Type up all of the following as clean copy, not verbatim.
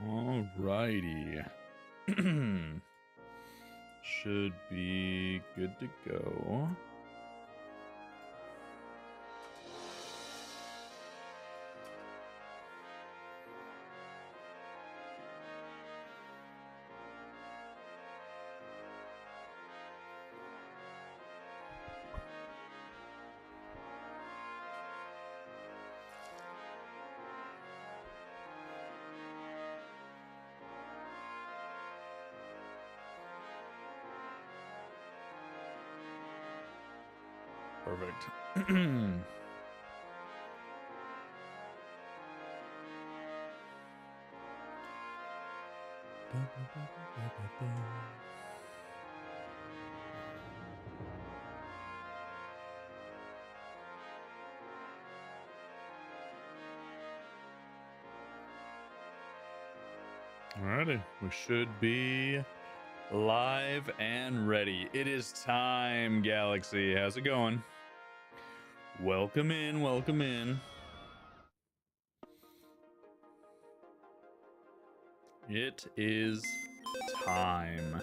Alrighty. Should be good to go. Perfect. Alrighty, we should be live and ready. It is time, Galaxy. How's it going? Welcome in, welcome in. It is time.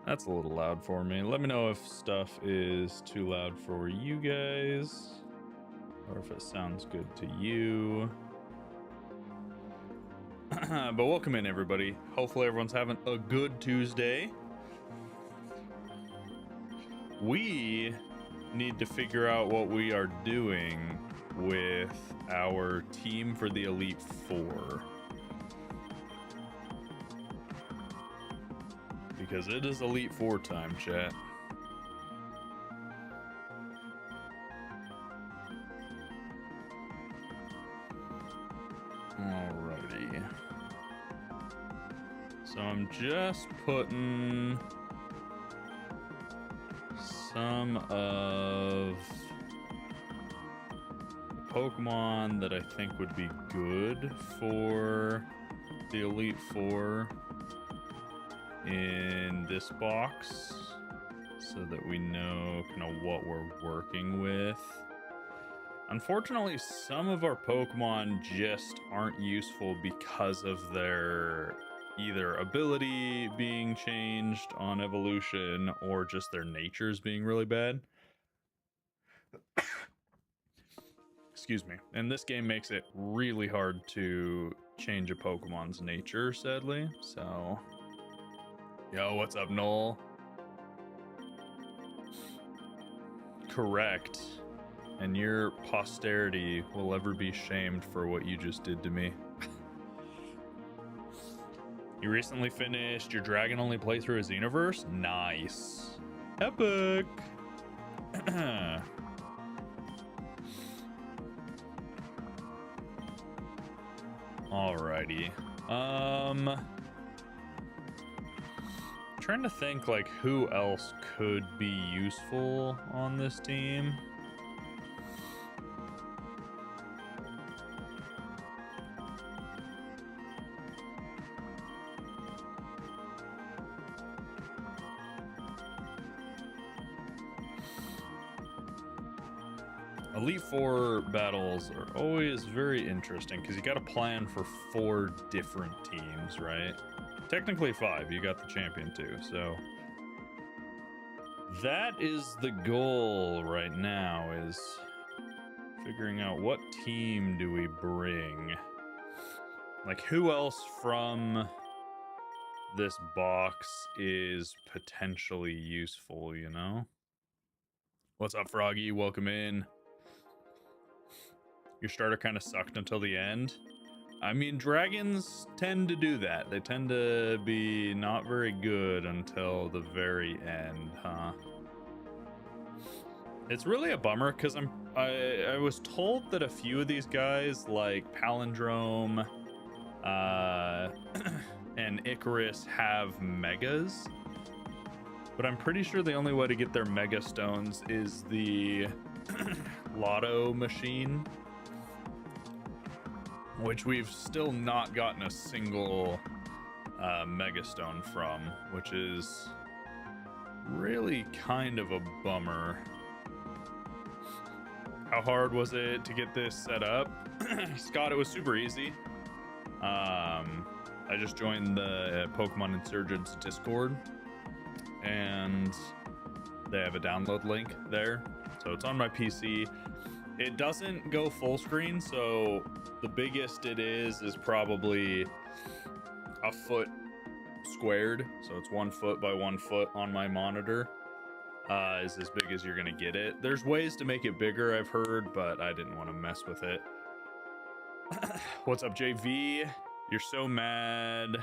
That's a little loud for me. Let me know if stuff is too loud for you guys, or if it sounds good to you. But welcome in, everybody. Hopefully everyone's having a good Tuesday. We need to figure out what we are doing with our team for the Elite Four, because it is Elite Four time, chat. Alrighty. So I'm just putting some of the Pokemon that I think would be good for the Elite Four in this box, so that we know kind of what we're working with. Unfortunately, some of our Pokemon just aren't useful because of their either ability being changed on evolution or just their natures being really bad. Excuse me. And this game makes it really hard to change a Pokemon's nature, sadly. So, yo, what's up, Noel? Correct. And your posterity will ever be shamed for what you just did to me. You recently finished your dragon-only playthrough as Xenoverse? Nice. Epic. Alrighty. Trying to think like who else could be useful on this team. Elite Four battles are always very interesting because you got to plan for 4 different teams, right? Technically 5. You got the champion too, so that is the goal right now, is figuring out what team do we bring. Like, who else from this box is potentially useful, you know? What's up, Froggy? Welcome in. Your starter kind of sucked until the end. I mean, dragons tend to do that. They tend to be not very good until the very end, huh? It's really a bummer because I was told that a few of these guys, like Palindrome and Icarus, have megas, but I'm pretty sure the only way to get their mega stones is the lotto machine, which we've still not gotten a single megastone from, which is really kind of a bummer. How hard was it to get this set up? Scott, it was super easy. I just joined the Pokemon Insurgence Discord, and they have a download link there. So it's on my PC. It doesn't go full screen, so the biggest it is probably a foot squared. So it's 1 foot by 1 foot on my monitor. Is as big as you're gonna get it. There's ways to make it bigger, I've heard, but I didn't want to mess with it. What's up, JV? You're so mad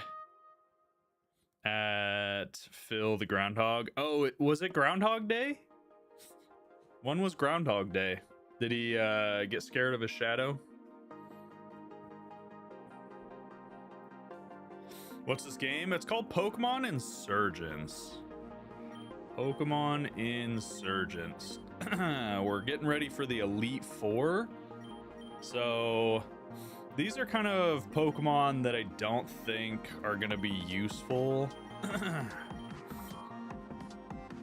at Phil the Groundhog. Oh, was it Groundhog Day? When was Groundhog Day? Did he get scared of his shadow? What's this game? It's called Pokemon Insurgence. Pokemon Insurgence. We're getting ready for the Elite Four. So these are kind of Pokemon that I don't think are going to be useful.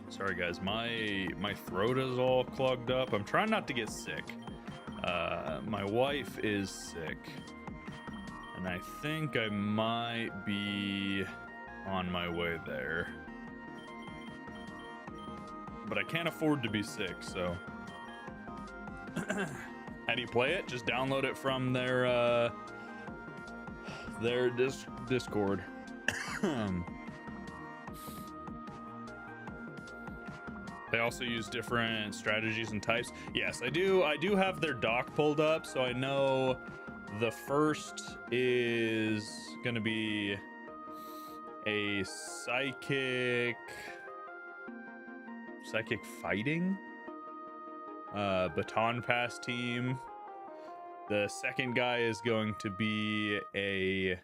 Sorry guys, my throat is all clogged up. I'm trying not to get sick. My wife is sick, and I think I might be on my way there. But I can't afford to be sick, so. How do you play it? Just download it from their Discord. They also use different strategies and types. Yes, I do have their doc pulled up, so I know the first is gonna be a psychic fighting baton pass team. The second guy is going to be a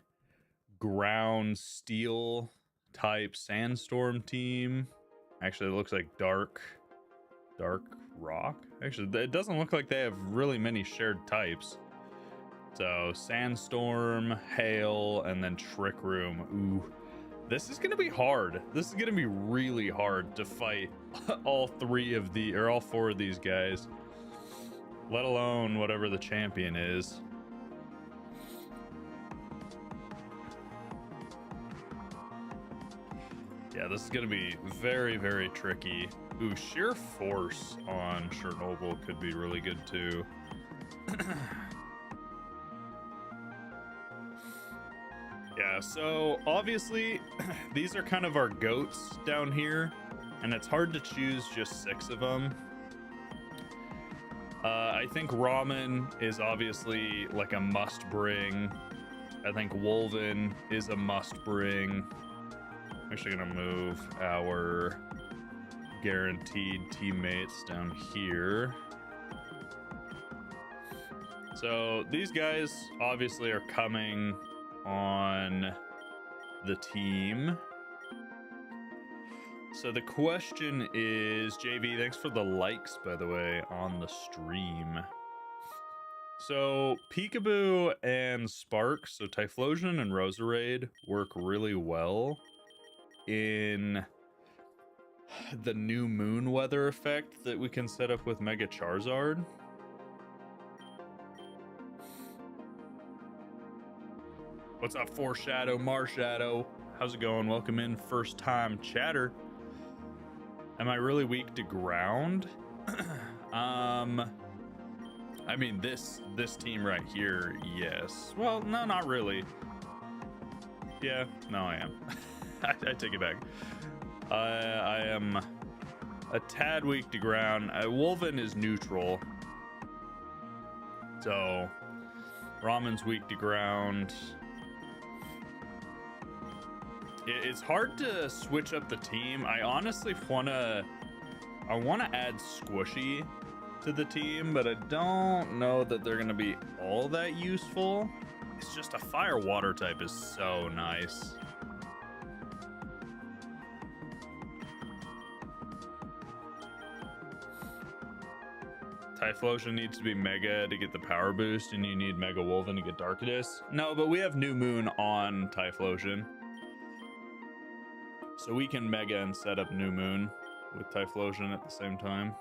ground steel type sandstorm team. Actually, it looks like dark rock. Actually, it doesn't look like they have really many shared types. So sandstorm, hail, and then trick room. Ooh, this is gonna be hard. This is gonna be really hard to fight all four of these guys, let alone whatever the champion is. Yeah, this is gonna be very, very tricky. Ooh, sheer force on Chernobyl could be really good too. Yeah, so obviously these are kind of our goats down here, and it's hard to choose just 6 of them. I think Ramen is obviously like a must bring. I think Wolven is a must bring. I'm actually gonna move our guaranteed teammates down here. So these guys obviously are coming on the team. So the question is, JV, thanks for the likes, by the way, on the stream. So Peekaboo and Sparks, so Typhlosion and Roserade work really well in the new moon weather effect that we can set up with Mega Charizard. What's up, Foreshadow, Marshadow? How's it going? Welcome in, first time chatter. Am I really weak to ground? I mean, this team right here, yes. Well, no, not really. Yeah, no, I am. I take it back. I am a tad weak to ground. Wolven is neutral. So, Ramen's weak to ground. It's hard to switch up the team. I honestly wanna add Squishy to the team, but I don't know that they're gonna be all that useful. It's just a fire water type is so nice. Typhlosion needs to be Mega to get the power boost, and you need Mega Wolven to get Darkness. No, but we have New Moon on Typhlosion, so we can Mega and set up New Moon with Typhlosion at the same time.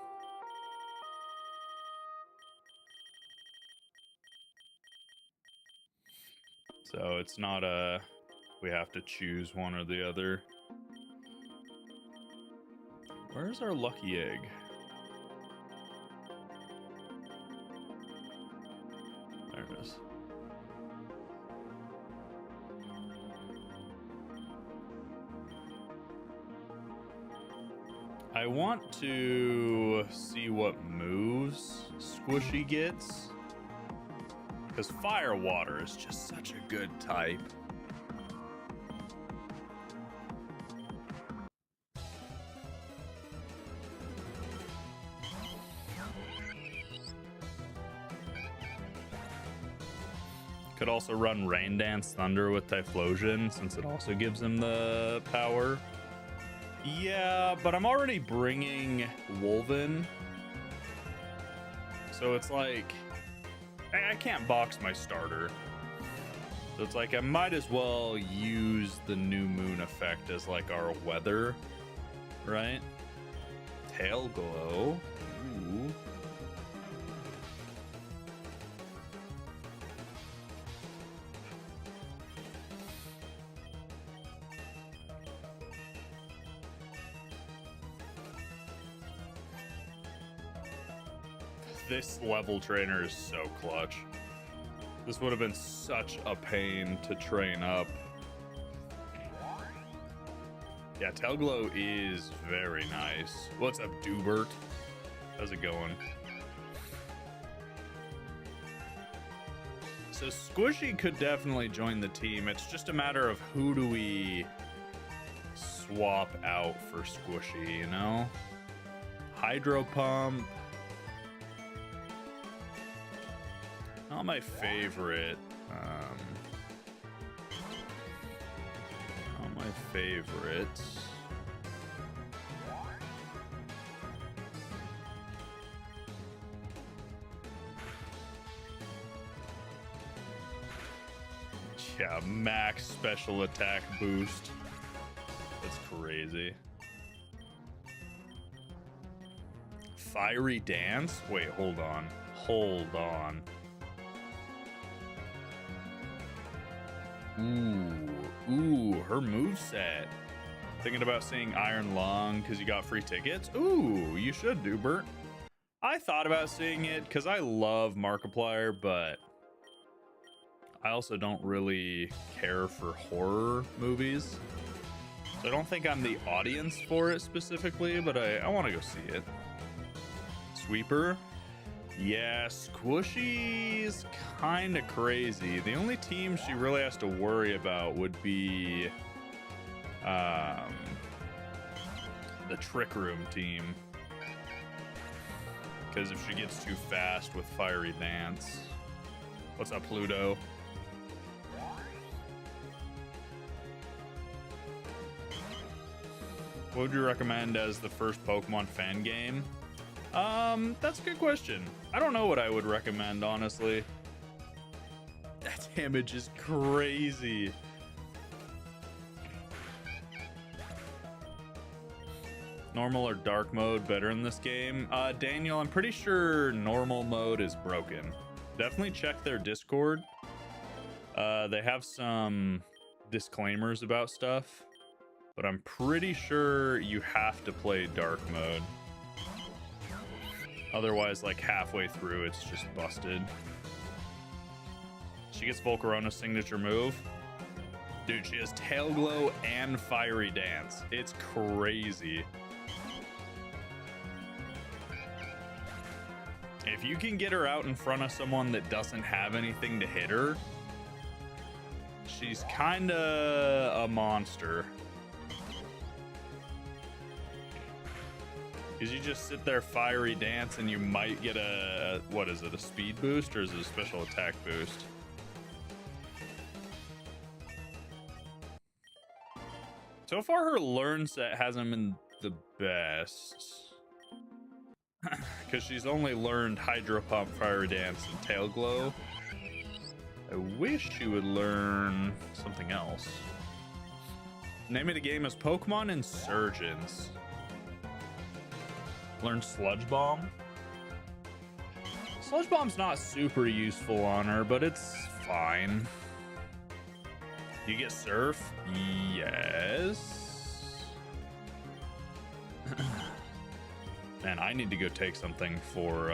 So it's not a We have to choose one or the other. Where's our lucky egg? There it is. I want to see what moves Squishy gets, because Fire Water is just such a good type. Could also run Rain Dance Thunder with Typhlosion, since it also gives him the power. Yeah, but I'm already bringing Wolven. So it's like, I can't box my starter. So it's like, I might as well use the New Moon effect as like our weather, right? Tail Glow. Ooh. This level trainer is so clutch. This would have been such a pain to train up. Yeah, Tailglow is very nice. What's up, Dubert? How's it going? So Squishy could definitely join the team. It's just a matter of who do we swap out for Squishy, you know? Hydro Pump. Not my favorite. Not my favorite. Yeah, max special attack boost. That's crazy. Fiery Dance? Wait, hold on. Hold on. Ooh, her moveset. Thinking about seeing Iron Lung because you got free tickets? Ooh, you should do, Bert. I thought about seeing it because I love Markiplier, but I also don't really care for horror movies. So I don't think I'm the audience for it specifically, but I want to go see it. Sweeper. Yeah, Squishy's kind of crazy. The only team she really has to worry about would be the Trick Room team. Because if she gets too fast with Fiery Dance. What's up, Pluto? What would you recommend as the first Pokemon fan game? That's a good question. I don't know what I would recommend, honestly. That damage is crazy. Normal or dark mode better in this game? Daniel, I'm pretty sure normal mode is broken. Definitely check their Discord. They have some disclaimers about stuff, but I'm pretty sure you have to play dark mode. Otherwise, like halfway through, it's just busted. She gets Volcarona's signature move. Dude, she has Tail Glow and Fiery Dance. It's crazy. If you can get her out in front of someone that doesn't have anything to hit her, she's kinda a monster. Because you just sit there Fiery Dance and you might get a, what is it, a speed boost or is it a special attack boost? So far her learn set hasn't been the best. Because she's only learned Hydro Pump, Fiery Dance, and Tail Glow. I wish she would learn something else. Name of the game is Pokemon Insurgence. Learn Sludge Bomb. Sludge Bomb's not super useful on her, but it's fine. Do you get surf? Yes. Man, I need to go take something for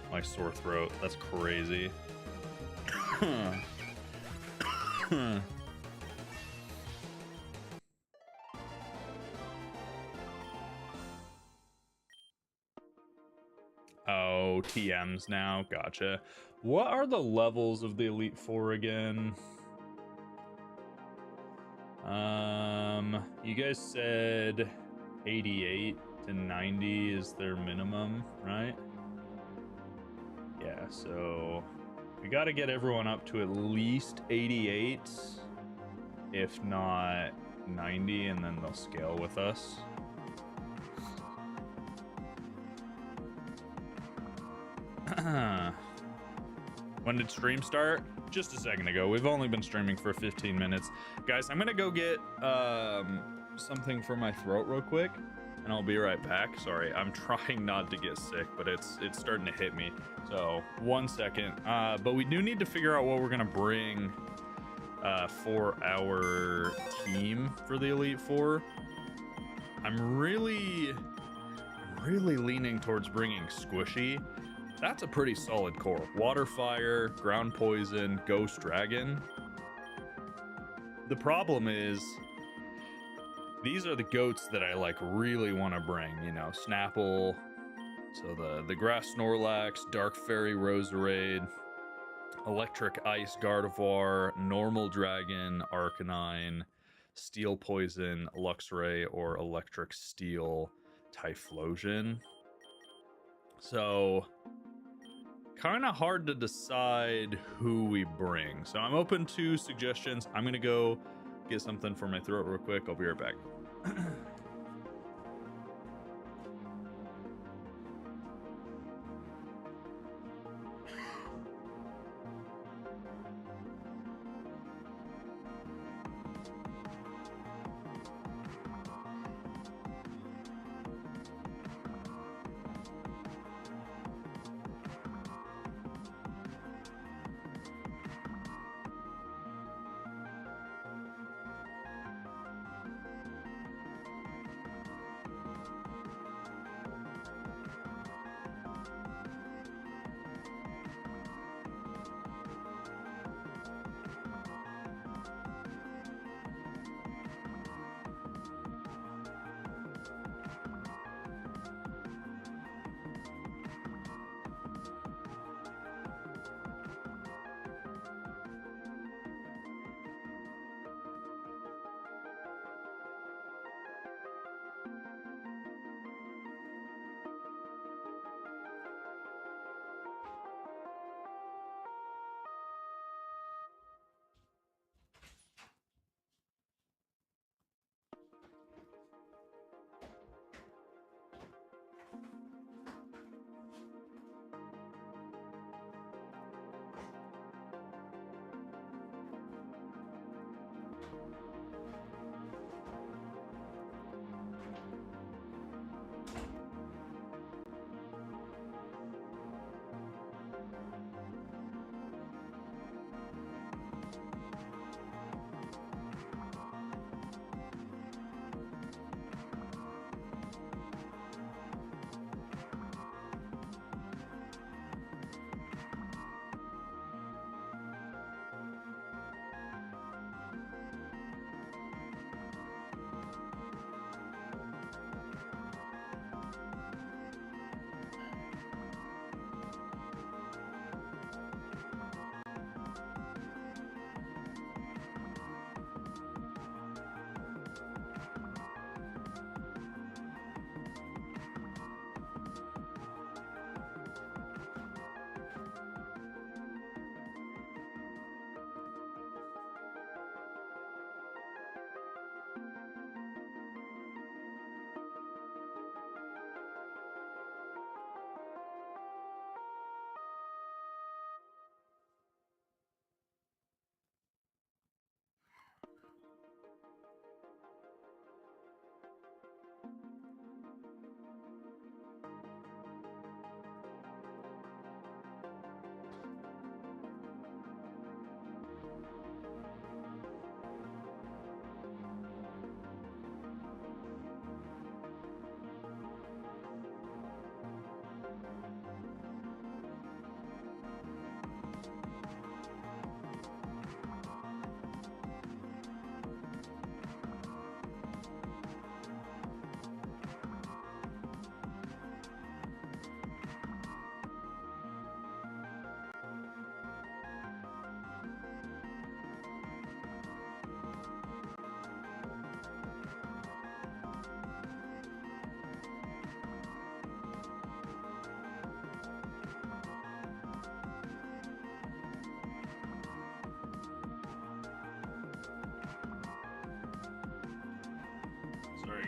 my sore throat. That's crazy. Oh, TMs now. Gotcha. What are the levels of the Elite Four again? You guys said 88 to 90 is their minimum, right? Yeah, so we got to get everyone up to at least 88, if not 90, and then they'll scale with us. When did stream start? Just a second ago. We've only been streaming for 15 minutes. Guys, I'm gonna go get something for my throat real quick, and I'll be right back. Sorry, I'm trying not to get sick, but it's starting to hit me. So 1 second. But we do need to figure out what we're gonna bring for our team for the Elite Four. I'm really leaning towards bringing Squishy. That's a pretty solid core. Water Fire, Ground Poison, Ghost Dragon. The problem is, these are the goats that I like really want to bring, you know, Snapple, so the Grass Snorlax, Dark Fairy Roserade, Electric Ice Gardevoir, Normal Dragon, Arcanine, Steel Poison, Luxray, or Electric Steel Typhlosion. So kind of hard to decide who we bring. So I'm open to suggestions. I'm gonna go get something for my throat real quick. I'll be right back.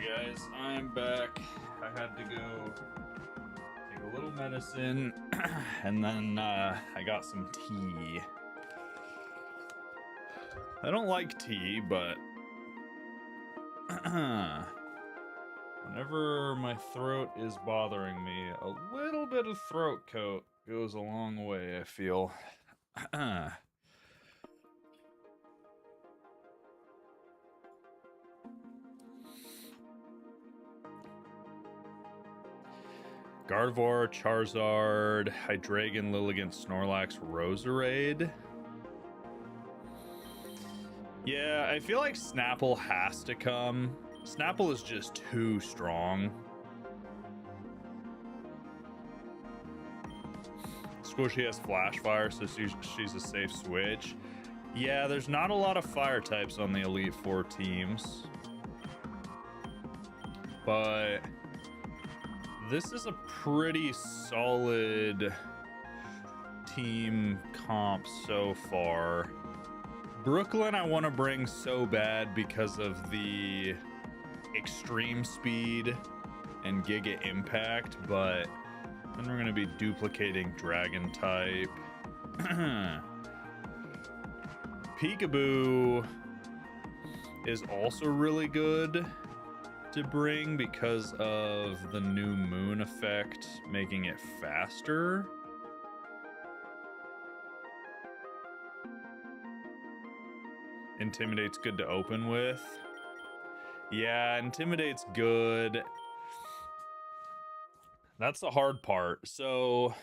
guys, I'm back. I had to go take a little medicine and then I got some tea. I don't like tea, but whenever my throat is bothering me, a little bit of throat coat goes a long way, I feel. Gardevoir, Charizard, Hydreigon, Lilligant, Snorlax, Roserade. Yeah, I feel like Snapple has to come. Snapple is just too strong. Squishy has Flash Fire, so she's a safe switch. Yeah, there's not a lot of fire types on the Elite Four teams. But this is a pretty solid team comp so far. Brooklyn I want to bring so bad because of the extreme speed and Giga Impact, but then we're going to be duplicating Dragon type. Peekaboo is also really good to bring because of the new moon effect making it faster. Intimidate's good to open with. Yeah, Intimidate's good. That's the hard part. So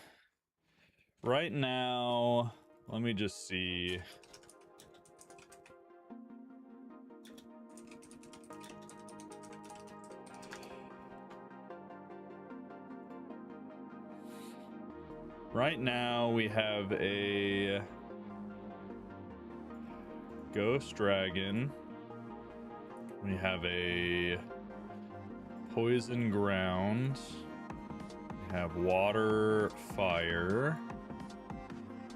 right now, let me just see. Right now we have a Ghost Dragon. We have a Poison Ground. We have Water Fire.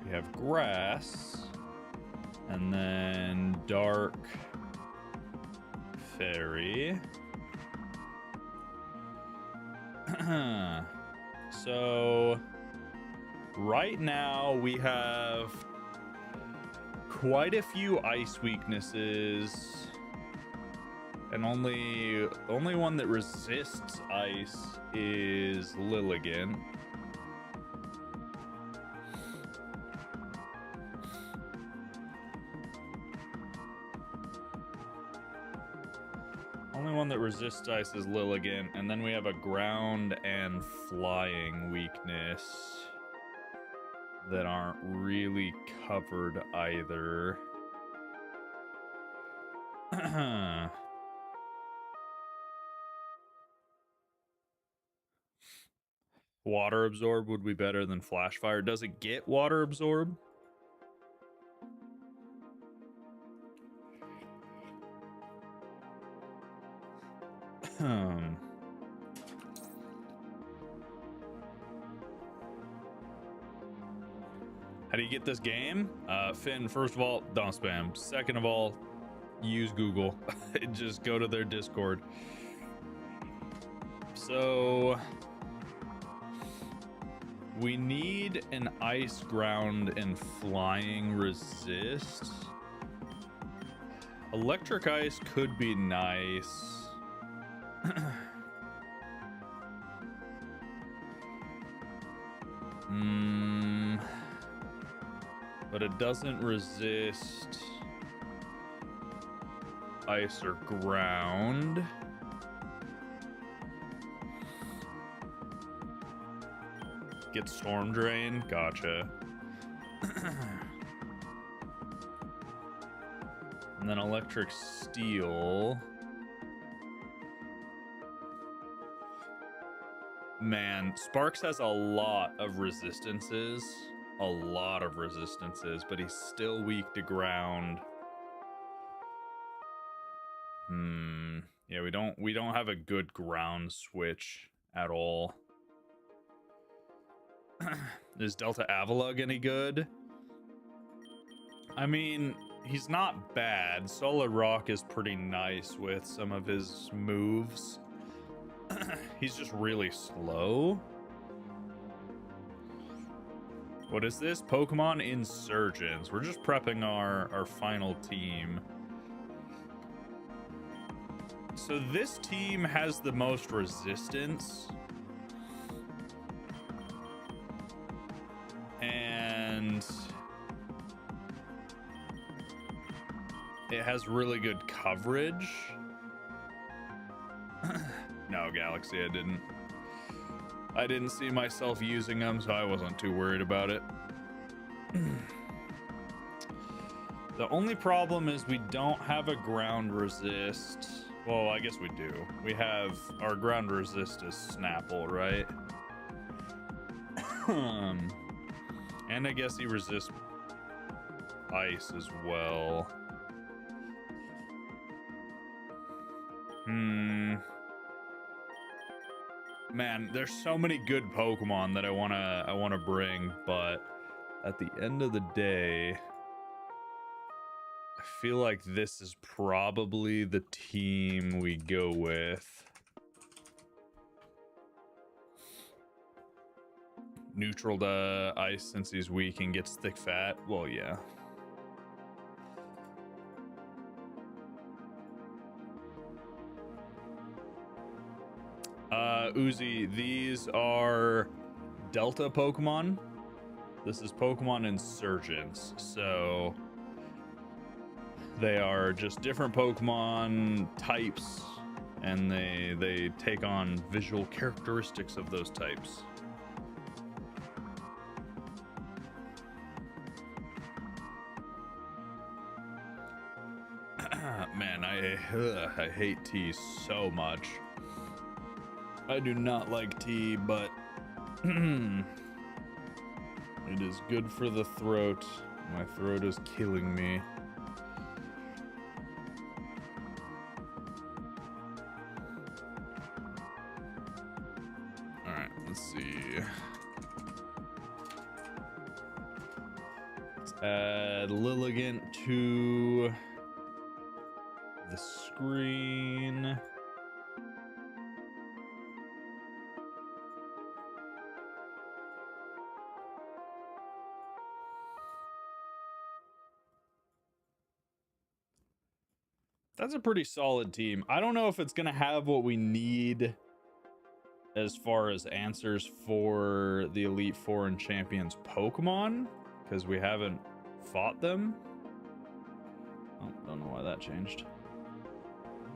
We have Grass. And then Dark Fairy. So right now we have quite a few ice weaknesses, and only one that resists ice is Lilligant. Only one that resists ice is Lilligant, and then we have a ground and flying weakness that aren't really covered either. Water Absorb would be better than Flash Fire. Does it get Water Absorb? How do you get this game? Finn, first of all, don't spam. Second of all, use Google. Just go to their Discord. So we need an ice, ground, and flying resist. Electric ice could be nice. But it doesn't resist ice or ground. Get Storm Drain, gotcha. And then Electric Steel. Man, Sparks has a lot of resistances. A lot of resistances, but he's still weak to ground. Yeah, we don't have a good ground switch at all. Is Delta Avalugg any good? I mean, he's not bad. Solid Rock is pretty nice with some of his moves. He's just really slow. What is this? Pokemon Insurgence. We're just prepping our final team. So this team has the most resistance. And it has really good coverage. No, Galaxy, I didn't see myself using them, so I wasn't too worried about it. The only problem is we don't have a ground resist. Well, I guess we do. We have our ground resist is Snapple, right? And I guess he resists ice as well. Man, there's so many good Pokemon that I wanna bring, but at the end of the day, I feel like this is probably the team we go with. Neutral to ice since he's weak and gets thick fat. Well, yeah. Uzi, these are Delta Pokemon. This is Pokemon Insurgence, so they are just different Pokemon types, and they take on visual characteristics of those types. Man, I hate tea so much. I do not like tea, but it is good for the throat. My throat is killing me. All right, let's see. Let's add Lilligant to the screen. That's a pretty solid team. I don't know if it's going to have what we need as far as answers for the Elite Four and Champions Pokemon, because we haven't fought them. Oh, don't know why that changed.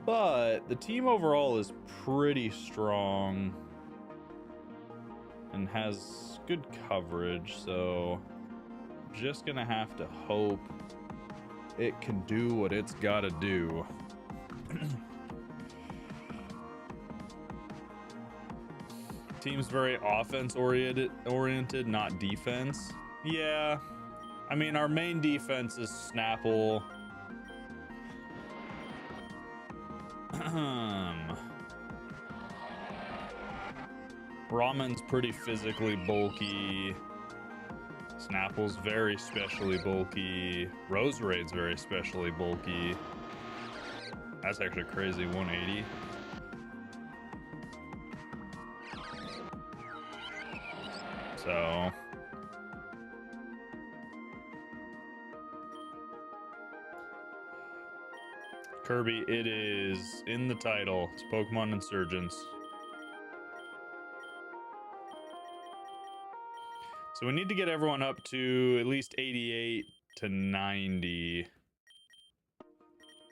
But the team overall is pretty strong and has good coverage, so just going to have to hope it can do what it's got to do. Team's very offense oriented, not defense. Yeah, I mean, our main defense is Snapple. Ramen's pretty physically bulky. Snapple's very specially bulky. Roserade's very specially bulky. That's actually crazy, 180. So Kirby, it is in the title. It's Pokemon Insurgence. So we need to get everyone up to at least 88 to 90.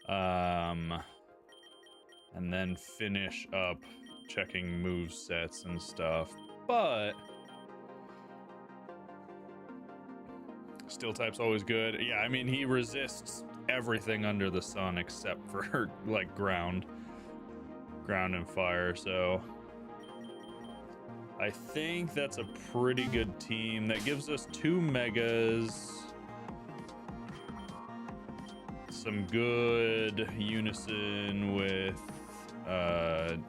And then finish up checking move sets and stuff. But Steel type's always good. Yeah, I mean, he resists everything under the sun except for like ground and fire, so I think that's a pretty good team. That gives us 2 megas, some good unison with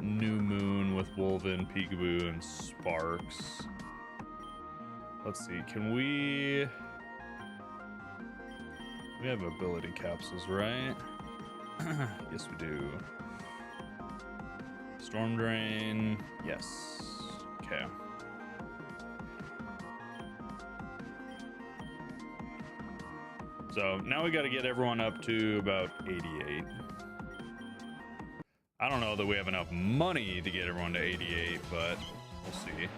New Moon with Wolven, Peekaboo, and Sparks. Let's see, can we We have ability capsules, right? Yes, we do. Storm Drain. Yes. Okay. So now we got to get everyone up to about 88. I don't know that we have enough money to get everyone to 88, but we'll see.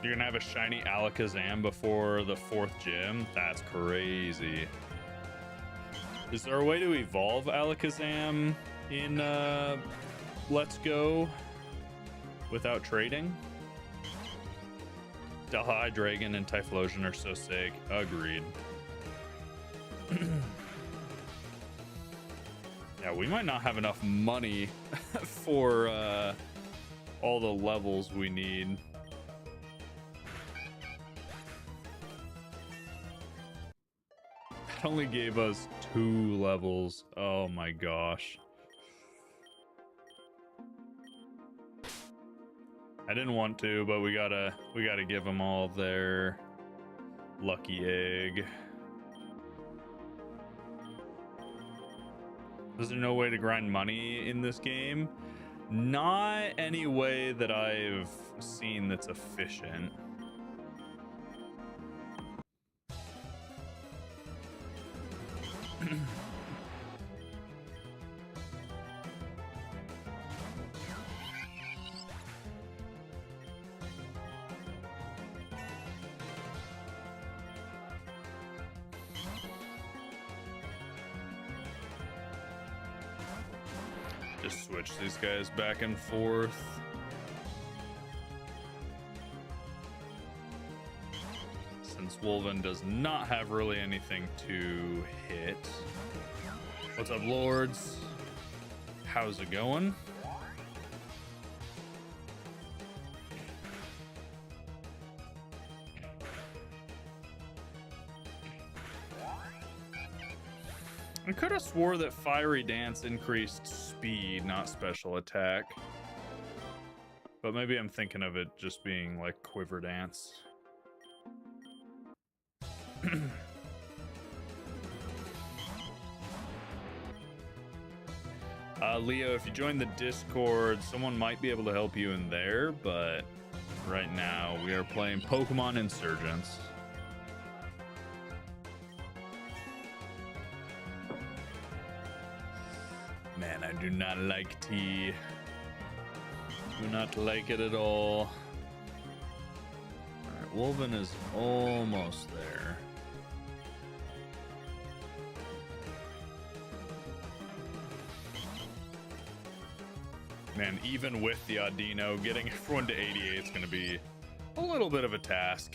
You're gonna have a shiny Alakazam before the 4th gym? That's crazy. Is there a way to evolve Alakazam in Let's Go without trading? Delhi Dragon and Typhlosion are so sick. Agreed. Yeah, we might not have enough money for all the levels we need. That only gave us 2 levels. Oh my gosh. I didn't want to, but we gotta give them all their lucky egg. Is there no way to grind money in this game? Not any way that I've seen that's efficient. Just switch these guys back and forth. Since Wolven does not have really anything to hit. What's up, Lords? How's it going? I could have swore that Fiery Dance increased speed, not special attack. But maybe I'm thinking of it just being like Quiver Dance. Leo, if you join the Discord, someone might be able to help you in there, but right now we are playing Pokemon Insurgence. Man, I do not like tea. Do not like it at all. Alright, Wolven is almost there. Man, even with the Audino, getting everyone to 88 is going to be a little bit of a task.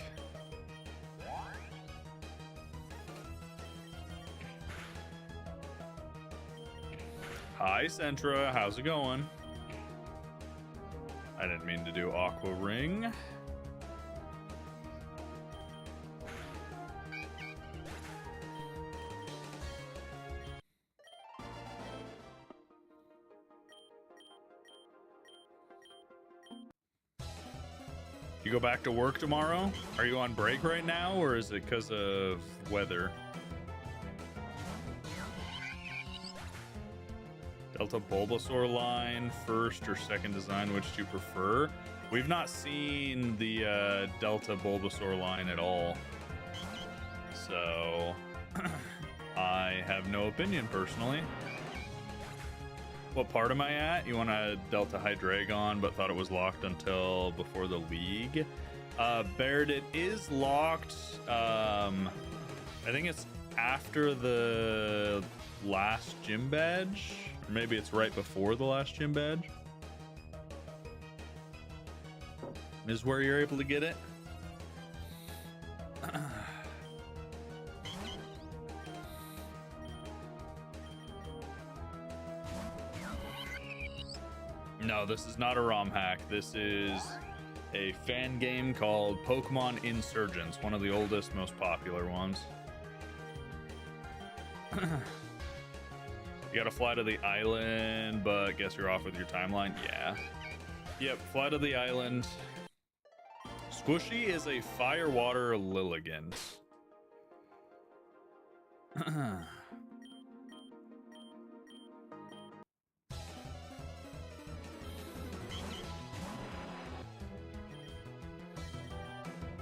Hi, Centra. How's it going? I didn't mean to do Aqua Ring. You go back to work tomorrow? Are you on break right now, or is it because of weather? Delta Bulbasaur line, first or second design, which do you prefer? We've not seen the Delta Bulbasaur line at all. So, I have no opinion personally. What part am I at? You want a Delta Hydreigon, but thought it was locked until before the league. Baird, it is locked. I think it's after the last gym badge, or maybe it's right before the last gym badge. Is where you're able to get it. No, this is not a ROM hack. This is a fan game called Pokemon Insurgence, one of the oldest, most popular ones. You gotta fly to the island, but guess you're off with your timeline. Yeah. Yep, fly to the island. Squishy is a firewater Lilligant.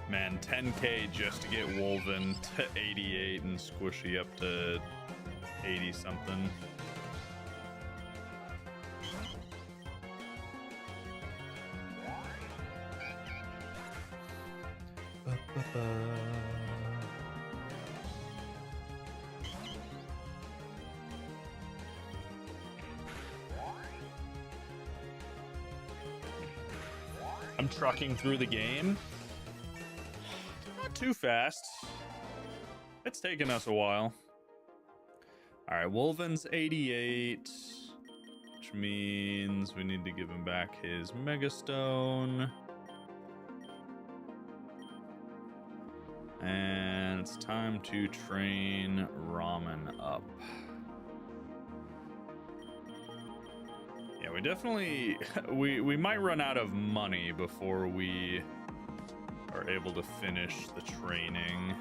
Man, 10k just to get Wolven to 88 and Squishy up to 80 something. I'm trucking through the game. Not too fast. It's taken us a while. All right, Wolven's 88, which means we need to give him back his Megastone. And it's time to train Ramen up. Yeah, we definitely, we might run out of money before we are able to finish the training.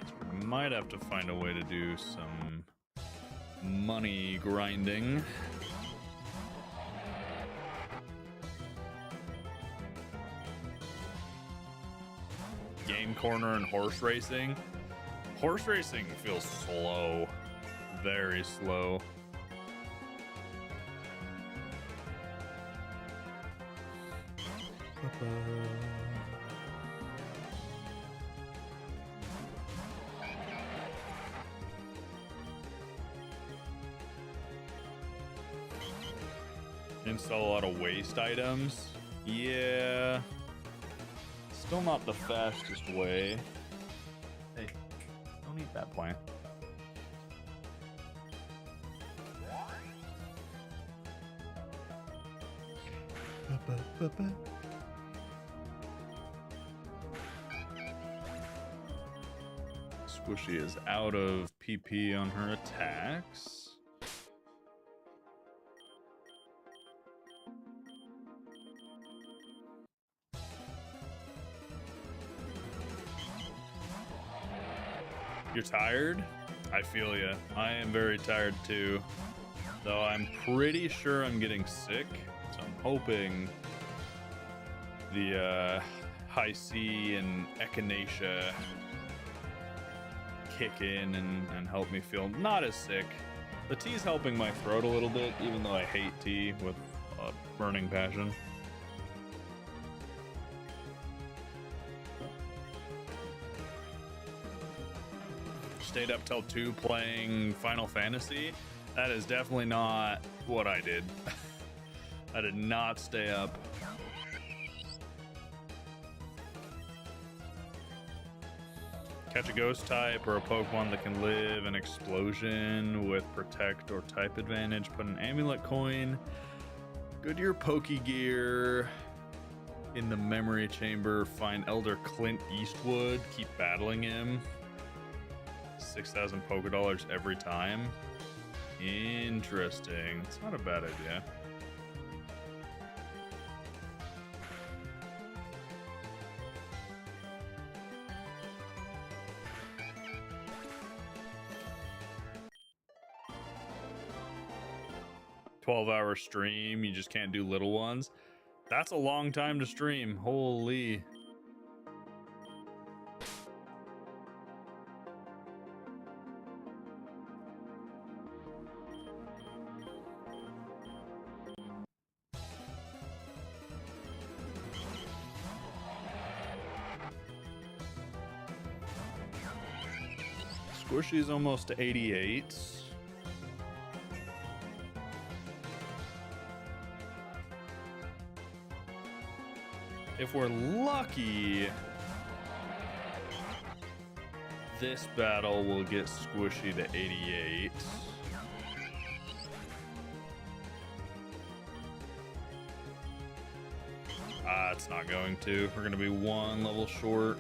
So we might have to find a way to do some money grinding. Game corner and horse racing. Horse racing feels slow, very slow. Install a lot of waste items. Yeah. Still not the fastest way. Hey, don't eat that plant. Squishy is out of PP on her attacks. You're tired? I feel ya. I am very tired too. Though I'm pretty sure I'm getting sick. So I'm hoping the high C and echinacea kick in and help me feel not as sick. The tea's helping my throat a little bit, even though I hate tea with a burning passion. Stayed up till 2 playing Final Fantasy. That is definitely not what I did. I did not stay up. Catch a ghost type or a Pokemon that can live an explosion with protect or type advantage. Put an amulet coin. Go to your Pokegear. In the memory chamber, find Elder Clint Eastwood. Keep battling him. 6,000 Pokedollars every time. Interesting. It's not a bad idea. "12-hour stream, you just can't do little ones." That's a long time to stream. Holy. Squishy's almost to 88. If we're lucky, this battle will get Squishy to 88. It's not going to. We're going to be 1 level short.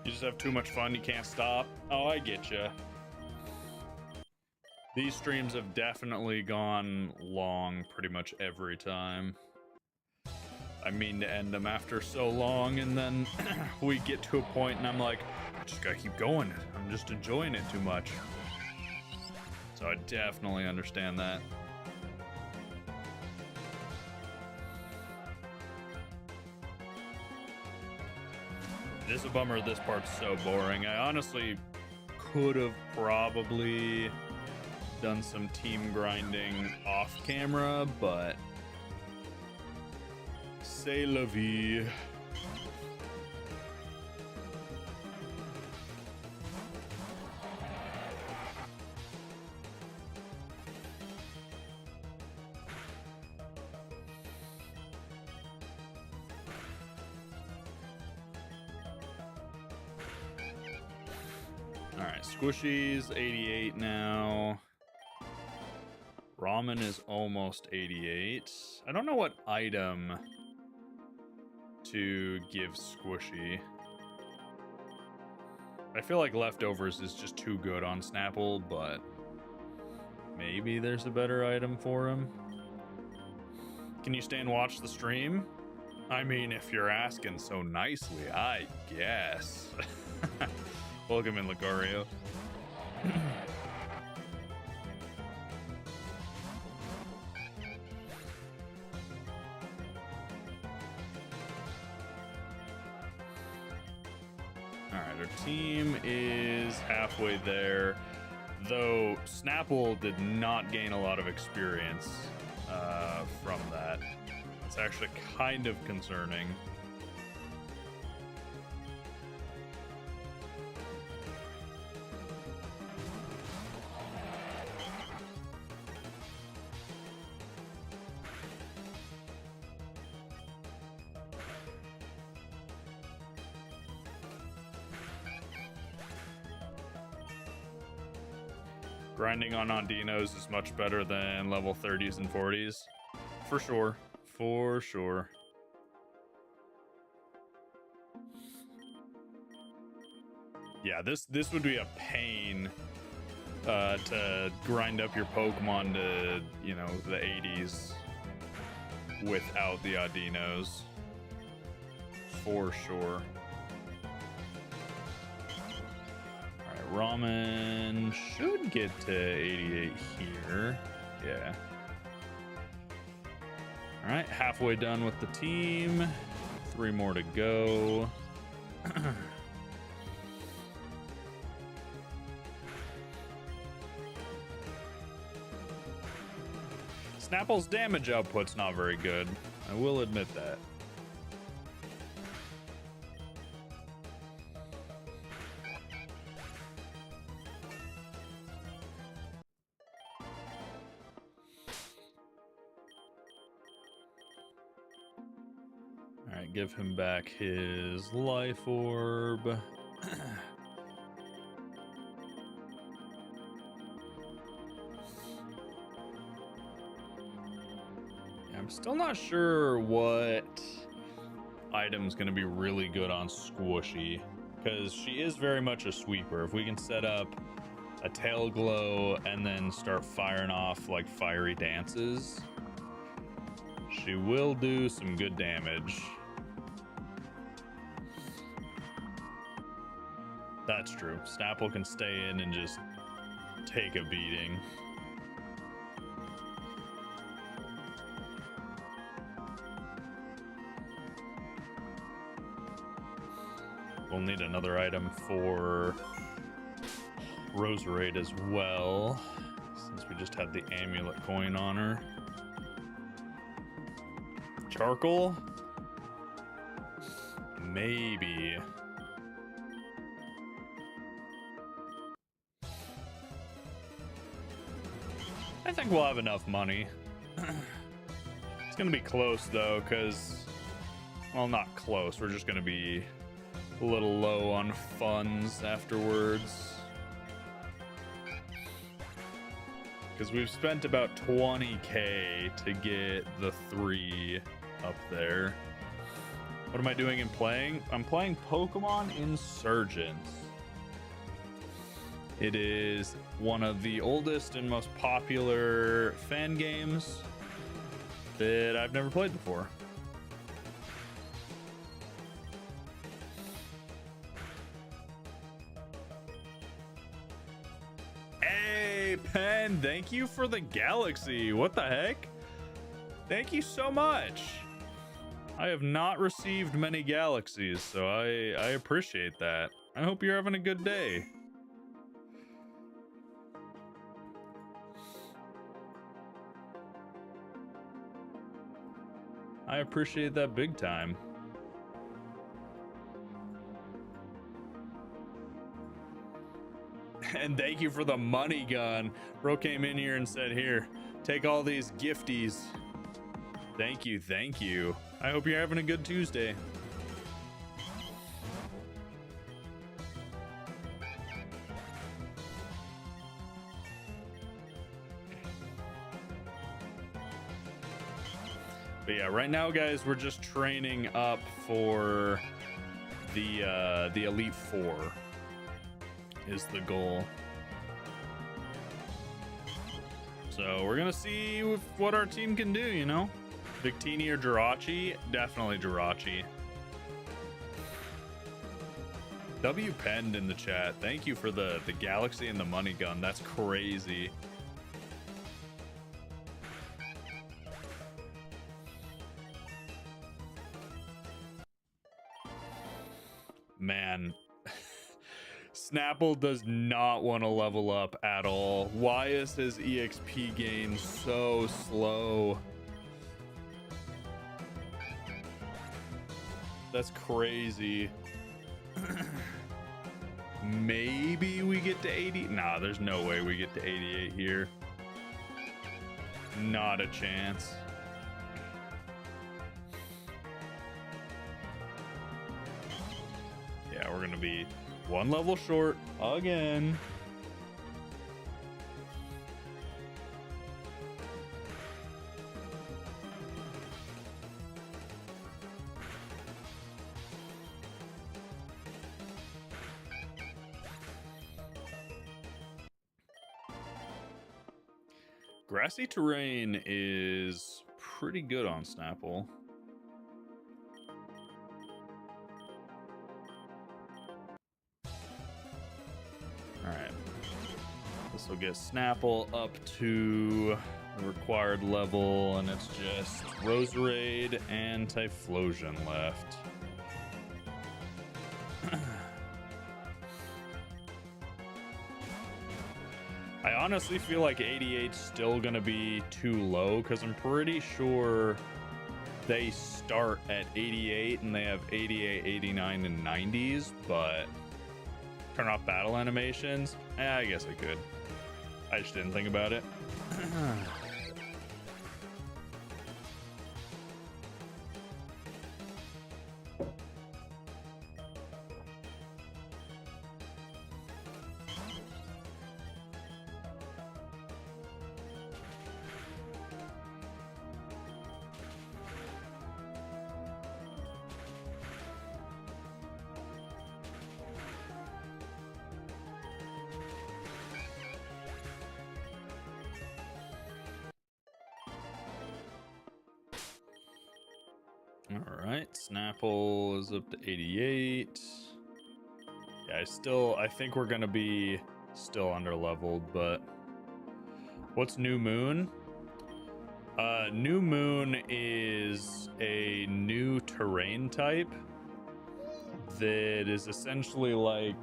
You just have too much fun, you can't stop. Oh, I get you. These streams have definitely gone long pretty much every time. I mean to end them after so long, and then we get to a point and I'm like, I just gotta keep going. I'm just enjoying it too much. So I definitely understand that. It is a bummer this part's so boring. I honestly could have probably done some team grinding off camera, but c'est la vie. All right, Squishy's 88 now. Ramen is almost 88. I don't know what item to give Squishy. I feel like leftovers is just too good on Snapple, but maybe there's a better item for him. Can you stay and watch the stream? I mean, if you're asking so nicely, I guess. Welcome in, Lucario. Alright, our team is halfway there, though Snapple did not gain a lot of experience from that. It's actually kind of concerning. Grinding on Ondinos is much better than level 30s and 40s. For sure. For sure. Yeah, this would be a pain to grind up your Pokemon to, you know, the 80s without the Ondinos. For sure. Ramen should get to 88 here. Yeah. All right, halfway done with the team. 3 more to go. Snapple's damage output's not very good. I will admit that. Alright, give him back his life orb. I'm still not sure what item's going to be really good on Squishy, because she is very much a sweeper. If we can set up a tail glow and then start firing off like fiery dances, she will do some good damage. That's true. Snapple can stay in and just take a beating. We'll need another item for Roserade as well, since we just had the amulet coin on her. Charcoal? Maybe. I think we'll have enough money. It's gonna be close though, because, well, not close. We're just gonna be a little low on funds afterwards, because we've spent about 20k to get the 3 up there. What am I doing in playing? I'm playing Pokemon Insurgence. It is one of the oldest and most popular fan games that I've never played before. Hey, Pen, thank you for the galaxy. What the heck? Thank you so much. I have not received many galaxies, so I appreciate that. I hope you're having a good day. I appreciate that big time. And thank you for the money gun. Bro came in here and said, here, take all these gifties. Thank you, thank you. I hope you're having a good Tuesday. But yeah, right now, guys, we're just training up for the Elite Four is the goal. So we're gonna see what our team can do, you know? Victini or Jirachi? Definitely Jirachi. W penned in the chat. Thank you for the galaxy and the money gun. That's crazy. Man, Snapple does not want to level up at all. Why is his EXP gain so slow? That's crazy. Maybe we get to 80. Nah, there's no way we get to 88 here. Not a chance. Yeah, we're gonna be one level short again. Grassy terrain is pretty good on Snapple. Alright. This will get Snapple up to the required level, and it's just Roserade and Typhlosion left. I honestly feel like 88's still gonna be too low because I'm pretty sure they start at 88 and they have 88, 89, and 90s, but turn off battle animations? I guess I could. I just didn't think about it. All right, Snapple is up to 88. Yeah, I think we're gonna be still under leveled, but what's New Moon? New Moon is a new terrain type that is essentially like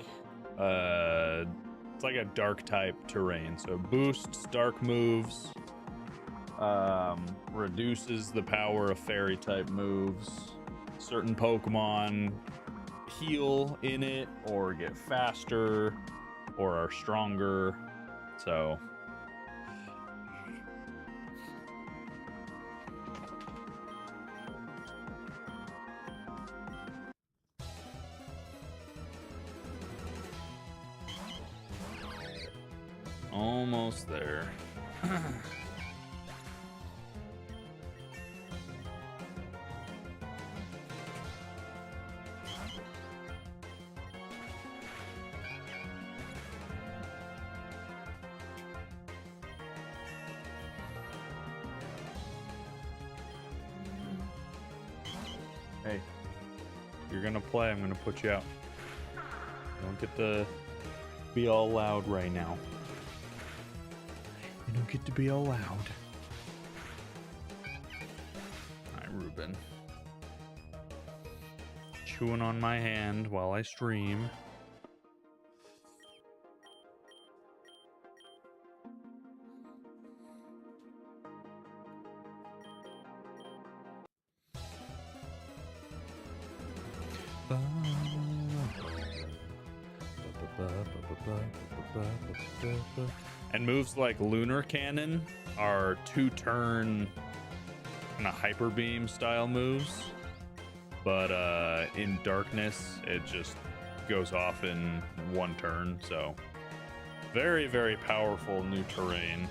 it's like a dark type terrain. So it boosts dark moves, reduces the power of fairy type moves. Certain Pokemon heal in it or get faster or are stronger. So almost there. Hey, if you're gonna play, I'm gonna put you out. You don't get to be all loud right now. You don't get to be all loud. Hi, Ruben. Chewing on my hand while I stream. And moves like Lunar Cannon are 2-turn kind of hyper beam style moves, but in Darkness it just goes off in 1 turn. So very, very powerful new terrain.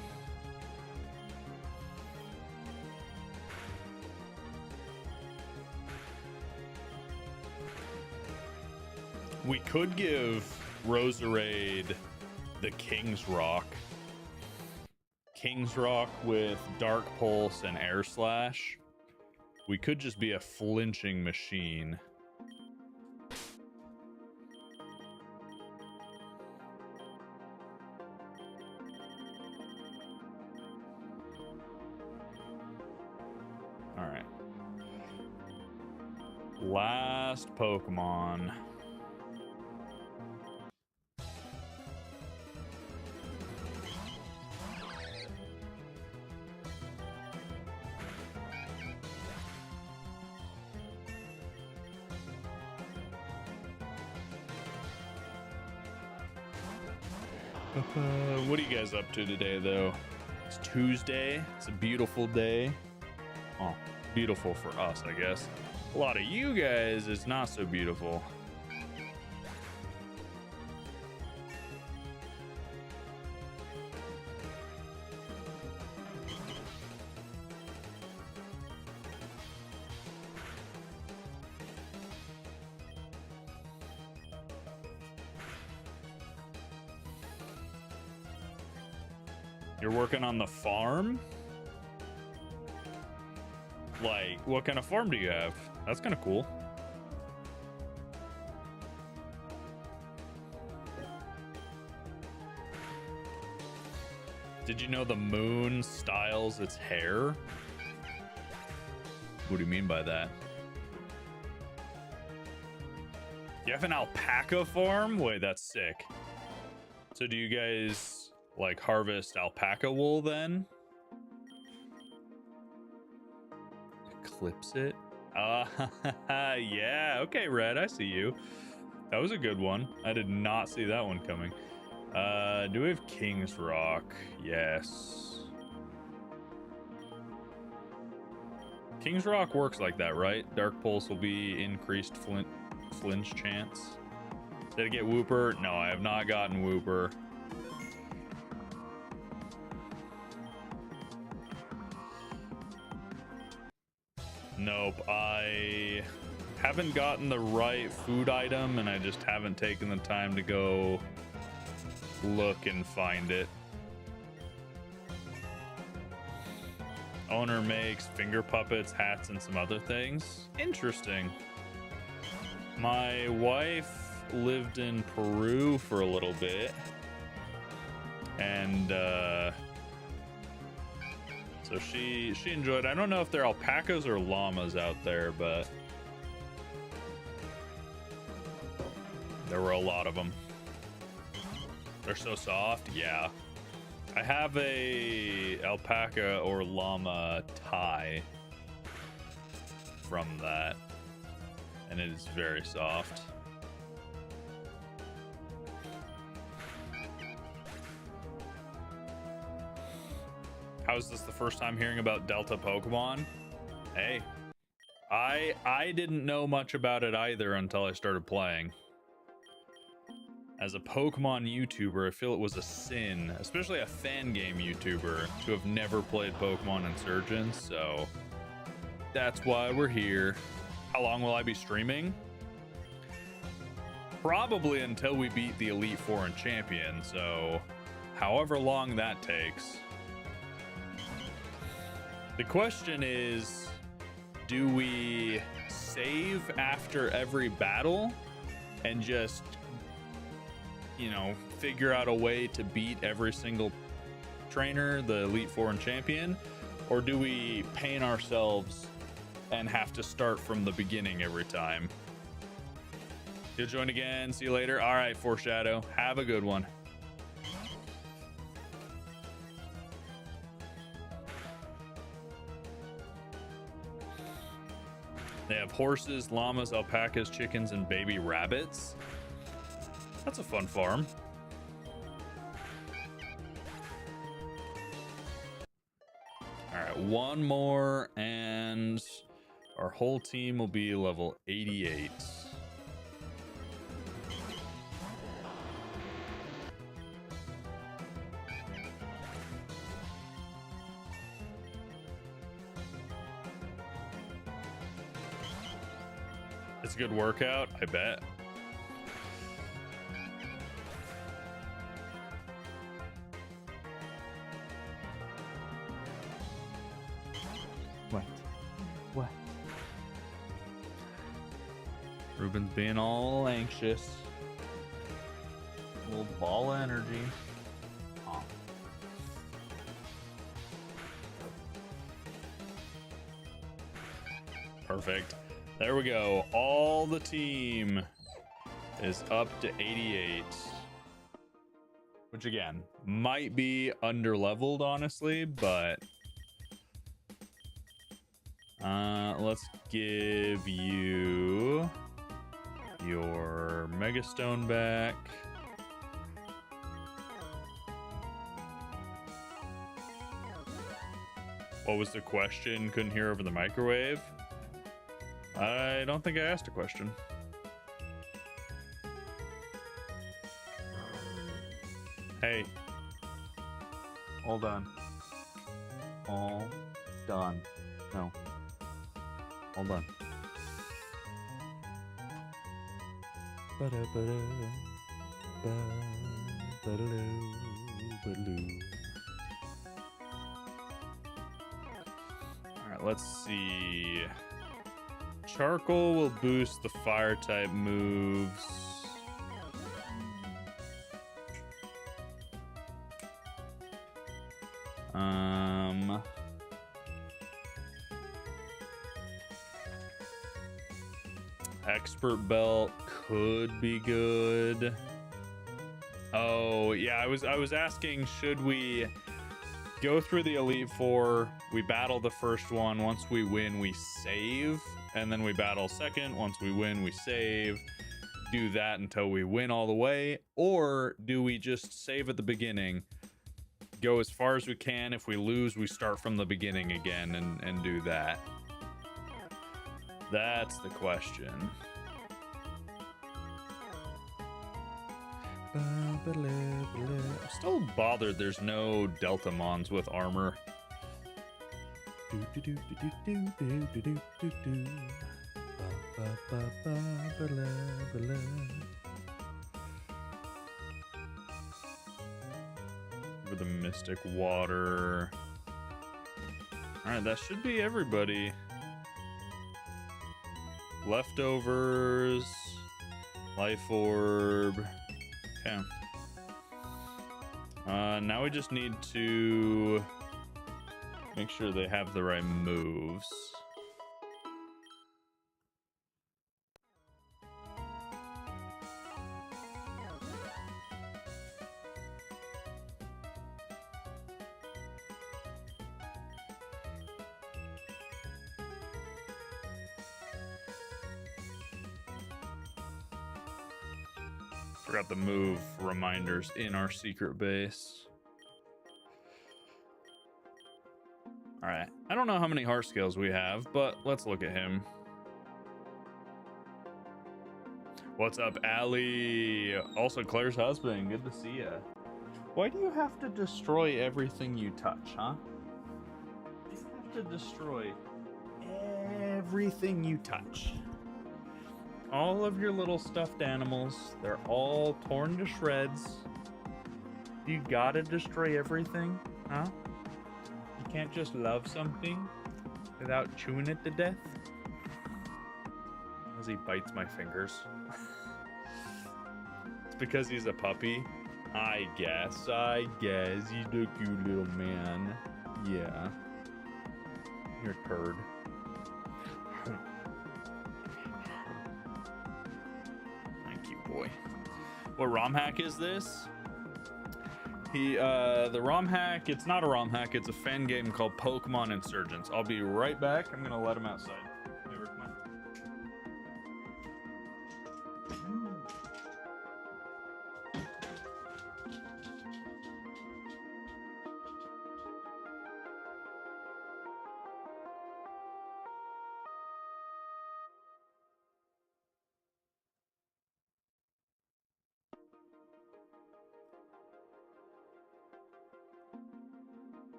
We could give Roserade the King's Rock. King's Rock with Dark Pulse and Air Slash. We could just be a flinching machine. All right. Last Pokemon. What are you guys up to today, though? It's Tuesday. It's a beautiful day. Oh, beautiful for us, I guess. A lot of you guys, it's not so beautiful. You're working on the farm? Like, what kind of farm do you have? That's kind of cool. Did you know the moon styles its hair? What do you mean by that? You have an alpaca farm? Wait, that's sick. So do you guys like harvest alpaca wool then? Eclipse it? Yeah, okay, Red, I see you. That was a good one. I did not see that one coming. Do we have King's Rock? Yes. King's Rock works like that, right? Dark Pulse will be increased flinch chance. Did I get Wooper? No, I have not gotten Wooper. Nope, I haven't gotten the right food item and I just haven't taken the time to go look and find it. Owner makes finger puppets, hats, and some other things. Interesting. My wife lived in Peru for a little bit, and so she enjoyed. I don't know if they're alpacas or llamas out there, but there were a lot of them. They're so soft. Yeah. I have a alpaca or llama tie from that, and it is very soft. How is this the first time hearing about Delta Pokemon? Hey, I didn't know much about it either until I started playing. As a Pokemon YouTuber, I feel it was a sin, especially a fan game YouTuber, to have never played Pokemon Insurgence, so that's why we're here. How long will I be streaming? Probably until we beat the Elite Four and Champion, so however long that takes. The question is, do we save after every battle and just, you know, figure out a way to beat every single trainer, the Elite Four and Champion? Or do we paint ourselves and have to start from the beginning every time? You'll join again. See you later. All right, Foreshadow. Have a good one. They have horses, llamas, alpacas, chickens, and baby rabbits. That's a fun farm. All right, one more, and our whole team will be level 88. It's a good workout, I bet. What? Ruben's being all anxious. A little ball of energy. Oh. Perfect. There we go. All the team is up to 88. Which again, might be under-leveled, honestly, but let's give you your Megastone back. What was the question? Couldn't hear over the microwave? I don't think I asked a question. Hey. All done. All done. No. All done. Alright, let's see. Charcoal will boost the fire type moves. Expert belt could be good. Oh yeah, I was asking, should we go through the Elite Four? We battle the first one. Once we win, we save, and then we battle second. Once we win, we save. Do that until we win all the way, or do we just save at the beginning, go as far as we can? If we lose, we start from the beginning again and do that. That's the question. I'm still bothered there's no Delta Mons with armor. With the Mystic Water. Alright, that should be everybody. Leftovers, Life Orb. Okay. Now we just need to make sure they have the right moves. Forgot the move reminders in our secret base. All right, I don't know how many heart scales we have, but let's look at him. What's up, Allie? Also, Claire's husband. Good to see ya. Why do you have to destroy everything you touch, huh? You have to destroy everything you touch. All of your little stuffed animals, they're all torn to shreds. You gotta destroy everything, huh? You can't just love something without chewing it to death. Because he bites my fingers. It's because he's a puppy. I guess. He's a cute little man. Yeah. You're a turd. Thank you, boy. What ROM hack is this? The ROM hack, it's not a ROM hack, it's a fan game called Pokemon Insurgence. I'll be right back. I'm gonna let him outside. Over, come on.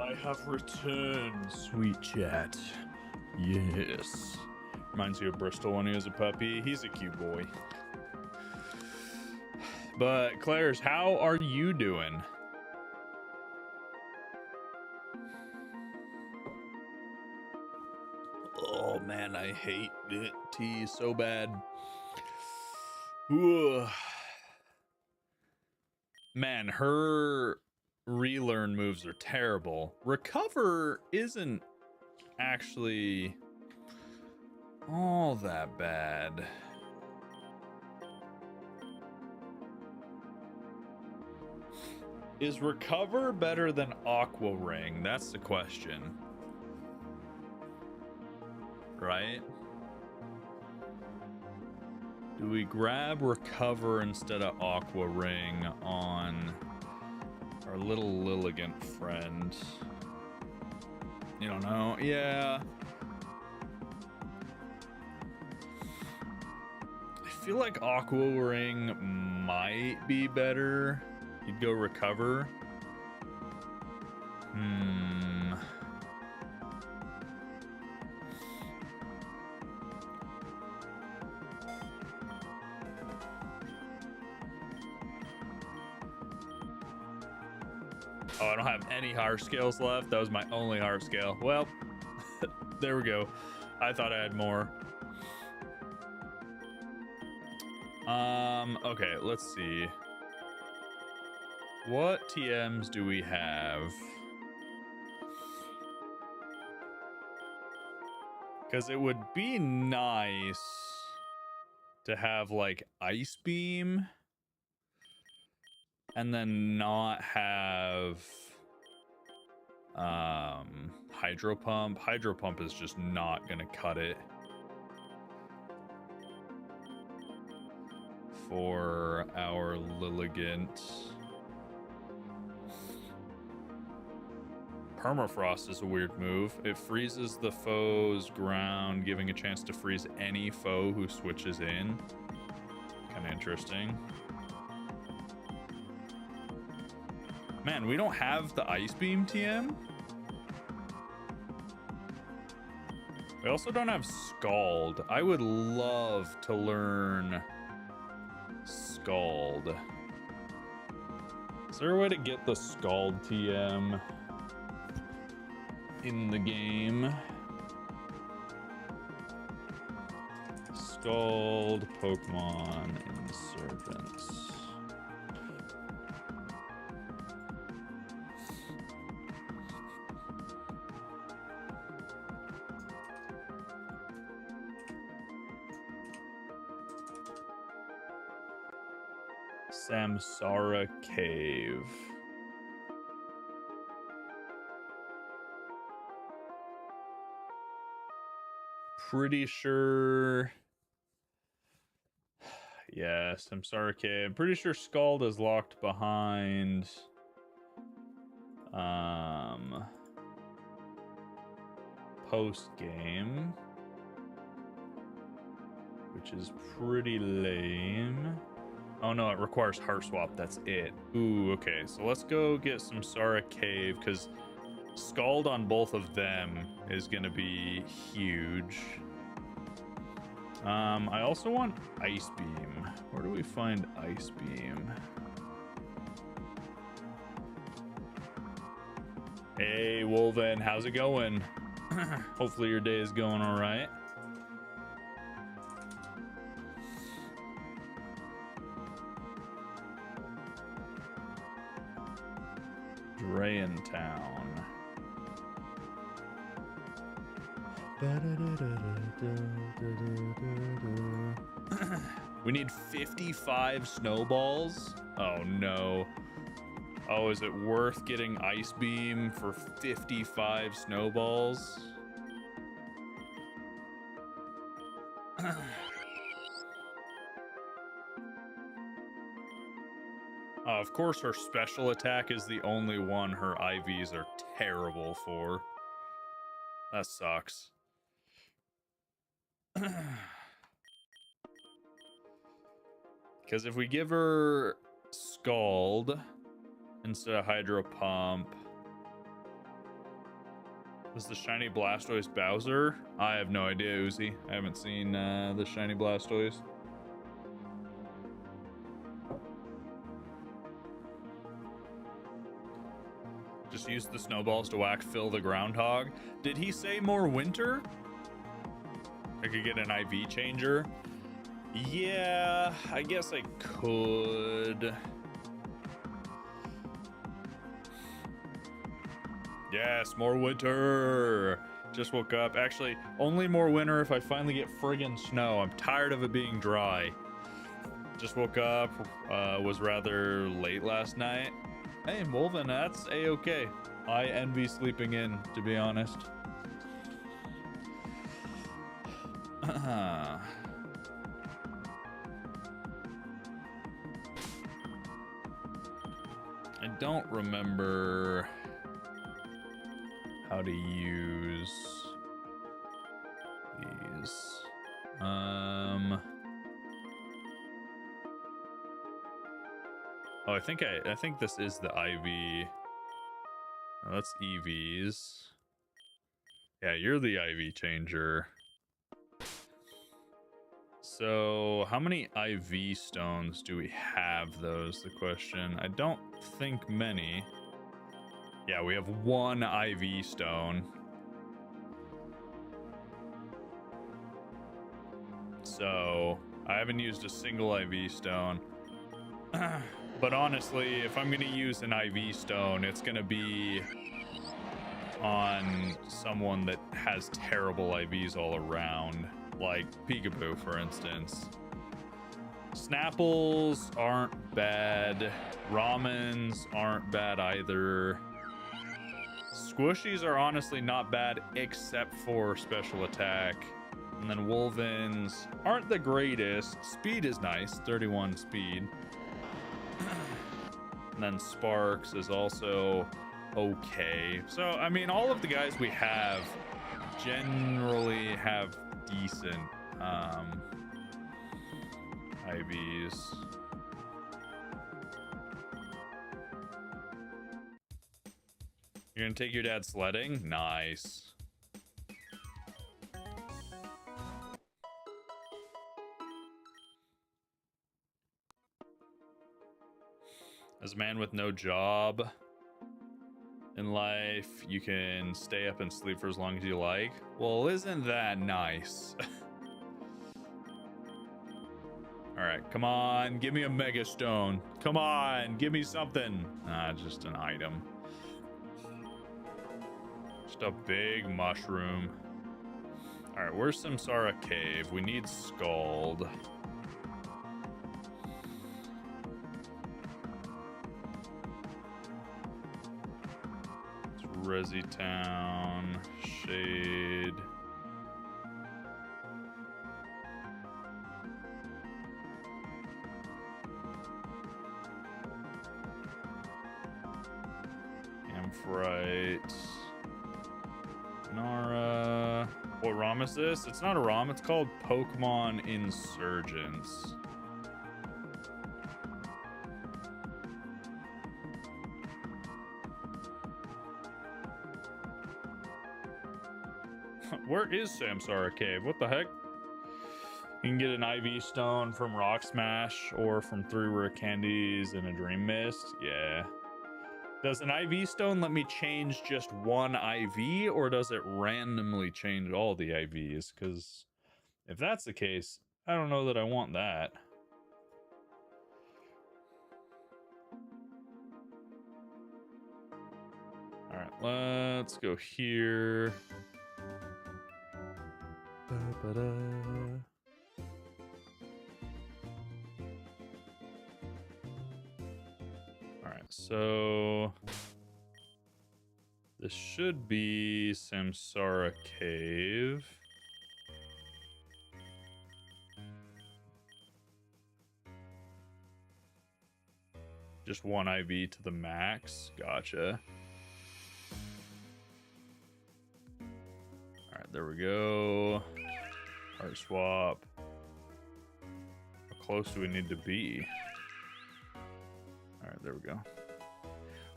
I have returned, sweet chat. Yes. Reminds you of Bristol when he was a puppy. He's a cute boy. But, Claire's, how are you doing? Oh, man, I hate it. Tea so bad. Ooh. Man, her relearn moves are terrible. Recover isn't actually all that bad. Is Recover better than Aqua Ring? That's the question. Right? Do we grab Recover instead of Aqua Ring on our little Lilligant friend? You don't know? Yeah. I feel like Aqua Ring might be better. You'd go Recover. Oh, I don't have any higher scales left. That was my only higher scale. Well, there we go. I thought I had more. Okay, let's see. What TMs do we have? Because it would be nice to have like Ice Beam and then not have Hydro Pump. Hydro Pump is just not gonna cut it for our Lilligant. Permafrost is a weird move. It freezes the foe's ground, giving a chance to freeze any foe who switches in. Kind of interesting. Man, we don't have the Ice Beam TM. We also don't have Scald. I would love to learn Scald. Is there a way to get the Scald TM in the game? Scald Pokemon Insurgence. Samsara Cave. pretty sure. Yes, I'm sorry, okay. I'm pretty sure Scald is locked behind. Post game, which is pretty lame. Oh no, it requires heart swap. That's it. Ooh, okay. So let's go get some Sara Cave because Scald on both of them is gonna be huge. I also want Ice Beam. Where do we find Ice Beam? Hey, Wolven, how's it going? Hopefully your day is going all right. Drayentown. We need 55 snowballs. Oh no. Oh, is it worth getting Ice Beam for 55 snowballs? Of course, her special attack is the only one her IVs are terrible for. That sucks. Because if we give her Scald instead of Hydro Pump, is the Shiny Blastoise Bowser? I have no idea, Uzi. I haven't seen the Shiny Blastoise. Just use the snowballs to whack Phil the Groundhog. Did he say more winter? I could get an IV changer. Yeah, I guess I could. Yes, more winter. Just woke up. Actually, only more winter if I finally get friggin' snow. I'm tired of it being dry. Just woke up. Was rather late last night. Hey, Wolven, that's a-okay. I envy sleeping in, to be honest. I don't remember how to use these. Oh, I think this is the IV. Oh, that's EVs. Yeah, you're the IV changer. So, how many IV stones do we have, though, is the question. I don't think many. Yeah, we have one IV stone. So, I haven't used a single IV stone. But honestly, if I'm going to use an IV stone, it's going to be on someone that has terrible IVs all around. Like Peekaboo, for instance. Snapples aren't bad. Ramens aren't bad either. Squishies are honestly not bad, except for special attack. And then Wolvens aren't the greatest. Speed is nice, 31 speed. And then Sparks is also okay. So, I mean, all of the guys we have generally have decent IVs. You're gonna take your dad sledding? Nice. As a man with no job in life, you can stay up and sleep for as long as you like. Well, isn't that nice? All right, come on, give me a Mega Stone. Come on, give me something. Ah, just an item. Just a big mushroom. All right, where's Samsara Cave? We need Scald. It's Resi Town, Shade. Nara. What ROM is this? It's not a ROM. It's called Pokemon Insurgence. Where is Samsara Cave? What the heck? You can get an IV stone from Rock Smash or from 3 rare candies and a Dream Mist. Yeah. Does an IV stone let me change just one IV, or does it randomly change all the IVs? Because if that's the case, I don't know that I want that. All right, let's go here. Ba-ba-da. So this should be Samsara Cave. Just one IV to the max. Gotcha. All right, there we go. Heart swap. How close do we need to be? All right, there we go.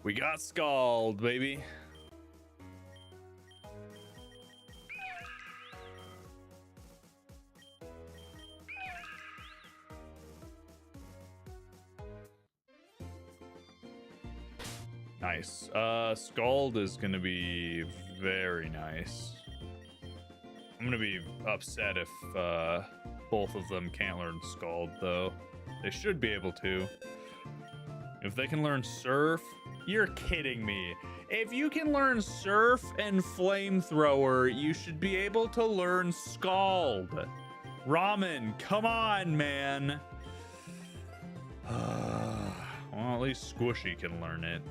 We got Scald, baby. Nice. Scald is gonna be very nice. I'm gonna be upset if both of them can't learn Scald, though. They should be able to. If they can learn Surf, you're kidding me. If you can learn Surf and Flamethrower, you should be able to learn Scald. Ramen, come on, man. Well, at least Squishy can learn it.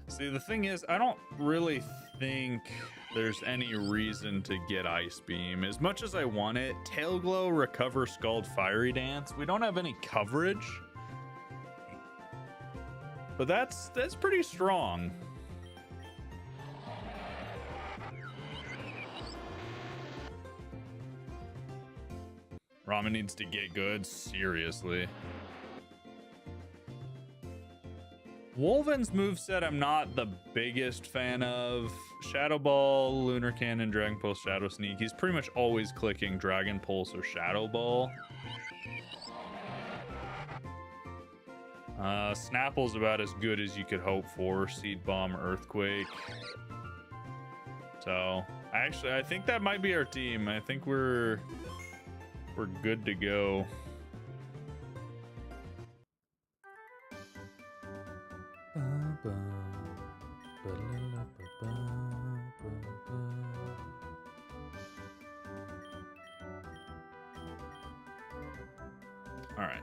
See, the thing is, I don't really think there's any reason to get Ice Beam. As much as I want it, Tail Glow, Recover, Scald, Fiery Dance, we don't have any coverage. But that's pretty strong. Ramen needs to get good, seriously. Wolven's moveset I'm not the biggest fan of. Shadow Ball, Lunar Cannon, Dragon Pulse, Shadow Sneak. He's pretty much always clicking Dragon Pulse or Shadow Ball. Snapple's about as good as you could hope for. Seed Bomb, Earthquake. So, actually, I think that might be our team. I think we're good to go. All right.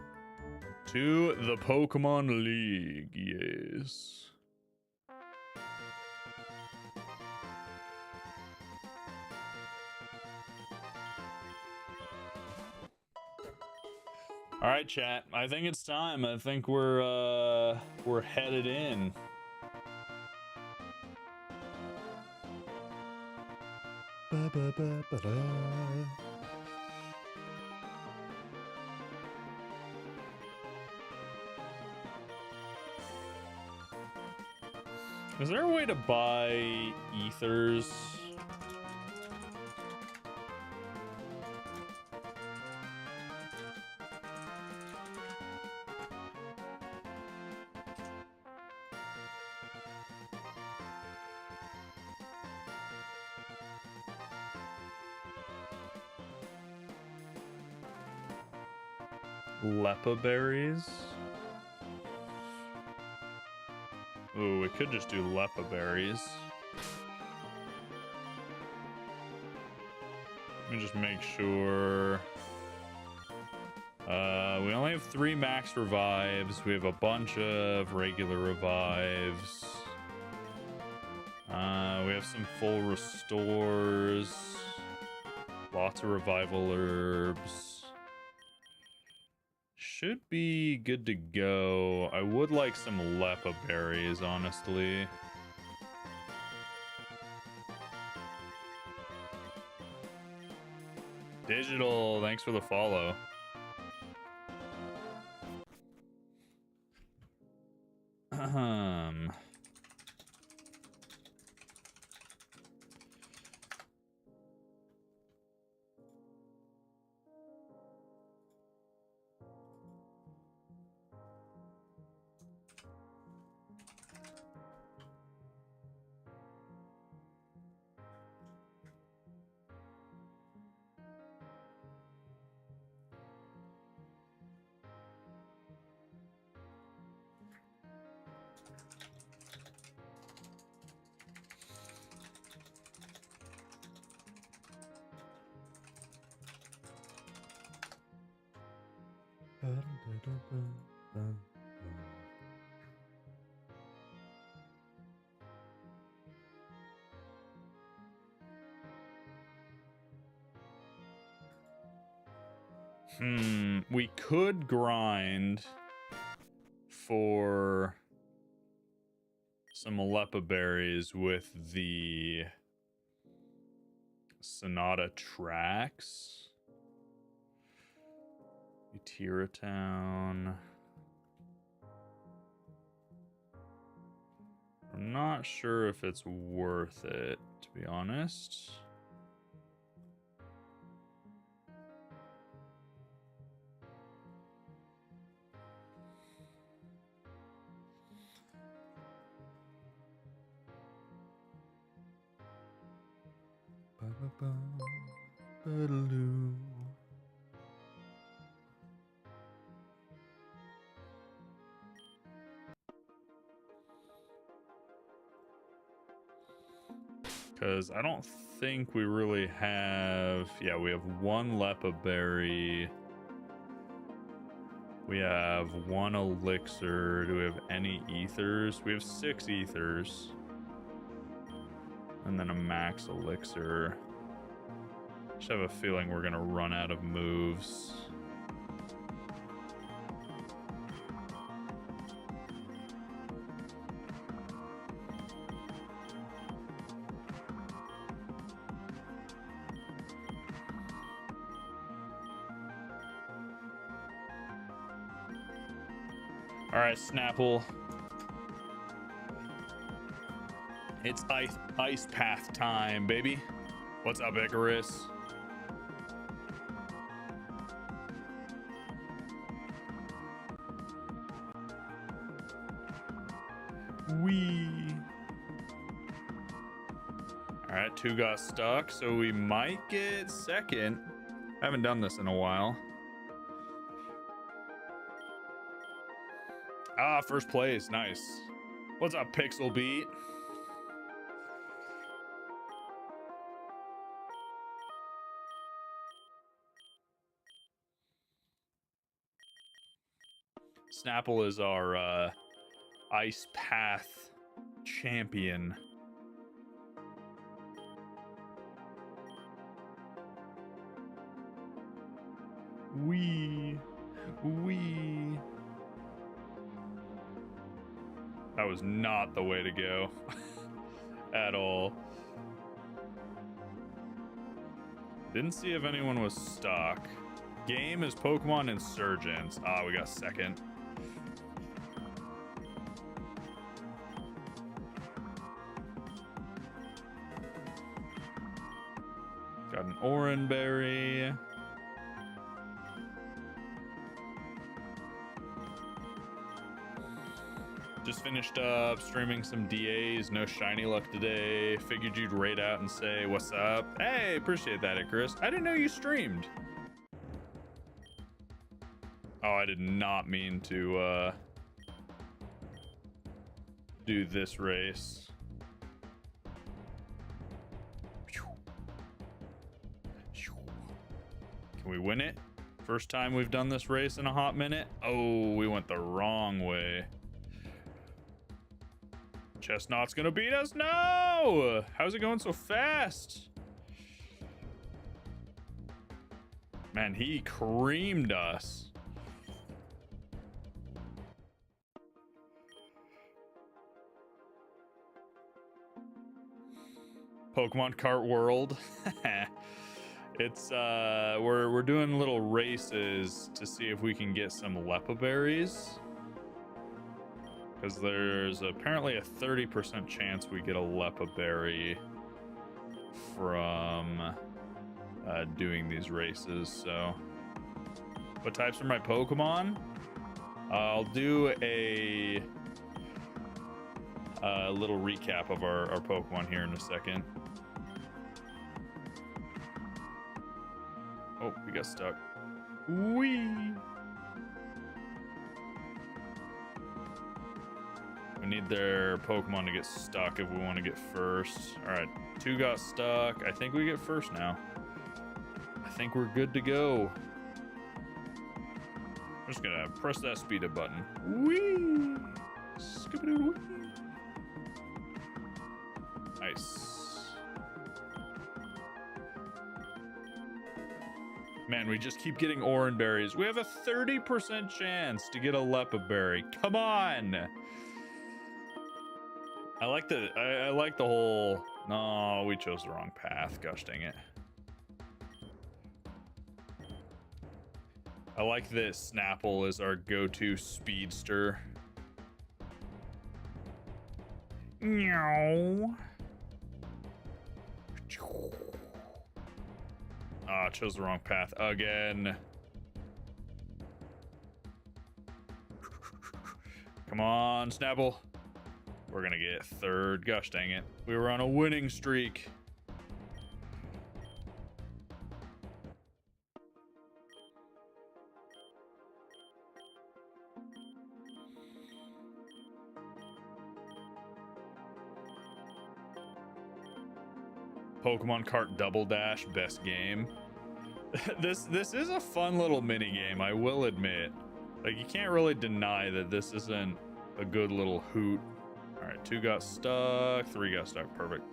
To the Pokemon League, yes. All right, chat. I think it's time. I think we're headed in. Is there a way to buy ethers? Lepa berries. Ooh, we could just do Lepa berries. Let me just make sure. We only have 3 max revives. We have a bunch of regular revives. We have some full restores. Lots of revival herbs. Should be good to go. I would like some Lepa berries, honestly. Digital, thanks for the follow. We could grind for some Lepa berries with the Sonata tracks. Tira Town. I'm not sure if it's worth it, to be honest. Because I don't think we really have... Yeah, we have one Lepa berry. We have one elixir. Do we have any ethers? We have 6 ethers. And then a max elixir. Just have a feeling we're gonna run out of moves. All right, Snapple. It's ice path time, baby. What's up, Icarus? Wee. All right, 2 got stuck, so we might get second. I haven't done this in a while. Ah, first place, nice. What's up, Pixel Beat? Snapple is our ice path champion. Wee. That was not the way to go at all. Didn't see if anyone was stuck. Game is Pokemon Insurgence. Ah, we got second. Got an Oranberry. Just finished up streaming some DAs. No shiny luck today. Figured you'd raid out and say what's up. Hey, appreciate that, Icarus. I didn't know you streamed. Oh, I did not mean to do this race. Can we win it? First time we've done this race in a hot minute. Oh, we went the wrong way. Chestnut's gonna beat us. No! How's it going so fast? Man, he creamed us. Pokemon Kart World. It's we're doing little races to see if we can get some Lepa berries. Because there's apparently a 30% chance we get a Lepa berry from doing these races. So, what types are my Pokemon? I'll do a little recap of our Pokemon here in a second. Oh, we got stuck. Whee! We need their Pokemon to get stuck if we want to get first. Alright, 2 got stuck. I think we get first now. I think we're good to go. I'm just gonna press that speed up button. Whee! Skip-a-doo-wee. Nice. Man, we just keep getting Oran berries. We have a 30% chance to get a Lepa berry. Come on! I like the whole... No, we chose the wrong path. Gosh dang it. I like that Snapple is our go-to speedster. Meow. Ah, chose the wrong path again. Come on, Snapple. We're gonna get third. Gosh dang it. We were on a winning streak. Pokemon Kart Double Dash, best game. This is a fun little mini game, I will admit. Like, you can't really deny that this isn't a good little hoot. All right, 2 got stuck, 3 got stuck, perfect.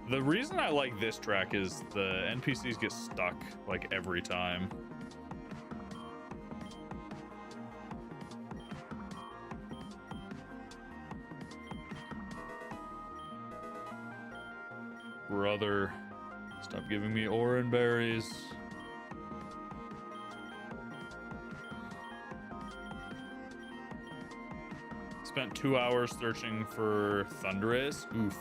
The reason I like this track is the NPCs get stuck like every time. Brother, stop giving me Oran berries. Spent 2 hours searching for Thundurus. Oof.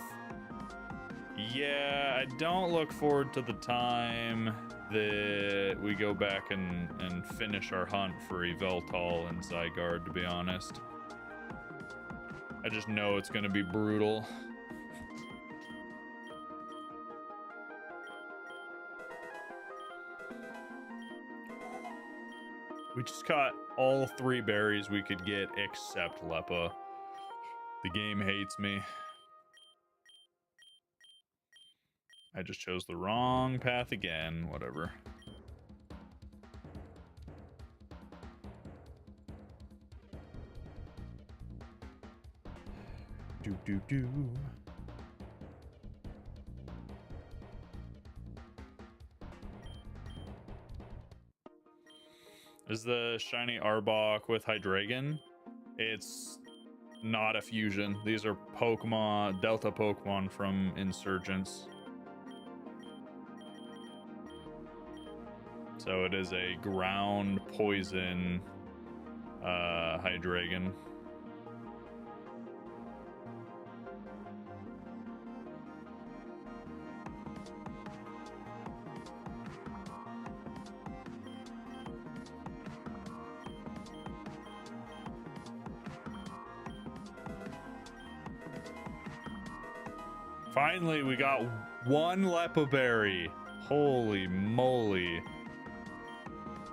Yeah, I don't look forward to the time that we go back and finish our hunt for Yveltal and Zygarde, to be honest. I just know it's gonna be brutal. We just caught all 3 berries we could get except Lepa. The game hates me. I just chose the wrong path again, whatever. Do. Is the shiny Arbok with Hydreigon? It's not a fusion. These are Pokemon, Delta Pokemon from Insurgence. So it is a ground poison Hydreigon. Finally, we got 1 Lepa berry. Holy moly.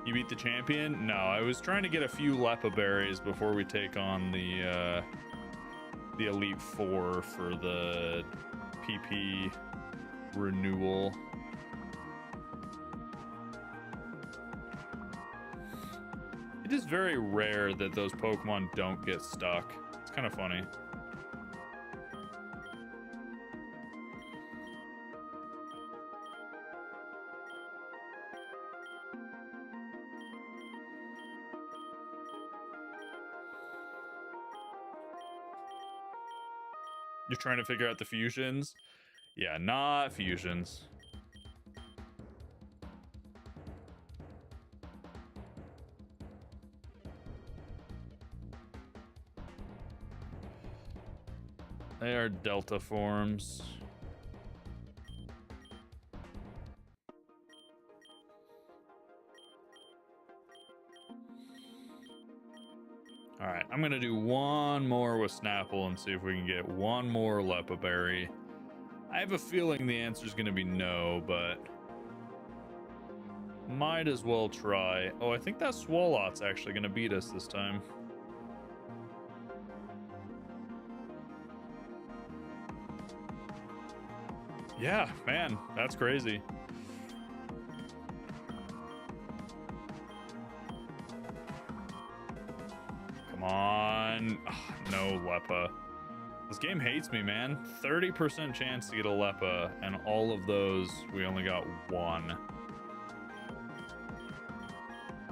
You beat the champion? No, I was trying to get a few Lepa berries before we take on the Elite Four for the PP renewal. It is very rare that those Pokemon don't get stuck. It's kind of funny. You're trying to figure out the fusions? Yeah, not fusions. They are delta forms. All right, I'm gonna do one more with Snapple and see if we can get one more Lepa Berry. I have a feeling the answer is gonna be no, but might as well try. Oh, I think that Swalot's actually gonna beat us this time. Yeah, man, that's crazy. Come on. Ugh, no Lepa. This game hates me, man. 30% chance to get a Lepa, and all of those, we only got one.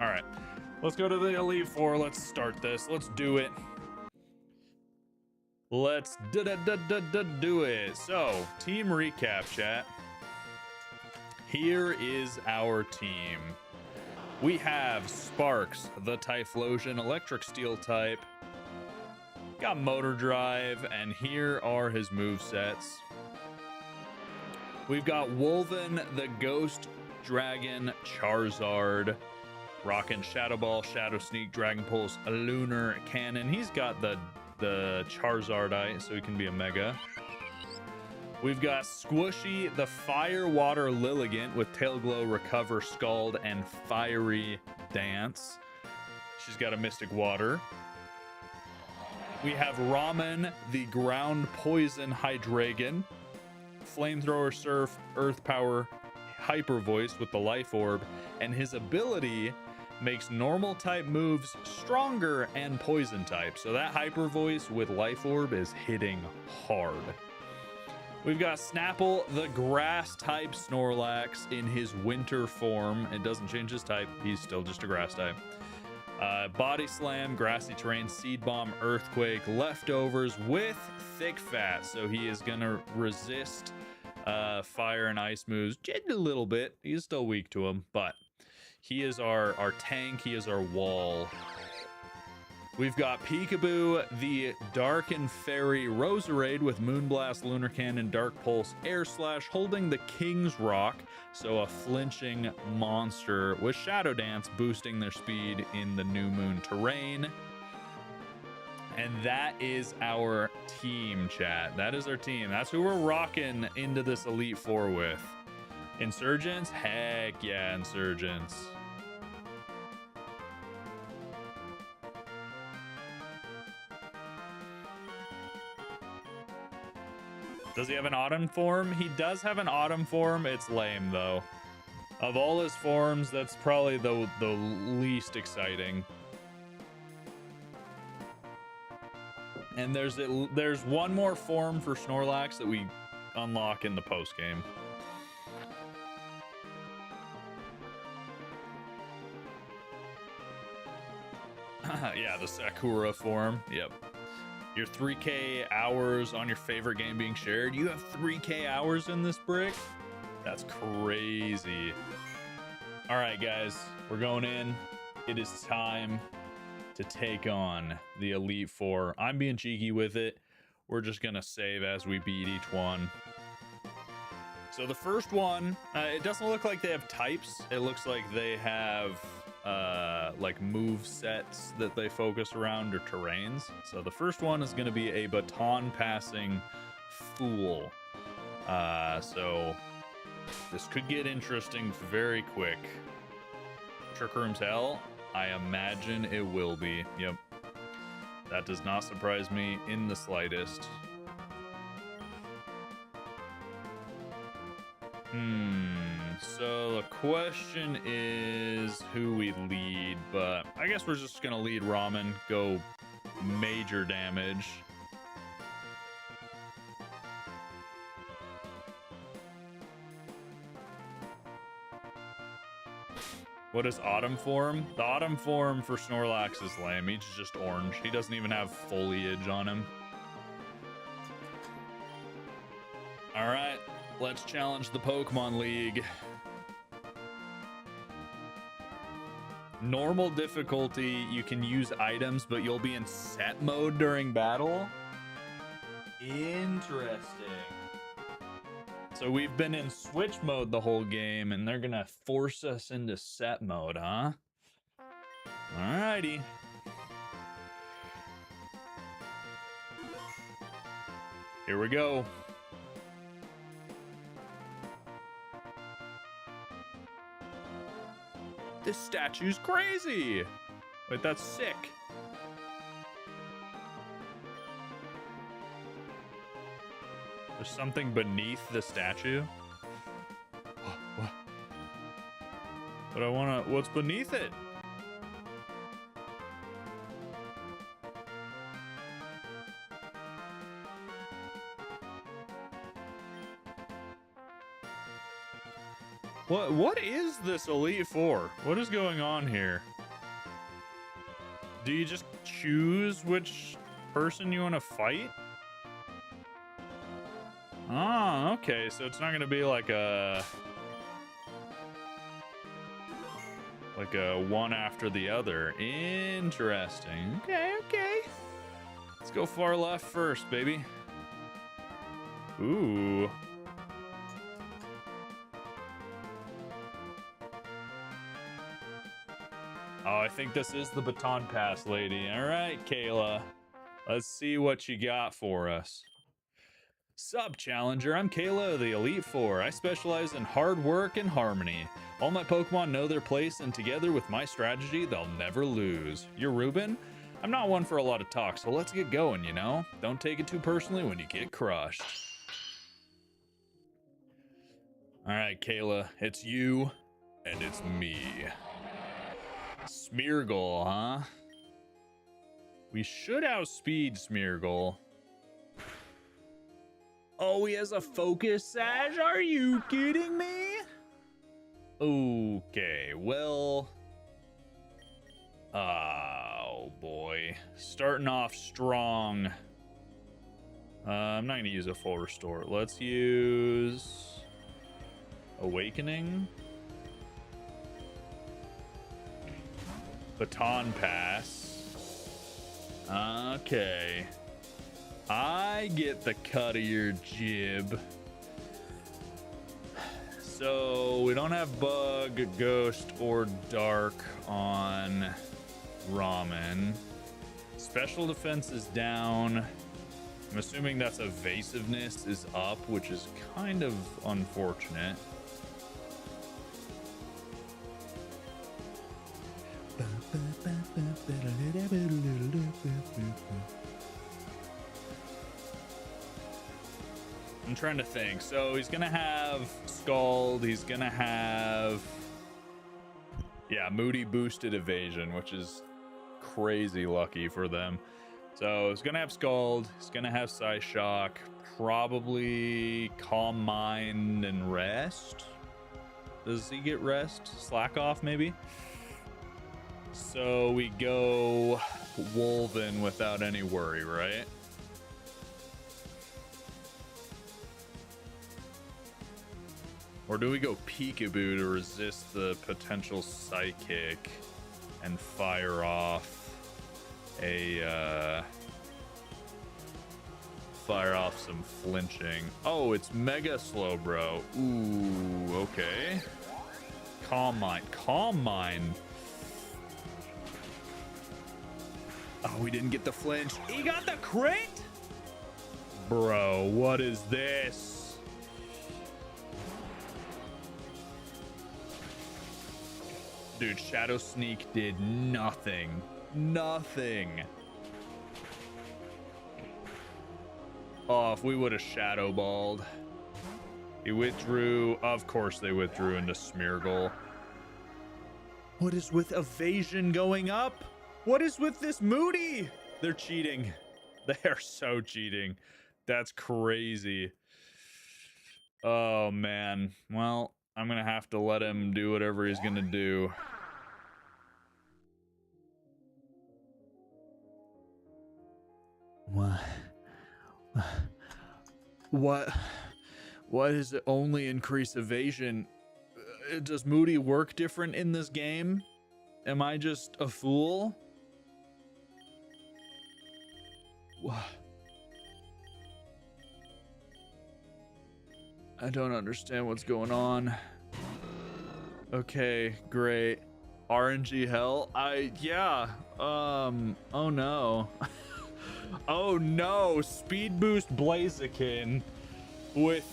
All right, let's go to the Elite Four. Let's start this. Let's do it. Let's do it. So, team recap, chat. Here is our team. We have Sparks, the Typhlosion Electric Steel type. Got Motor Drive, and here are his movesets. We've got Wolven, the Ghost Dragon Charizard, rockin' Shadow Ball, Shadow Sneak, Dragon Pulse, a Lunar Cannon. He's got the Charizardite, so he can be a Mega. We've got Squishy, the Fire Water Lilligant with Tail Glow, Recover, Scald, and Fiery Dance. She's got a Mystic Water. We have Ramen, the Ground Poison Hydreigon, Flamethrower Surf, Earth Power, Hyper Voice with the Life Orb, and his ability makes normal type moves stronger and poison type. So that Hyper Voice with Life Orb is hitting hard. We've got Snapple, the grass type Snorlax in his winter form. It doesn't change his type. He's still just a grass type. Body Slam, Grassy Terrain, Seed Bomb, Earthquake, Leftovers with Thick Fat. So he is going to resist fire and ice moves just a little bit. He's still weak to them, but he is our tank. He is our wall. We've got Peekaboo, the Dark and Fairy Roserade with Moonblast, Lunar Cannon, Dark Pulse, Air Slash, holding the King's Rock, so a flinching monster with Shadow Dance, boosting their speed in the New Moon terrain. And that is our team, chat. That is our team. That's who we're rocking into this Elite Four with. Insurgents? Heck yeah, Insurgents. Does he have an autumn form? He does have an autumn form. It's lame, though. Of all his forms, that's probably the least exciting. And there's one more form for Snorlax that we unlock in the post game. Yeah, the Sakura form. Yep. Your 3K hours on your favorite game being shared. You have 3K hours in this brick? That's crazy. All right, guys, we're going in. It is time to take on the Elite Four. I'm being cheeky with it. We're just going to save as we beat each one. So the first one, it doesn't look like they have types. It looks like they have like move sets that they focus around or terrains. So the first one is going to be a baton passing fool. So this could get interesting very quick. Trick Room's hell? I imagine it will be. Yep. That does not surprise me in the slightest. So the question is who we lead, but I guess we're just gonna lead Ramen, go major damage. What is Autumn form? The Autumn form for Snorlax is lame. He's just orange. He doesn't even have foliage on him. Let's challenge the Pokemon League. Normal difficulty, you can use items, but you'll be in set mode during battle. Interesting. So we've been in switch mode the whole game, and they're gonna force us into set mode, huh? Alrighty. Here we go. This statue's crazy. Wait, that's sick. There's something beneath the statue. But I wanna, what's beneath it? What is this Elite Four? What is going on here? Do you just choose which person you want to fight? Ah, okay, so it's not gonna be like a one after the other. Interesting. Okay, okay. Let's go far left first, baby. Ooh. Oh, I think this is the baton pass lady. All right, Kayla. Let's see what you got for us. Sup, Challenger. I'm Kayla of the Elite Four. I specialize in hard work and harmony. All my Pokemon know their place, and together with my strategy, they'll never lose. You're Ruben? I'm not one for a lot of talk, so let's get going, you know? Don't take it too personally when you get crushed. All right, Kayla. It's you, and it's me. Smeargle, huh? We should outspeed Smeargle. Oh, he has a focus sash? Are you kidding me? Okay, well... Oh, boy. Starting off strong. I'm not going to use a full restore. Let's use... Awakening. Baton pass. Okay. I get the cut of your jib. So we don't have bug, ghost, or dark on Ramen. Special defense is down. I'm assuming that's evasiveness is up, which is kind of unfortunate. I'm trying to think. So he's gonna have Scald. He's gonna have, yeah, Moody boosted evasion, which is crazy lucky for them. So he's gonna have Scald. He's gonna have Psyshock. Probably Calm Mind and Rest. Does he get Rest? Slack off, maybe. So we go Wolven without any worry, right? Or do we go Peekaboo to resist the potential Psychic and fire off some flinching? Oh, it's Mega Slowbro. Ooh, okay. Calm Mind. Calm Mind. Oh, we didn't get the flinch. He got the crit? Bro, what is this? Dude, Shadow Sneak did nothing. Nothing. Oh, if we would have Shadow Balled. He withdrew. Of course they withdrew into Smeargle. What is with evasion going up? What is with this Moody? They're cheating. They are so cheating. That's crazy. Oh, man. Well, I'm going to have to let him do whatever he's going to do. What? Why does it only increase evasion? Does Moody work different in this game? Am I just a fool? I don't understand what's going on. Okay, great. RNG hell? Yeah. Oh no. Oh no, speed boost Blaziken with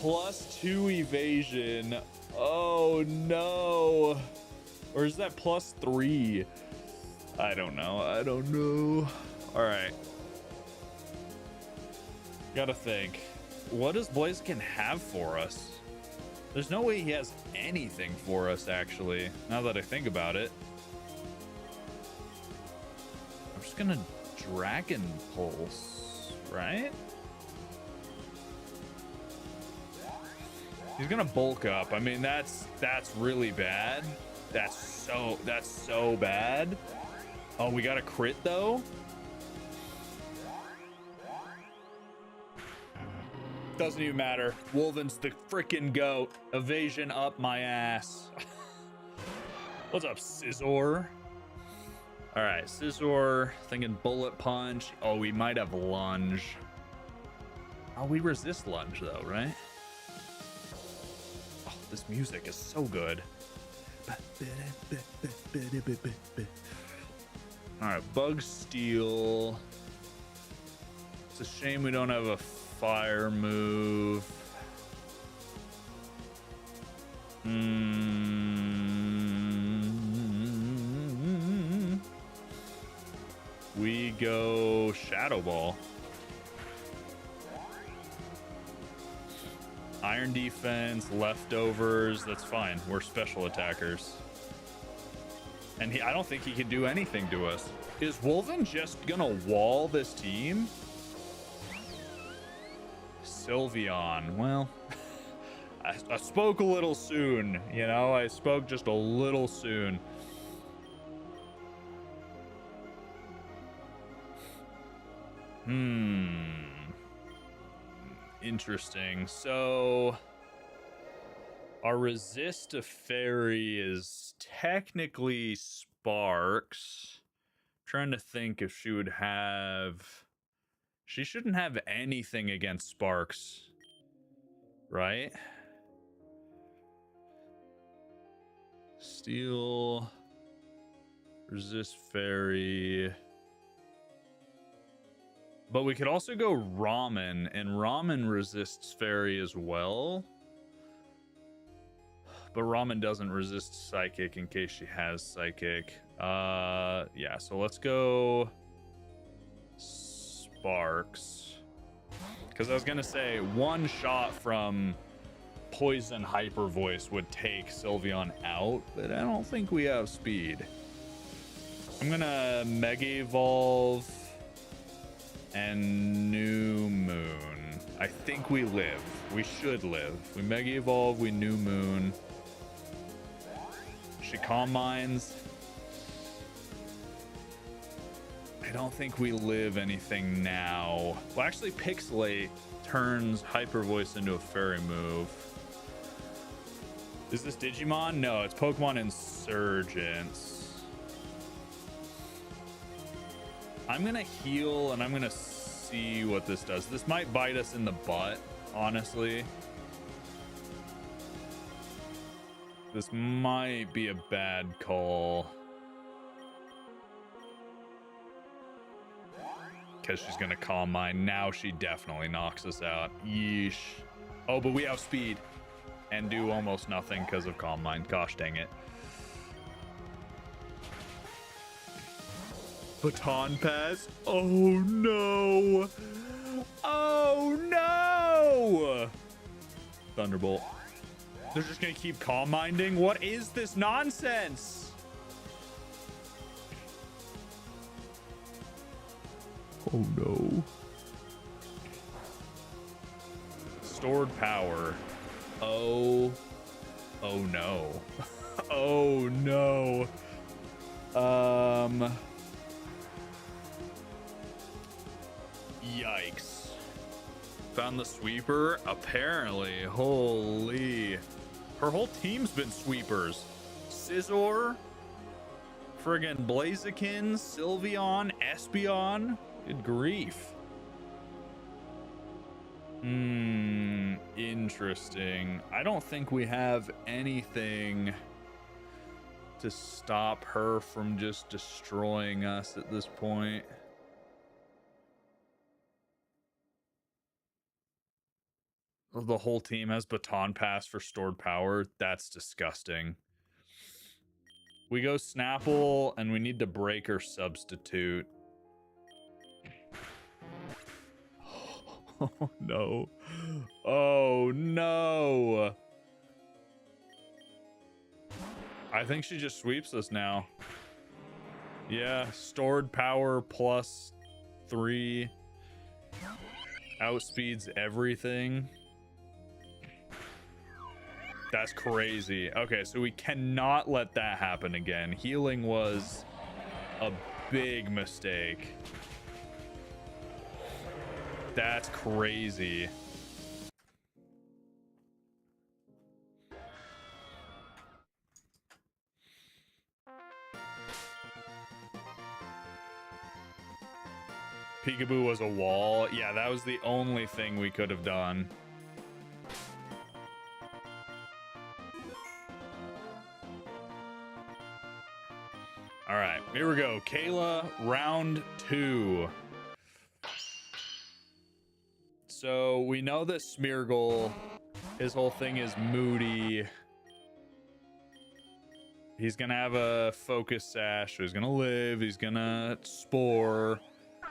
+2 evasion. Oh no. Or is that +3? I don't know. All right. Gotta think. What does Blaziken have for us? There's no way he has anything for us, actually, now that I think about it. I'm just gonna Dragon Pulse, right? He's gonna bulk up. I mean, that's really bad. That's so bad. Oh, we got a crit though? Doesn't even matter. Wolven's the freaking goat. Evasion up my ass. What's up, Scizor? All right, Scizor, thinking bullet punch. Oh, we might have lunge. Oh, we resist lunge though, right? Oh, this music is so good. All right, Bug Steel. It's a shame we don't have a fire move. We go Shadow Ball. Iron defense, leftovers. That's fine. We're special attackers. And I don't think he can do anything to us. Is Wolven just gonna wall this team? Sylveon. Well, I spoke a little soon. You know, I spoke just a little soon. Interesting. So our resist to fairy is technically Sparks. Trying to think if she would have. She shouldn't have anything against Sparks, right? Steel, resist fairy. But we could also go Ramen, and Ramen resists fairy as well. But Ramen doesn't resist psychic in case she has psychic. Yeah, so let's go Sparks. Because I was gonna say one shot from Poison Hyper Voice would take Sylveon out, but I don't think we have speed. I'm gonna Mega Evolve and New Moon. I think we live. We should live. We Mega Evolve, we New Moon. She Calm Minds. I don't think we live anything now. Well, actually, Pixelate turns Hyper Voice into a fairy move. Is this Digimon? No, it's Pokemon Insurgence. I'm gonna heal and I'm gonna see what this does. This might bite us in the butt, honestly. This might be a bad call. Because she's gonna Calm Mind. Now she definitely knocks us out. Yeesh. Oh, but we have speed and do almost nothing because of Calm Mind. Gosh dang it. Baton Pass. Oh no. Oh no. Thunderbolt. They're just gonna keep Calm Minding. What is this nonsense? Oh no. Stored power. Oh no. Oh no. Yikes. Found the sweeper? Apparently. Holy. Her whole team's been sweepers. Scizor, friggin' Blaziken, Sylveon, Espeon. Good grief. Interesting. I don't think we have anything to stop her from just destroying us at this point. The whole team has Baton Pass for stored power. That's disgusting. We go Snapple, and we need to break or substitute. Oh, no. Oh, no. I think she just sweeps us now. Yeah, stored power +3. Outspeeds everything. That's crazy. Okay, so we cannot let that happen again. Healing was a big mistake. That's crazy. Peekaboo was a wall. Yeah, that was the only thing we could have done. All right, here we go. Kayla, round 2. So we know that Smeargle, his whole thing is moody. He's gonna have a focus sash, so he's gonna live, he's gonna spore,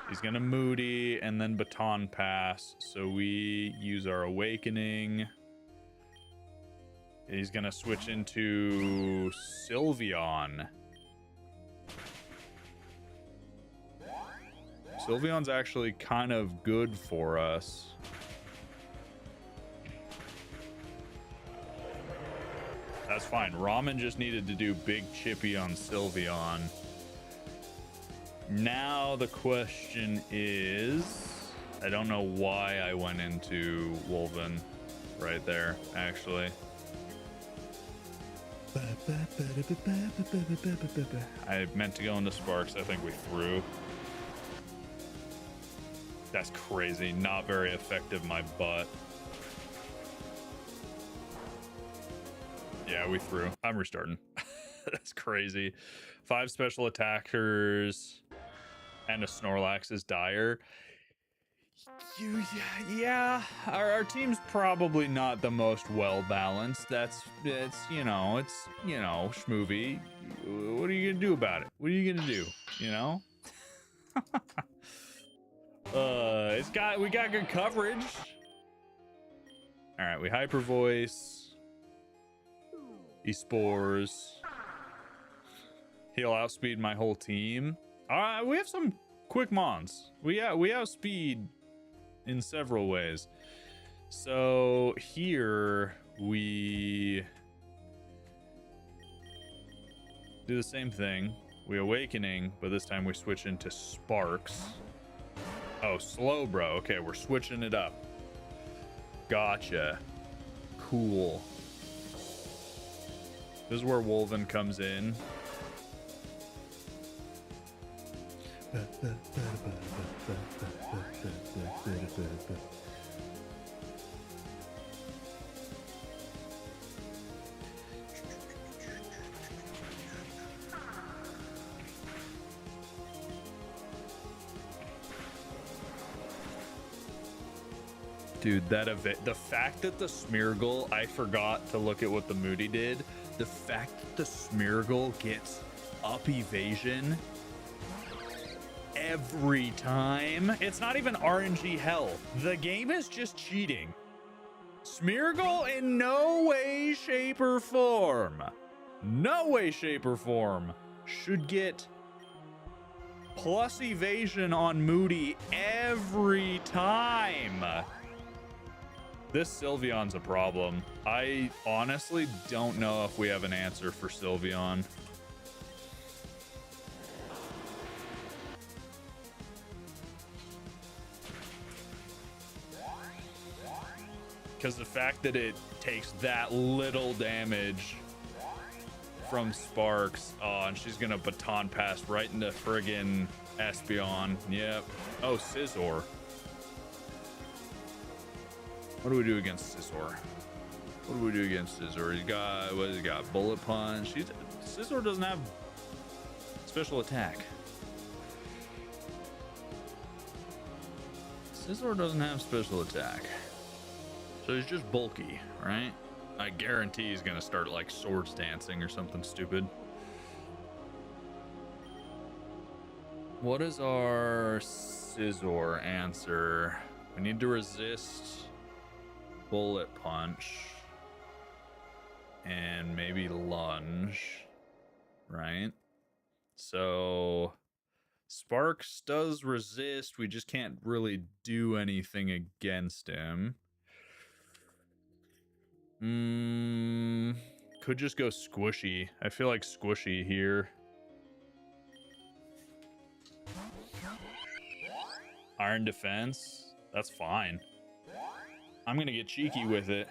he's gonna moody, and then baton pass. So we use our awakening. He's gonna switch into Sylveon. Sylveon's actually kind of good for us. That's fine. Ramen just needed to do Big Chippy on Sylveon. Now the question is... I don't know why I went into Wolven right there, actually. I meant to go into Sparks. I think we threw. That's crazy. Not very effective, my butt. Yeah, we threw. I'm restarting. That's crazy. 5 special attackers and a Snorlax is dire. Yeah, our team's probably not the most well balanced. It's schmoovy. What are you gonna do about it? What are you gonna do? You know? We got good coverage. All right, we hyper voice. He spores. He'll outspeed my whole team. We have some quick mons. We outspeed in several ways. So here we do the same thing. We awakening, but this time we switch into Sparks. Oh, slow, bro. Okay, we're switching it up. Gotcha. Cool. This is where Wolven comes in. Dude, the fact that the Smeargle, I forgot to look at what the Moody did. The fact that the Smeargle gets up evasion every time. It's not even RNG hell. The game is just cheating. Smeargle in no way, shape, or form should get plus evasion on Moody every time. This Sylveon's a problem. I honestly don't know if we have an answer for Sylveon. Because the fact that it takes that little damage from Sparks. Oh, and she's gonna baton pass right into friggin' Espeon. Yep. Oh, Scizor. What do we do against Scizor? What do we do against Scizor? He's got, what has he got? Bullet Punch. Scizor doesn't have special attack. Scizor doesn't have special attack. So he's just bulky, right? I guarantee he's gonna start like swords dancing or something stupid. What is our Scizor answer? We need to resist Bullet Punch and maybe lunge, right? So Sparks does resist. We just can't really do anything against him. Could just go Squishy. I feel like Squishy here. Iron Defense. That's fine. I'm gonna get cheeky with it.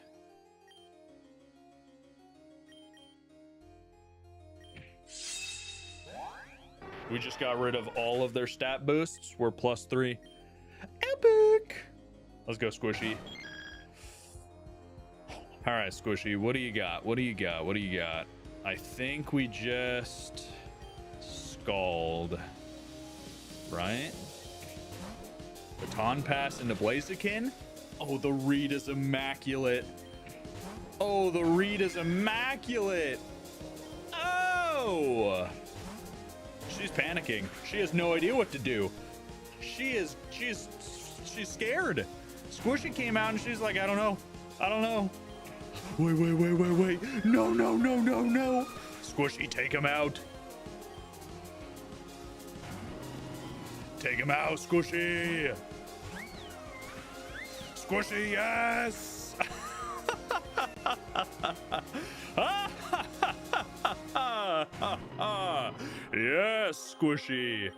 We just got rid of all of their stat boosts. We're +3. Epic! Let's go, Squishy. All right, Squishy, what do you got? What do you got? What do you got? I think we just Scald, right? Baton Pass into Blaziken. Oh, the read is immaculate. Oh, the read is immaculate. Oh! She's panicking. She has no idea what to do. She's scared. Squishy came out and she's like, I don't know. I don't know. Wait. No. Squishy, take him out. Take him out, Squishy. Squishy, yes. Yes, Squishy.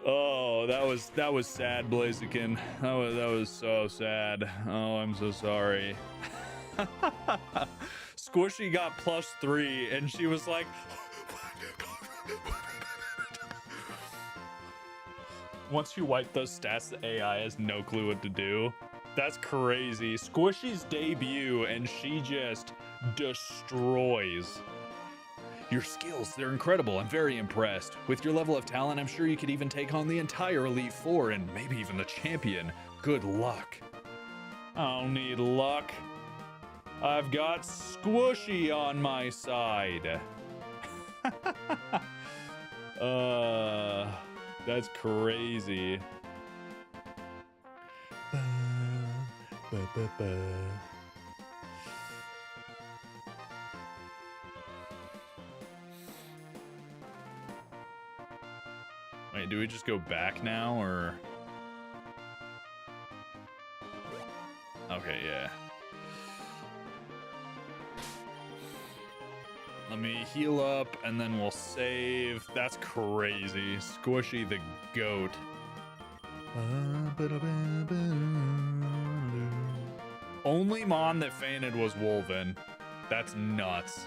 Oh, that was sad, Blaziken. That was so sad. Oh, I'm so sorry. Squishy got +3 and she was like, once you wipe those stats, the AI has no clue what to do. That's crazy. Squishy's debut and she just destroys. Your skills, they're incredible. I'm very impressed. With your level of talent, I'm sure you could even take on the entire Elite Four and maybe even the champion. Good luck. I don't need luck. I've got Squishy on my side. That's crazy. Wait, do we just go back now, or? Okay, yeah. Let me heal up, and then we'll save. That's crazy. Squishy the goat. Only Mon that fainted was Wolven. That's nuts.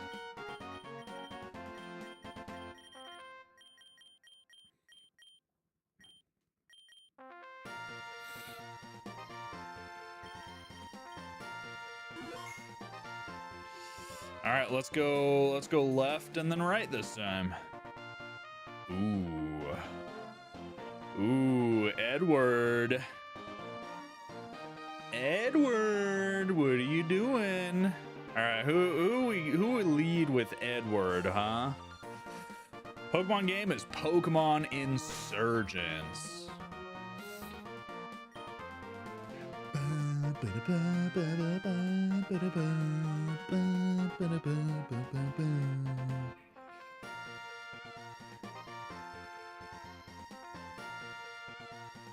All right, let's go left and then right this time. Ooh, Edward. Edward, what are you doing? All right, who we lead with Edward, huh? Pokemon game is Pokemon Insurgence.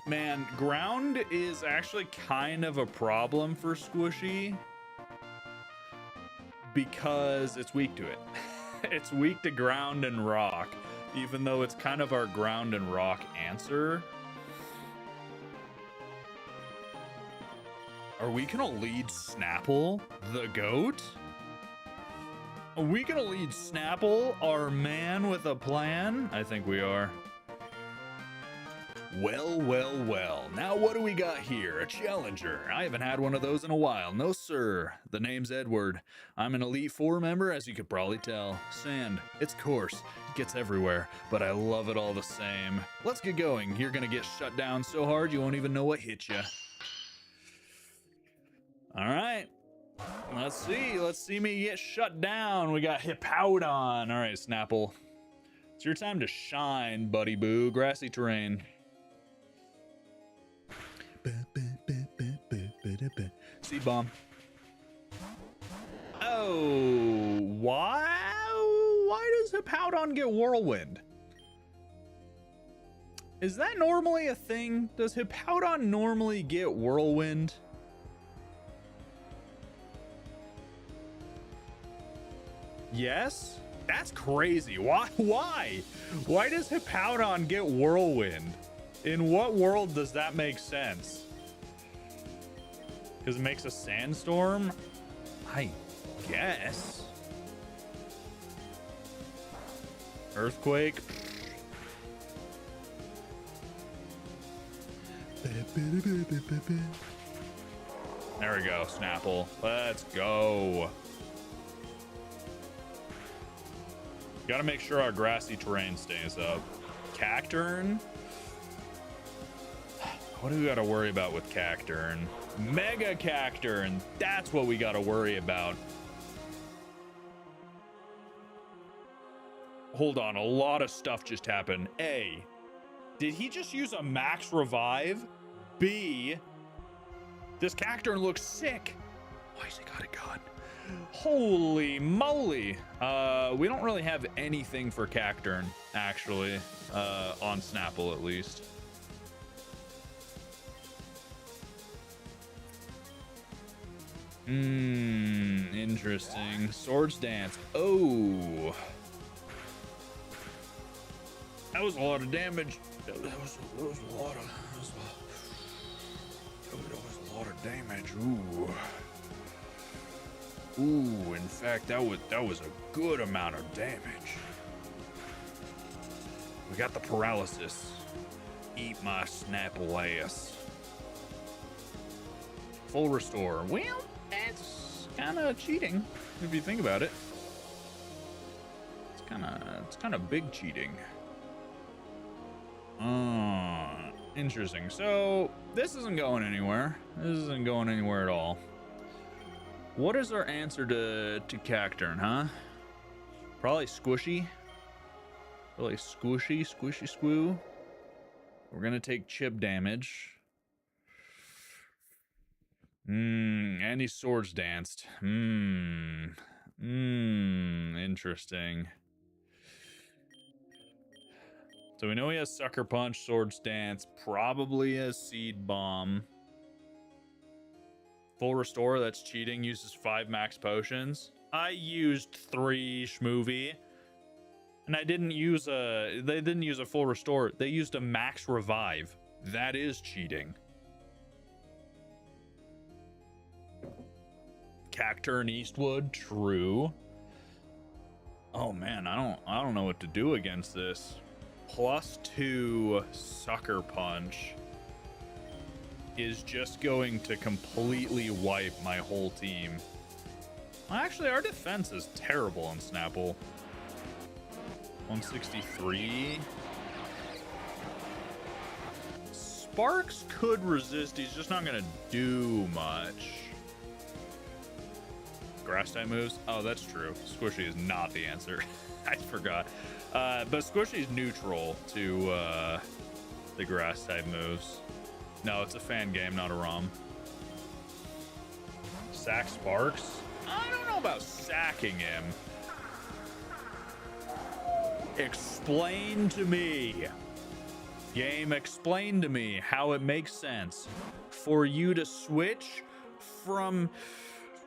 Man, ground is actually kind of a problem for Squishy because it's weak to it. It's weak to ground and rock, even though it's kind of our ground and rock answer. Are we gonna lead Snapple, the goat? Are we gonna lead Snapple, our man with a plan? I think we are. Well, well, well. Now what do we got here? A challenger. I haven't had one of those in a while. No, sir. The name's Edward. I'm an Elite Four member, as you could probably tell. Sand. It's coarse. It gets everywhere, but I love it all the same. Let's get going. You're gonna get shut down so hard you won't even know what hit you. All right. Let's see. Let's see me get shut down. We got Hippowdon. All right, Snapple. It's your time to shine, buddy boo. Grassy terrain. Seed bomb. Oh, why does Hippowdon get whirlwind? Is that normally a thing? Does Hippowdon normally get whirlwind? Yes? That's crazy. Why? Why does Hippowdon get whirlwind? In what world does that make sense? Because it makes a sandstorm? I guess. Earthquake? There we go, Snapple. Let's go. Gotta make sure our grassy terrain stays up. Cacturn? What do we gotta worry about with Cacturn? Mega Cacturn! That's what we gotta worry about. Hold on, a lot of stuff just happened. A, did he just use a max revive? B, this Cacturn looks sick. Why has he got a gun? Holy moly. We don't really have anything for Cacturn, actually, on Snapple at least. Interesting. Swords Dance. Oh. That was a lot of damage. That was a lot of damage. Ooh, in fact, that was a good amount of damage. We got the paralysis. Eat my Snapple ass. Full restore. Well, that's kind of cheating if you think about it. It's kind of big cheating. Interesting. So this isn't going anywhere. This isn't going anywhere at all. What is our answer to Cacturn, huh? Probably squishy. Probably squishy squoo. We're gonna take chip damage. And he swords danced. Interesting. So we know he has Sucker Punch, Swords Dance, probably a Seed Bomb. Full Restore, that's cheating, uses 5 max potions. I used 3 schmovie. And they didn't use a Full Restore, they used a max revive. That is cheating. Cacturn Eastwood, true. Oh man, I don't know what to do against this. +2 Sucker Punch is just going to completely wipe my whole team. Well, actually, our defense is terrible on Snapple. 163. Sparks could resist. He's just not going to do much. Grass type moves? Oh, that's true. Squishy is not the answer. I forgot. But Squishy's neutral to the grass type moves. No, it's a fan game, not a ROM. Sack Sparks? I don't know about sacking him. Explain to me. Game, explain to me how it makes sense for you to switch from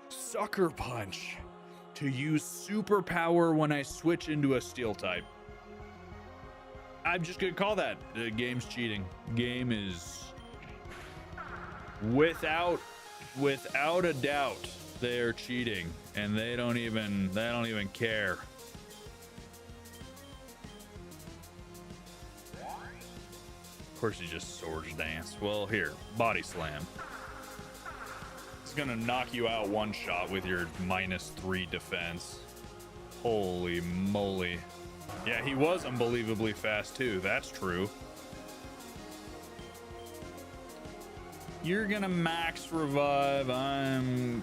Sucker Punch to use superpower when I switch into a steel type. I'm just gonna call that. The game's cheating. Game is without Without a doubt, they're cheating, and they don't even care. Of course, he just swords dance. Well, here, body slam. It's gonna knock you out one shot with your -3 defense. Holy moly! Yeah, he was unbelievably fast too. That's true. You're gonna max revive. I'm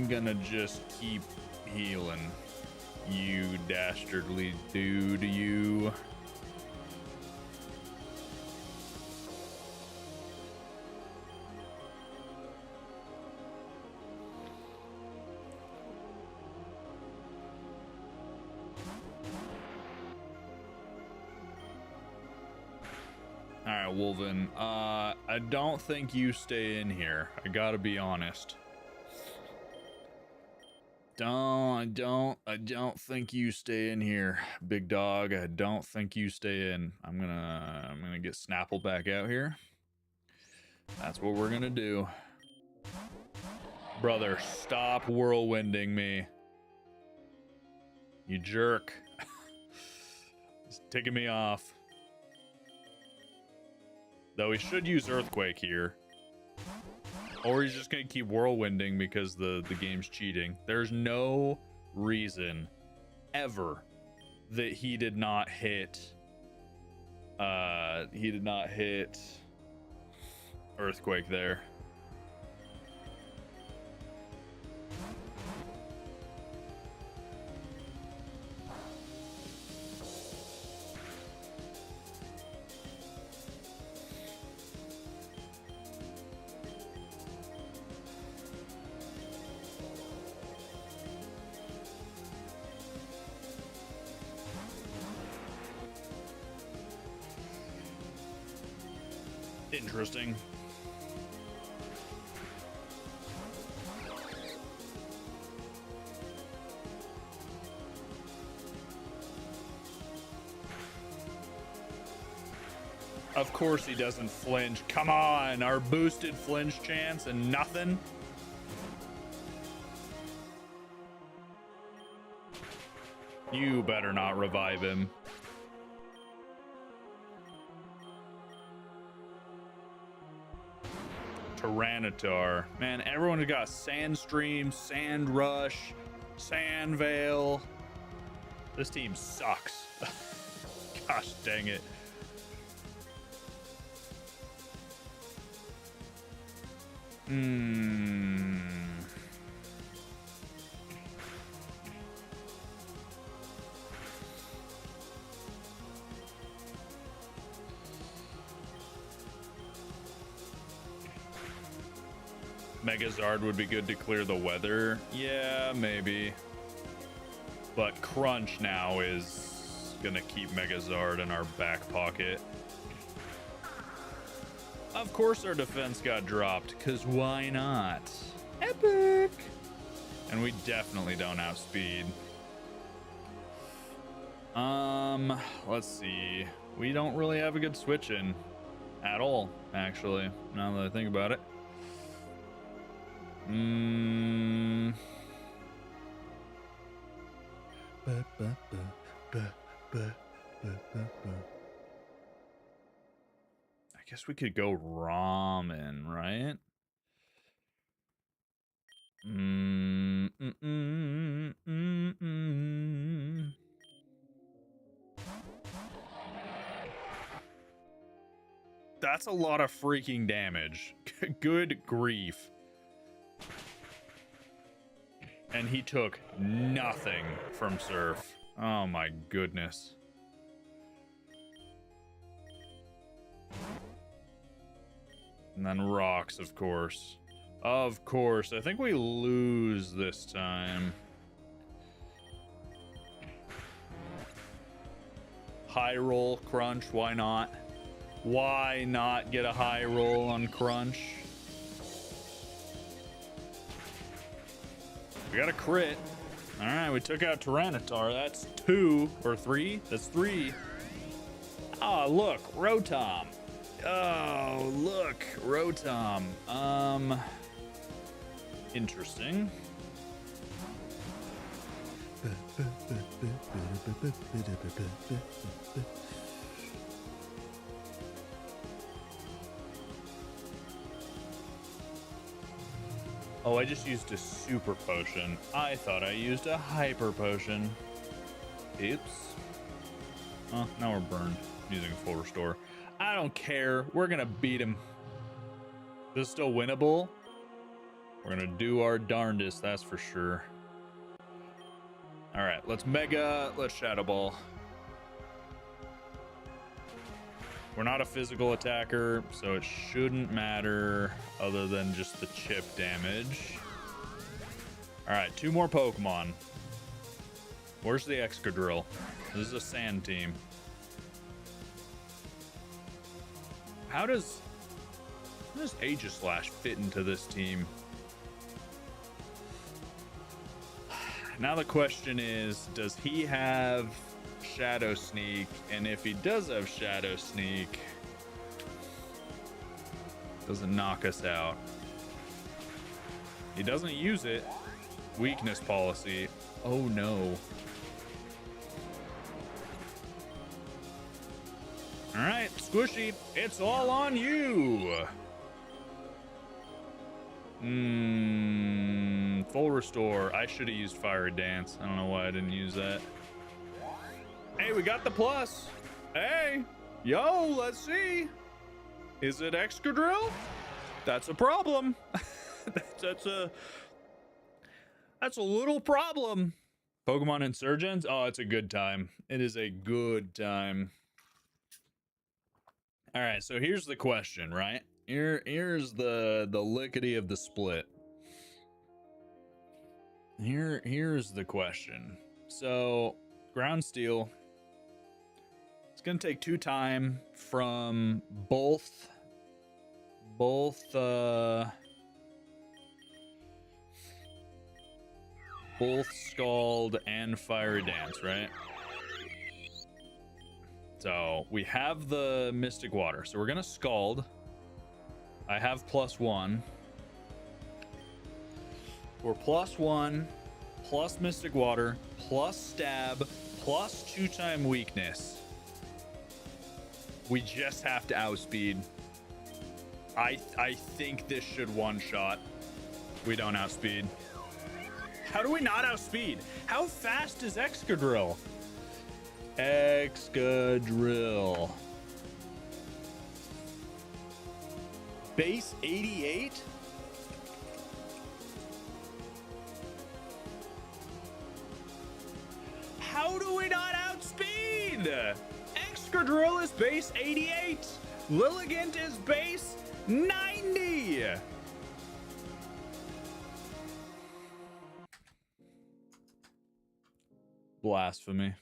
gonna just keep healing. You dastardly dude, you. All right, Wolven. I don't think you stay in here. I gotta be honest. I don't think you stay in here, big dog. I don't think you stay in. I'm gonna get Snapple back out here. That's what we're gonna do. Brother, stop whirlwinding me. You jerk. It's ticking me off. Though he should use Earthquake here. Or he's just going to keep whirlwinding because the game's cheating. There's no reason ever that he did not hit Earthquake there. Interesting. Of course he doesn't flinch. Come on, our boosted flinch chance and nothing. You better not revive him. Tyranitar. Man, everyone has got Sandstream, Sand Rush, Sand Veil. This team sucks. Gosh dang it. Megazard would be good to clear the weather. Yeah, maybe. But Crunch now is gonna keep Megazard in our back pocket. Of course our defense got dropped, because why not? Epic! And we definitely don't outspeed. Let's see. We don't really have a good switch in at all, actually, now that I think about it. I guess we could go ramen, right? That's a lot of freaking damage. Good grief. And he took nothing from Surf. Oh my goodness. And then Rocks, of course. Of course. I think we lose this time. High roll, Crunch. Why not? Why not get a high roll on Crunch? We got a crit. All right, we took out Tyranitar. That's 2 or 3. That's 3. Oh, look, Rotom. Oh, look, Rotom. Interesting. Oh, I just used a super potion. I thought I used a hyper potion. Oops. Oh, now we're burned. Using a full restore. I don't care. We're gonna beat him. This is still winnable. We're gonna do our darndest, that's for sure. All right, let's Shadow Ball. We're not a physical attacker, so it shouldn't matter other than just the chip damage. All right, 2 more Pokemon. Where's the Excadrill? This is a sand team. How does Aegislash fit into this team? Now the question is, does he have Shadow Sneak? And if he does have Shadow Sneak, does it knock us out? He doesn't use it. Weakness policy. Oh no. All right, Squishy, it's all on you. Full restore. I should have used Fiery Dance. I don't know why I didn't use that. Hey, we got the plus. Hey, yo, let's see. Is it Excadrill? That's a problem. that's a little problem. Pokemon Insurgence. Oh, it's a good time. It is a good time. All right, so here's the question, right? Here's the lickety of the split. Here's the question. So, Ground Steel. It's gonna take 2 time from both Scald and Fiery Dance, right? So we have the Mystic Water, so we're gonna Scald. I have +1. We're +1 plus Mystic Water plus Stab plus 2-time Weakness. We just have to outspeed. I think this should one-shot. We don't outspeed. How do we not outspeed? How fast is Excadrill? Excadrill. Base 88? How do we not outspeed? Excadrill is base 88. Lilligant is base 90. Blasphemy.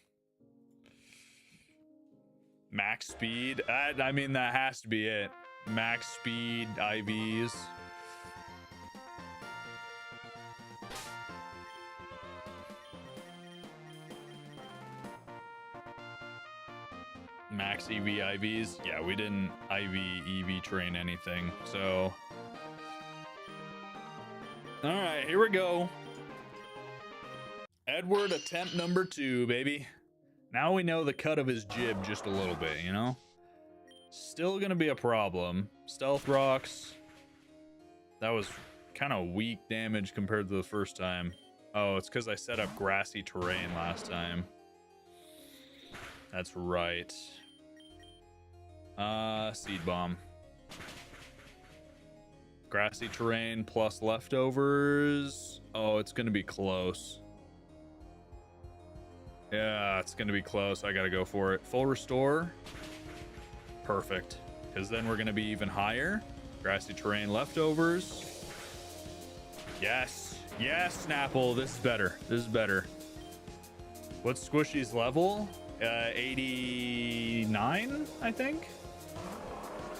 Max speed? I mean, that has to be it. Max speed, IVs. Max EV IVs. Yeah, we didn't EV train anything. So, all right, here we go. Edward, attempt number 2, baby. Now we know the cut of his jib just a little bit, you know? Still gonna be a problem. Stealth Rocks. That was kind of weak damage compared to the first time. Oh, it's because I set up grassy terrain last time. That's right. Seed Bomb. Grassy terrain plus leftovers. Oh, it's gonna be close. Yeah, it's gonna be close. I gotta go for it. Full restore. Perfect. Because then we're gonna be even higher. Grassy terrain leftovers. Yes. Yes, Snapple. This is better. This is better. What's Squishy's level? 89, I think.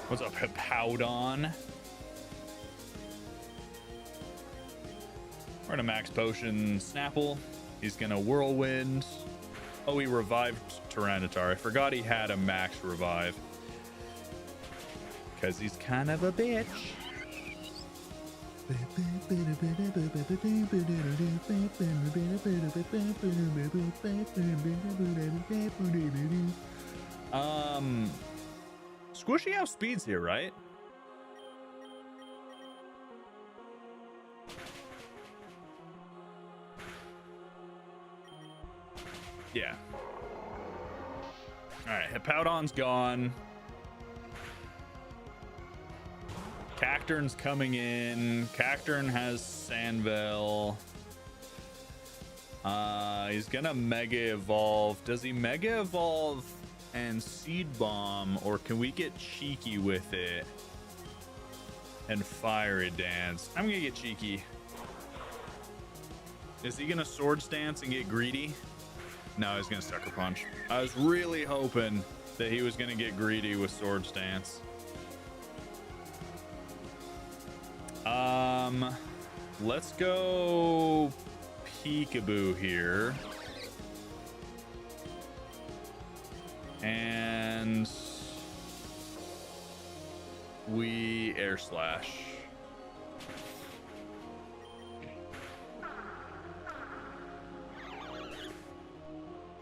What's up, Hippowdon? We're gonna max potion Snapple. He's gonna whirlwind. Oh, he revived Tyranitar. I forgot he had a max revive. Because he's kind of a bitch. Squishy outspeeds here, right? Yeah. Alright, Hippowdon's gone. Cacturn's coming in. Cacturn has Sandvale. He's gonna Mega Evolve. Does he Mega Evolve and Seed Bomb, or can we get cheeky with it and Fiery Dance? I'm gonna get cheeky. Is he gonna Swords Dance and get greedy? No, he's gonna Sucker Punch. I was really hoping that he was gonna get greedy with Swords Dance. Let's go Peekaboo here. And we Air Slash.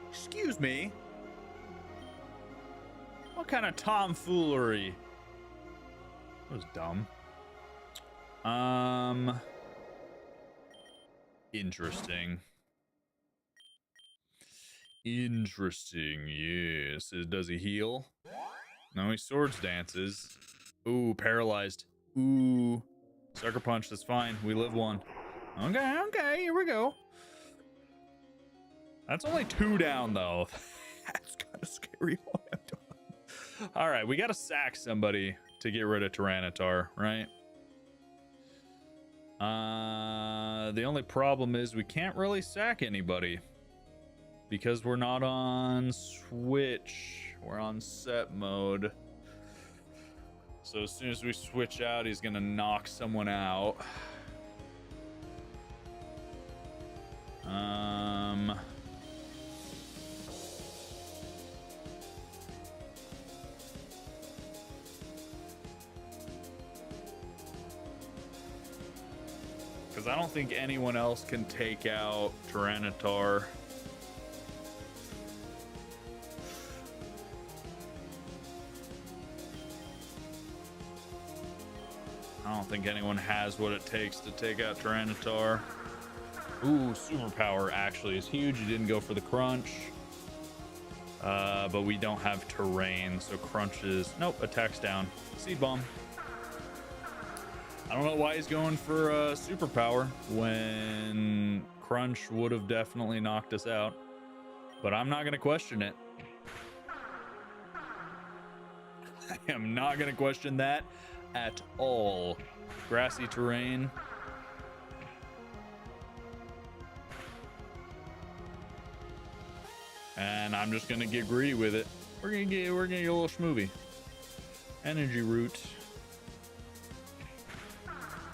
Excuse me. What kind of tomfoolery? That was dumb. Interesting. Interesting, yes. Does he heal? No, he Swords Dances. Ooh, paralyzed. Ooh. Sucker Punch, that's fine. We live one. Okay, here we go. That's only 2 down, though. That's kind of scary. All right, we got to sack somebody to get rid of Tyranitar, right? The only problem is we can't really sack anybody because we're not on Switch. We're on set mode. So as soon as we switch out, he's gonna knock someone out. Because I don't think anyone else can take out Tyranitar. I don't think anyone has what it takes to take out Tyranitar. Ooh, Superpower actually is huge. He didn't go for the Crunch. But we don't have Terrain, so Crunch is... Nope, attacks down. Seed Bomb. I don't know why he's going for Superpower when Crunch would have definitely knocked us out. But I'm not going to question it. I am not going to question that at all. Grassy Terrain. And I'm just gonna get greedy with it. We're gonna get a little schmoovy. Energy Root.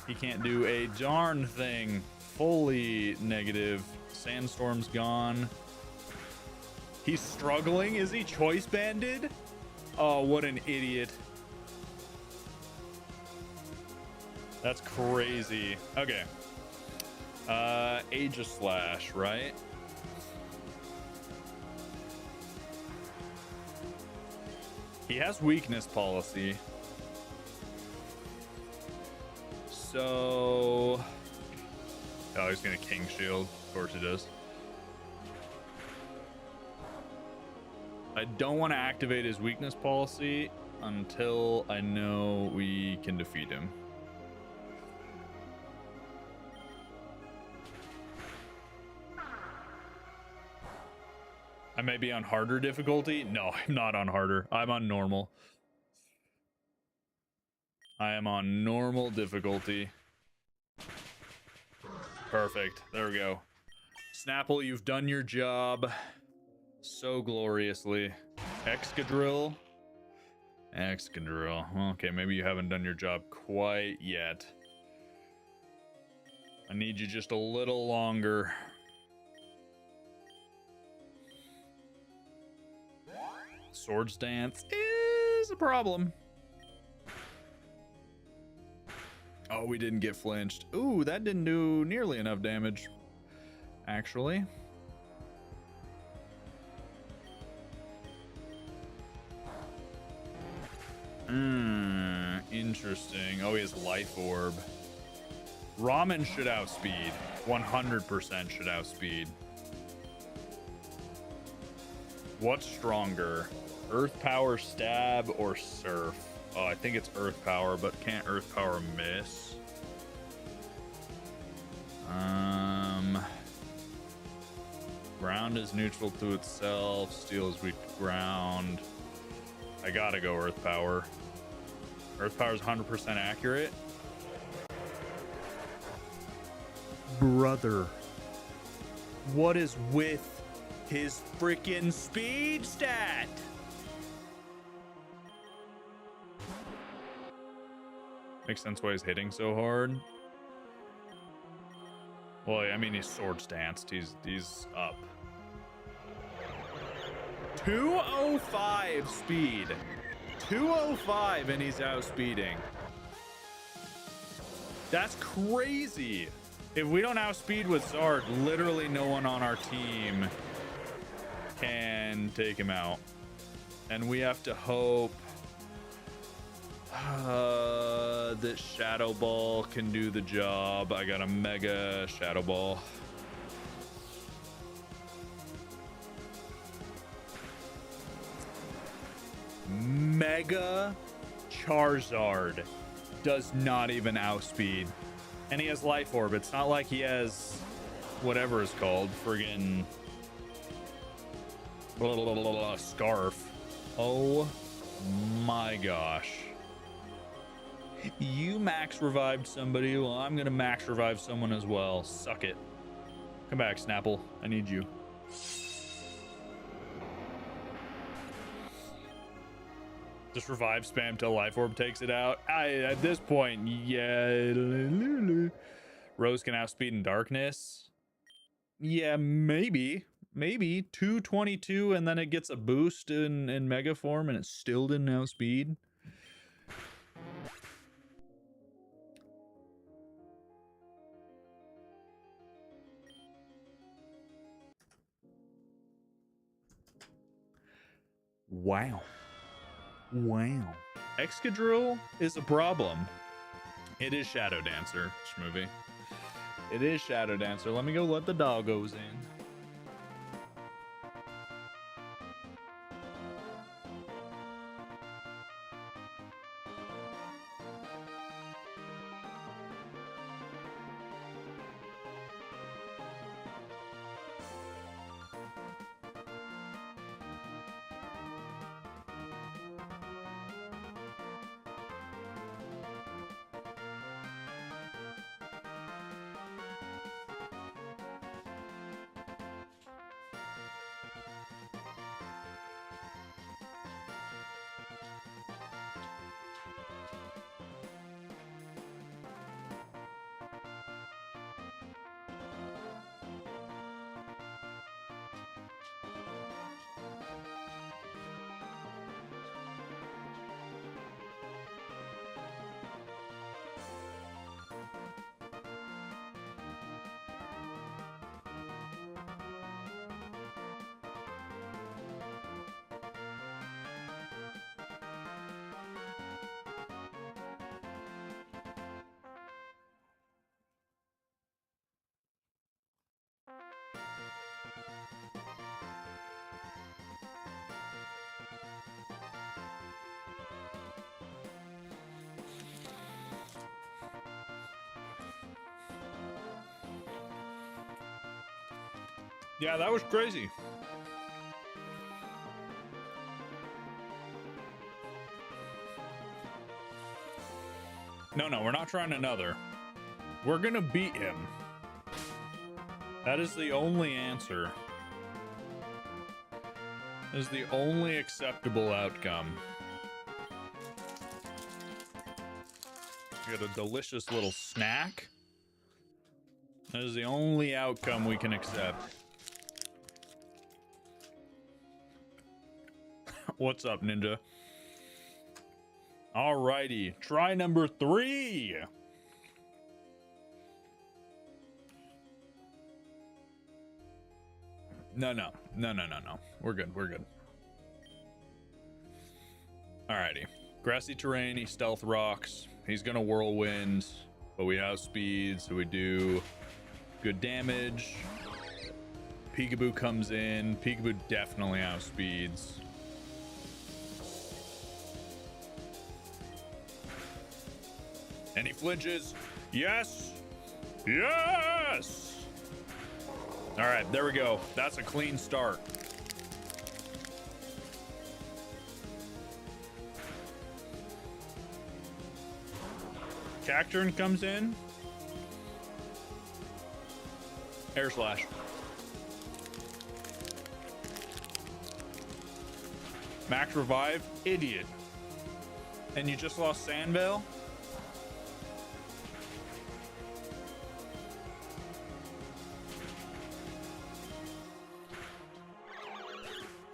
He can't do a darn thing. Fully negative. Sandstorm's gone. He's struggling. Is he choice banded? Oh, what an idiot. That's crazy. Okay. Aegislash, right? He has weakness policy. So... Oh, he's gonna King Shield. Of course he does. I don't want to activate his weakness policy until I know we can defeat him. I may be on harder difficulty. No, I'm not on harder. I'm on normal. I am on normal difficulty. Perfect. There we go. Snapple, you've done your job so gloriously. Excadrill. Excadrill. Okay, maybe you haven't done your job quite yet. I need you just a little longer. Swords Dance is a problem. Oh, Oh, we didn't get flinched. Ooh, that didn't do nearly enough damage, actually. Interesting. Oh, he has Life Orb. Ramen should outspeed. 100% should outspeed. What's stronger? Earth Power Stab or Surf? Oh, I think it's Earth Power, but can't Earth Power miss? Ground is neutral to itself. Steel is weak to ground. I gotta go Earth Power. Earth Power is 100% accurate. Brother, what is with his freaking speed stat? Makes sense why he's hitting so hard. Well, I mean, he's sword stanced. He's up. 205 speed. 205 and he's outspeeding. That's crazy. If we don't outspeed with Zard, literally no one on our team can take him out. And we have to hope that Shadow Ball can do the job. I got a Mega Shadow Ball. Mega Charizard does not even outspeed. And he has Life Orb. It's not like he has whatever is called. Friggin' Scarf. Oh my gosh. You max revived somebody. Well, I'm gonna max revive someone as well. Suck it. Come back, Snapple. I need you. Just revive spam till Life Orb takes it out. At this point, yeah. Rose can outspeed in darkness. Yeah, maybe. Maybe 222 and then it gets a boost in mega form and it still didn't outspeed. Wow. Wow. Excadrill is a problem. It is Shadow Dancer, Schmovie. It is Shadow Dancer. Let me go let the doggos in. Yeah, that was crazy. No, we're not trying another. We're gonna beat him. That is the only answer. That is the only acceptable outcome. We got a delicious little snack. That is the only outcome we can accept. What's up, Ninja? Alrighty, try number 3. No. We're good. Alrighty. Grassy terrain, he stealth rocks. He's gonna whirlwind, but we outspeed, so we do good damage. Peekaboo comes in. Peekaboo definitely outspeeds. And he flinches. Yes! Yes! All right, there we go. That's a clean start. Cacturn comes in. Air slash. Max revive. Idiot. And you just lost Sandvale?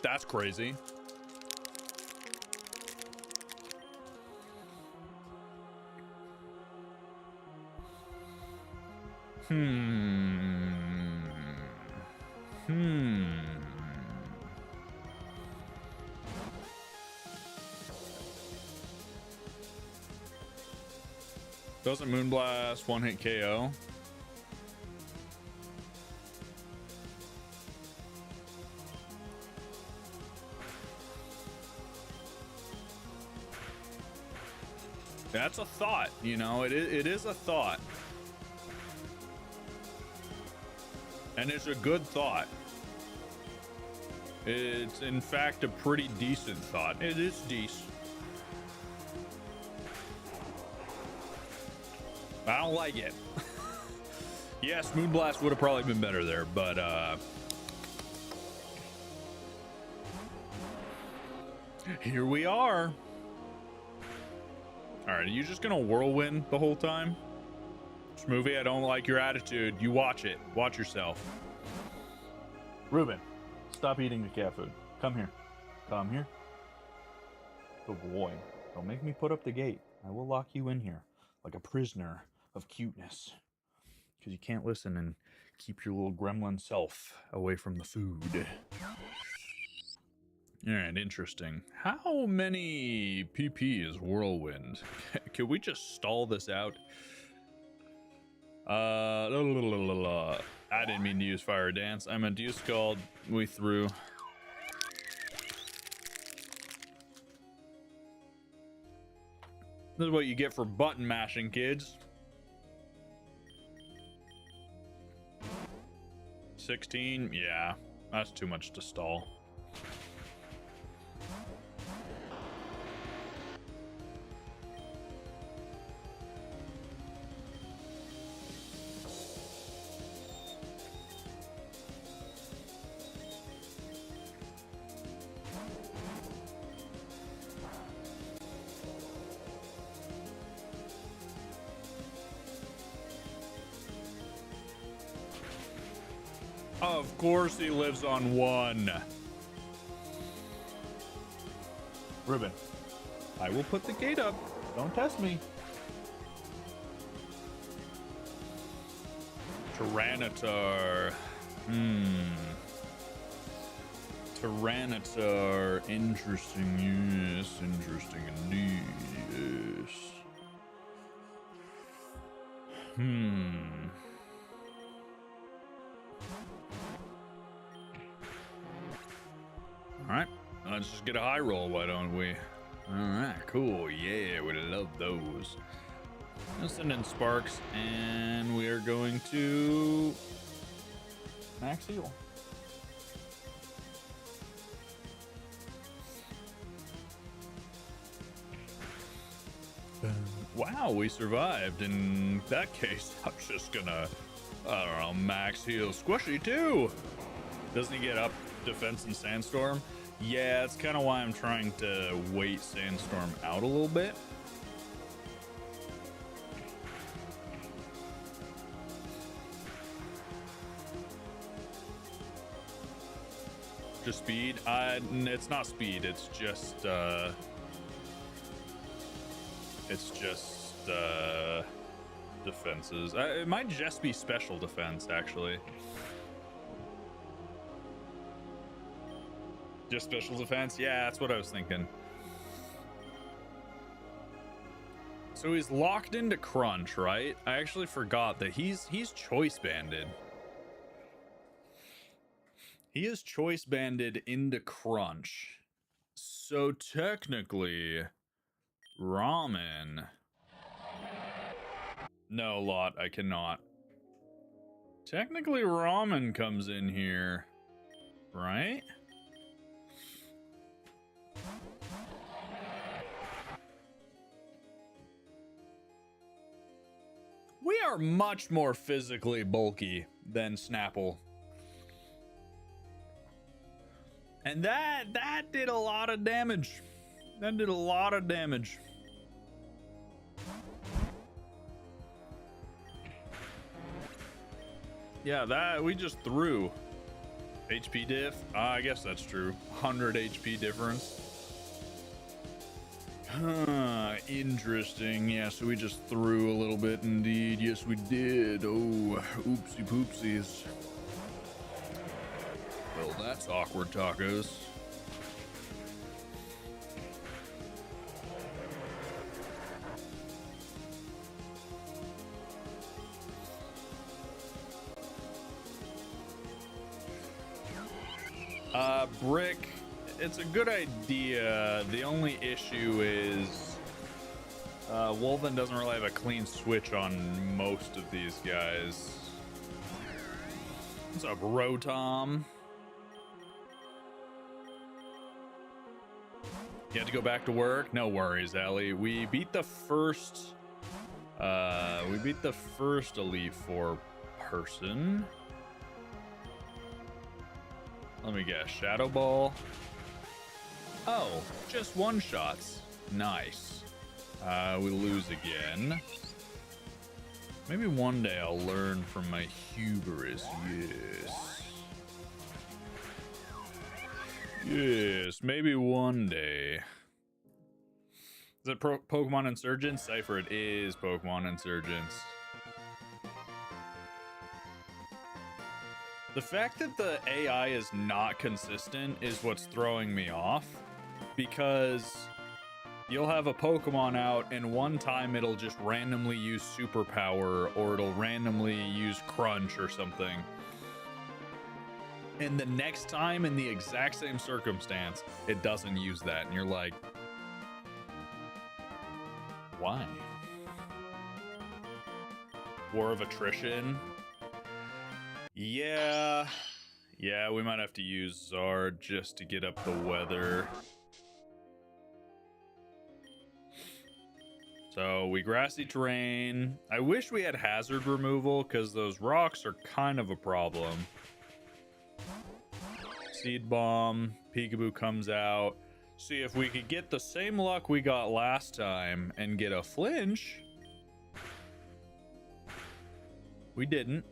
That's crazy. Doesn't Moonblast one hit KO? That's a thought, you know, it is a thought. And it's a good thought. It's in fact a pretty decent thought. It is decent. I don't like it. Yes, Moonblast would have probably been better there, but here we are. All right, are you just gonna whirlwind the whole time? Movie, I don't like your attitude. You watch it. Watch yourself. Ruben, stop eating the cat food. Come here. Come here. Good boy. Don't make me put up the gate. I will lock you in here like a prisoner of cuteness. Because you can't listen and keep your little gremlin self away from the food. Alright, interesting. How many PP is Whirlwind? Can we just stall this out? I didn't mean to use Fire Dance. I meant to use Scald. We threw. This is what you get for button mashing, kids. 16? Yeah, that's too much to stall. Of course he lives on one. Ruben, I will put the gate up. Don't test me. Tyranitar. Tyranitar. Interesting, yes. Interesting indeed, yes. Alright, let's just get a high roll, why don't we? Alright, cool. Yeah, we love those. Let's send in Sparks, and we are going to max heal. Wow, we survived. In that case, I'm just gonna, I don't know, max heal Squishy too. Doesn't he get up defense and Sandstorm? Yeah, that's kind of why I'm trying to wait Sandstorm out a little bit. Just speed? It's not speed, it's just defenses. It might just be special defense, actually. Just special defense? Yeah, that's what I was thinking. So he's locked into crunch, right? I actually forgot that he's choice banded. He is choice banded into crunch. So technically, ramen. No, lot, I cannot. Technically, ramen comes in here, right? We are much more physically bulky than Snapple. And that did a lot of damage. That did a lot of damage. Yeah, that we just threw. HP diff? I guess that's true. 100 HP difference. Interesting. Yeah, so we just threw a little bit indeed. Yes, we did. Oh, oopsie poopsies. Well, that's awkward, tacos. Brick, it's a good idea. The only issue is Wolven doesn't really have a clean switch on most of these guys. What's up, Rotom? You had to go back to work? No worries, Ellie. We beat the first Elite Four person. Let me guess. Shadow Ball. Oh, just one shots. Nice. We lose again. Maybe one day I'll learn from my hubris. Yes. Yes, maybe one day. Is it Pokemon Insurgence? Cypher, it is Pokemon Insurgence. The fact that the AI is not consistent is what's throwing me off, because you'll have a Pokemon out and one time it'll just randomly use Superpower or it'll randomly use Crunch or something. And the next time in the exact same circumstance, it doesn't use that. And you're like, why? War of Attrition? Yeah, we might have to use Zard just to get up the weather. So we grassy terrain. I wish we had hazard removal because those rocks are kind of a problem. Seed Bomb, Peekaboo comes out. See if we could get the same luck we got last time and get a flinch. We didn't.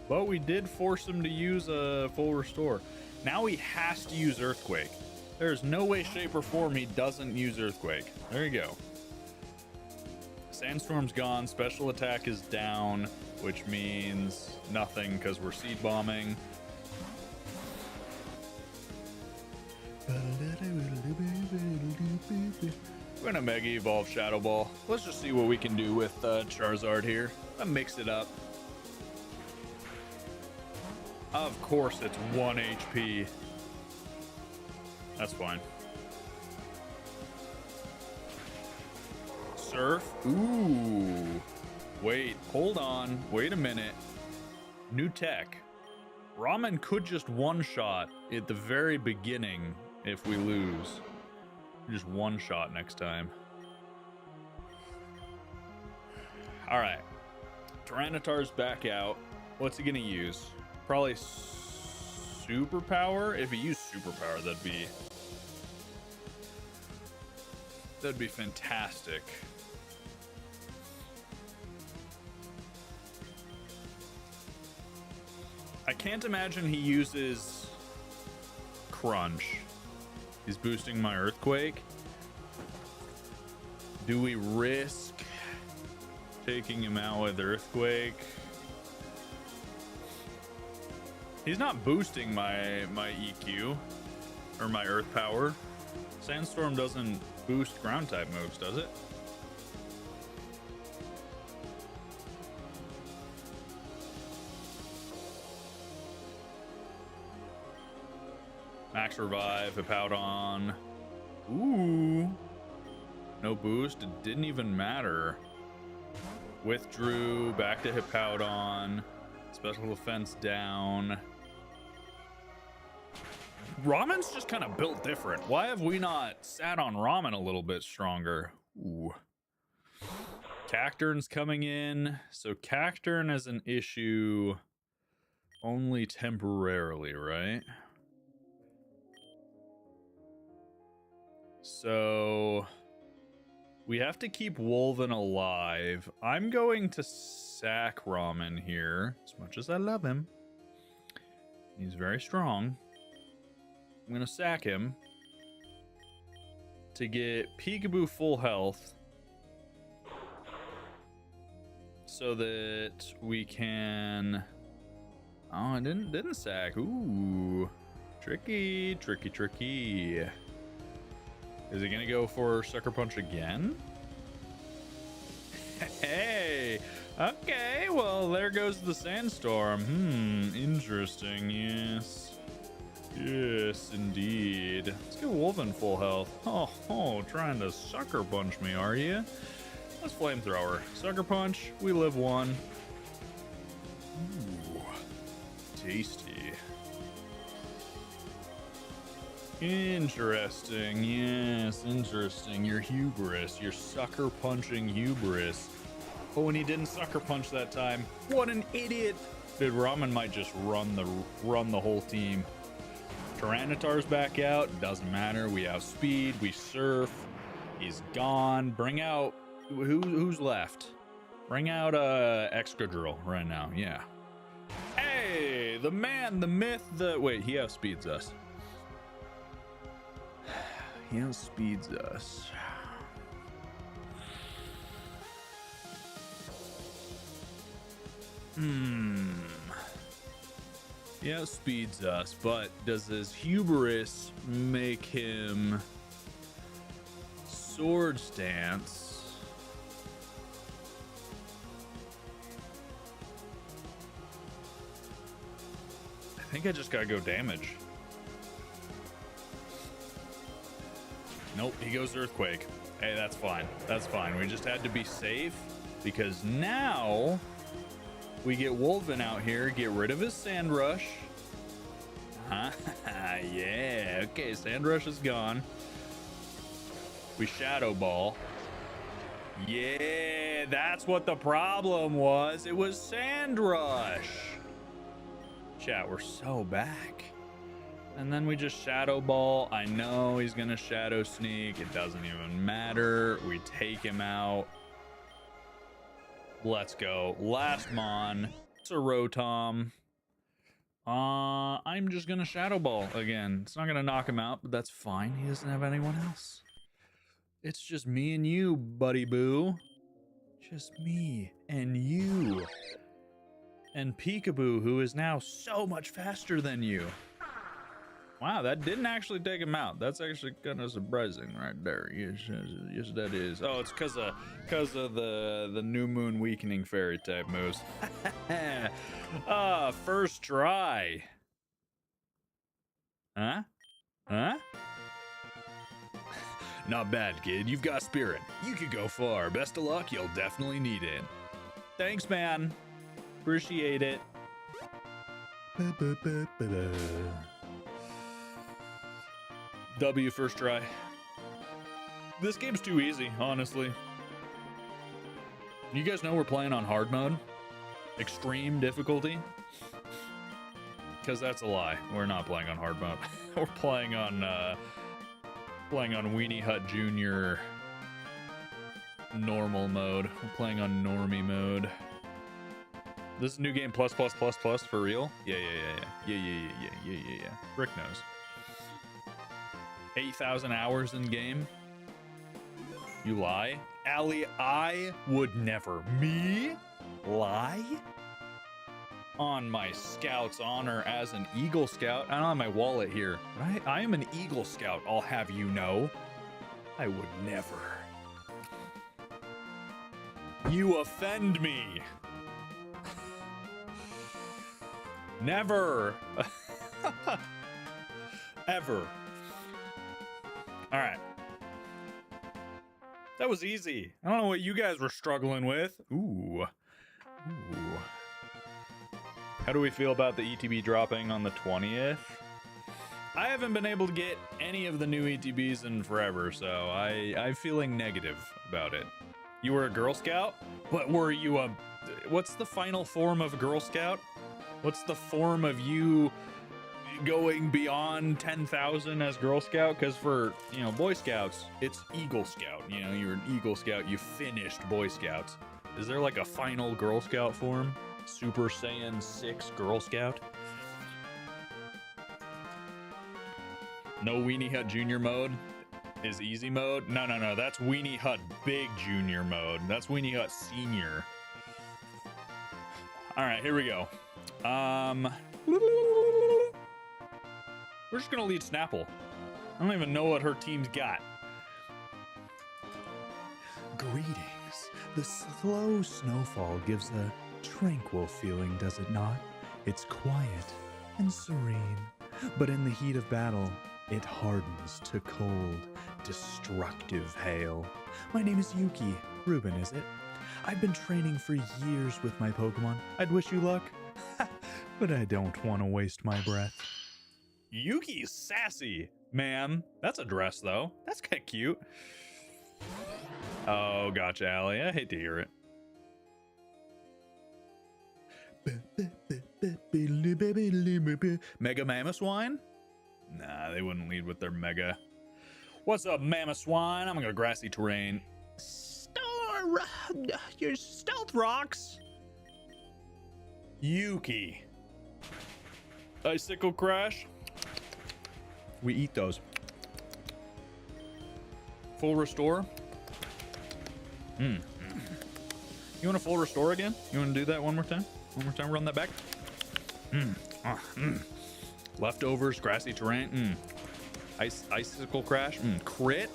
But we did force him to use a full restore. Now he has to use Earthquake. There's no way, shape, or form he doesn't use Earthquake. There you go. Sandstorm's gone. Special attack is down, which means nothing because we're seed bombing. We're gonna Mega Evolve Shadow Ball. Let's just see what we can do with Charizard here. Let's mix it up. Of course it's 1 HP. That's fine. Surf. Ooh. Wait, hold on. Wait a minute. New tech. Ramen could just one-shot at the very beginning if we lose. Just one-shot next time. Alright. Tyranitar's back out. What's he gonna use? Probably Superpower? If he used Superpower, that'd be fantastic. I can't imagine he uses Crunch. He's boosting my Earthquake. Do we risk taking him out with Earthquake. He's not boosting my EQ or my Earth Power. Sandstorm doesn't boost ground type moves, does it? Max Revive, Hippowdon. Ooh. No boost. It didn't even matter. Withdrew. Back to Hippowdon. Special defense down. Ramen's just kind of built different. Why have we not sat on Ramen a little bit stronger? Ooh. Cacturn's coming in. So Cacturn is an issue only temporarily, right? So we have to keep Wolven alive. I'm going to sack Ramen here, as much as I love him. He's very strong. I'm going to sack him to get Peekaboo full health so that we can... Oh, I didn't sack. Ooh. Tricky, tricky, tricky. Is he going to go for Sucker Punch again? Hey! Okay, well, there goes the Sandstorm. Interesting, yes. Yes, indeed. Let's get Wolven full health. Oh, trying to Sucker Punch me, are you? Let's Flamethrower. Sucker Punch, we live one. Ooh, tasty. Interesting, yes, interesting. Your hubris, your sucker punching hubris. Oh, and he didn't sucker punch that time. What an idiot! Dude, Ramen might just run the whole team. Tyranitar's back out. Doesn't matter. We outspeed. We surf. He's gone. Bring out who's left. Bring out Excadrill right now. Yeah. Hey, the man, the myth, wait. He outspeeds us. He outspeeds us. He outspeeds us, but does his hubris make him Sword Stance? I think I just gotta go damage. Nope, he goes Earthquake. Hey, that's fine. That's fine. We just had to be safe because now we get Wolven out here, get rid of his Sand Rush. Yeah, okay, Sand Rush is gone. We Shadow Ball. Yeah, that's what the problem was. It was Sand Rush. Chat, we're so back. And then we just Shadow Ball. I know he's gonna Shadow Sneak. It doesn't even matter. We take him out. Let's go. Last Mon. It's a Rotom. I'm just gonna Shadow Ball again. It's not gonna knock him out, but that's fine. He doesn't have anyone else. It's just me and you, buddy boo. Just me and you. And Peekaboo, who is now so much faster than you. Wow, that didn't actually take him out. That's actually kind of surprising right there. Yes, that is. Oh, it's because of the New Moon Weakening Fairy type moves. First try. Huh? Not bad, kid. You've got spirit. You could go far. Best of luck. You'll definitely need it. Thanks, man. Appreciate it. W first try. This game's too easy, honestly. You guys know we're playing on hard mode? Extreme difficulty? Because that's a lie. We're not playing on hard mode. We're playing on Weenie Hut Jr. normal mode. We're playing on normie mode. This is new game plus for real? Yeah. Rick knows. 8,000 hours in game? You lie? Allie, I would never. Me? Lie? On my scout's honor as an Eagle Scout. I don't have my wallet here, but I am an Eagle Scout, I'll have you know. I would never. You offend me. Never. Ever. All right. That was easy. I don't know what you guys were struggling with. Ooh. How do we feel about the ETB dropping on the 20th? I haven't been able to get any of the new ETBs in forever, so I'm feeling negative about it. You were a Girl Scout? What were you a... What's the final form of Girl Scout? What's the form of you going beyond 10,000 as Girl Scout? Because for, you know, Boy Scouts, it's Eagle Scout. You know, you're an Eagle Scout, you finished Boy Scouts. Is there like a final Girl Scout form? Super Saiyan 6 Girl Scout? No Weenie Hut Junior mode is easy mode? No, that's Weenie Hut Big Junior mode. That's Weenie Hut Senior. All right, here we go. We're just gonna lead Snapple. I don't even know what her team's got. Greetings. The slow snowfall gives a tranquil feeling, does it not? It's quiet and serene, but in the heat of battle, it hardens to cold, destructive hail. My name is Yuki. Ruben, is it? I've been training for years with my Pokemon. I'd wish you luck, but I don't want to waste my breath. Yuki's sassy, ma'am. That's a dress, though. That's kind of cute. Oh, gotcha, Allie. I hate to hear it. Mega Mamoswine? Nah, they wouldn't lead with their Mega. What's up, Mamoswine? I'm gonna go grassy terrain. Your stealth rocks. Yuki. Icicle Crash. We eat those. Full restore. You want a full restore again? You want to do that one more time? One more time, run that back. Leftovers, grassy terrain. Icicle Crash. Crit.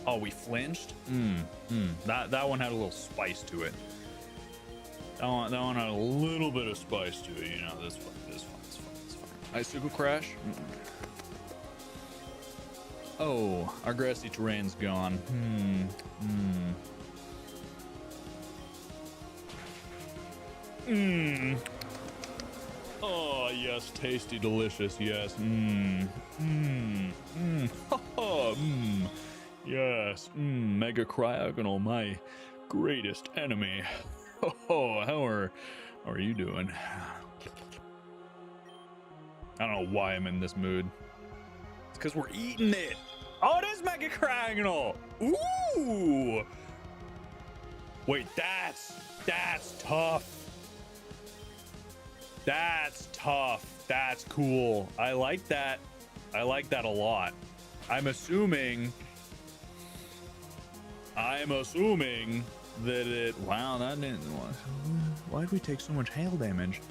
Oh, we flinched. That one had a little spice to it. That one had a little bit of spice to it. You know, that's fine. It's fine. Icicle Crash. Oh, our grassy terrain's gone. Oh, yes, tasty, delicious, yes. Yes, Mega Cryogonal, my greatest enemy. Oh, how are you doing? I don't know why I'm in this mood. It's because we're eating it. Oh, it is Mega Cryogonal. Ooh. Wait, that's tough. That's tough. That's cool. I like that. I like that a lot. I'm assuming that it... Wow, that didn't... Why'd we take so much hail damage?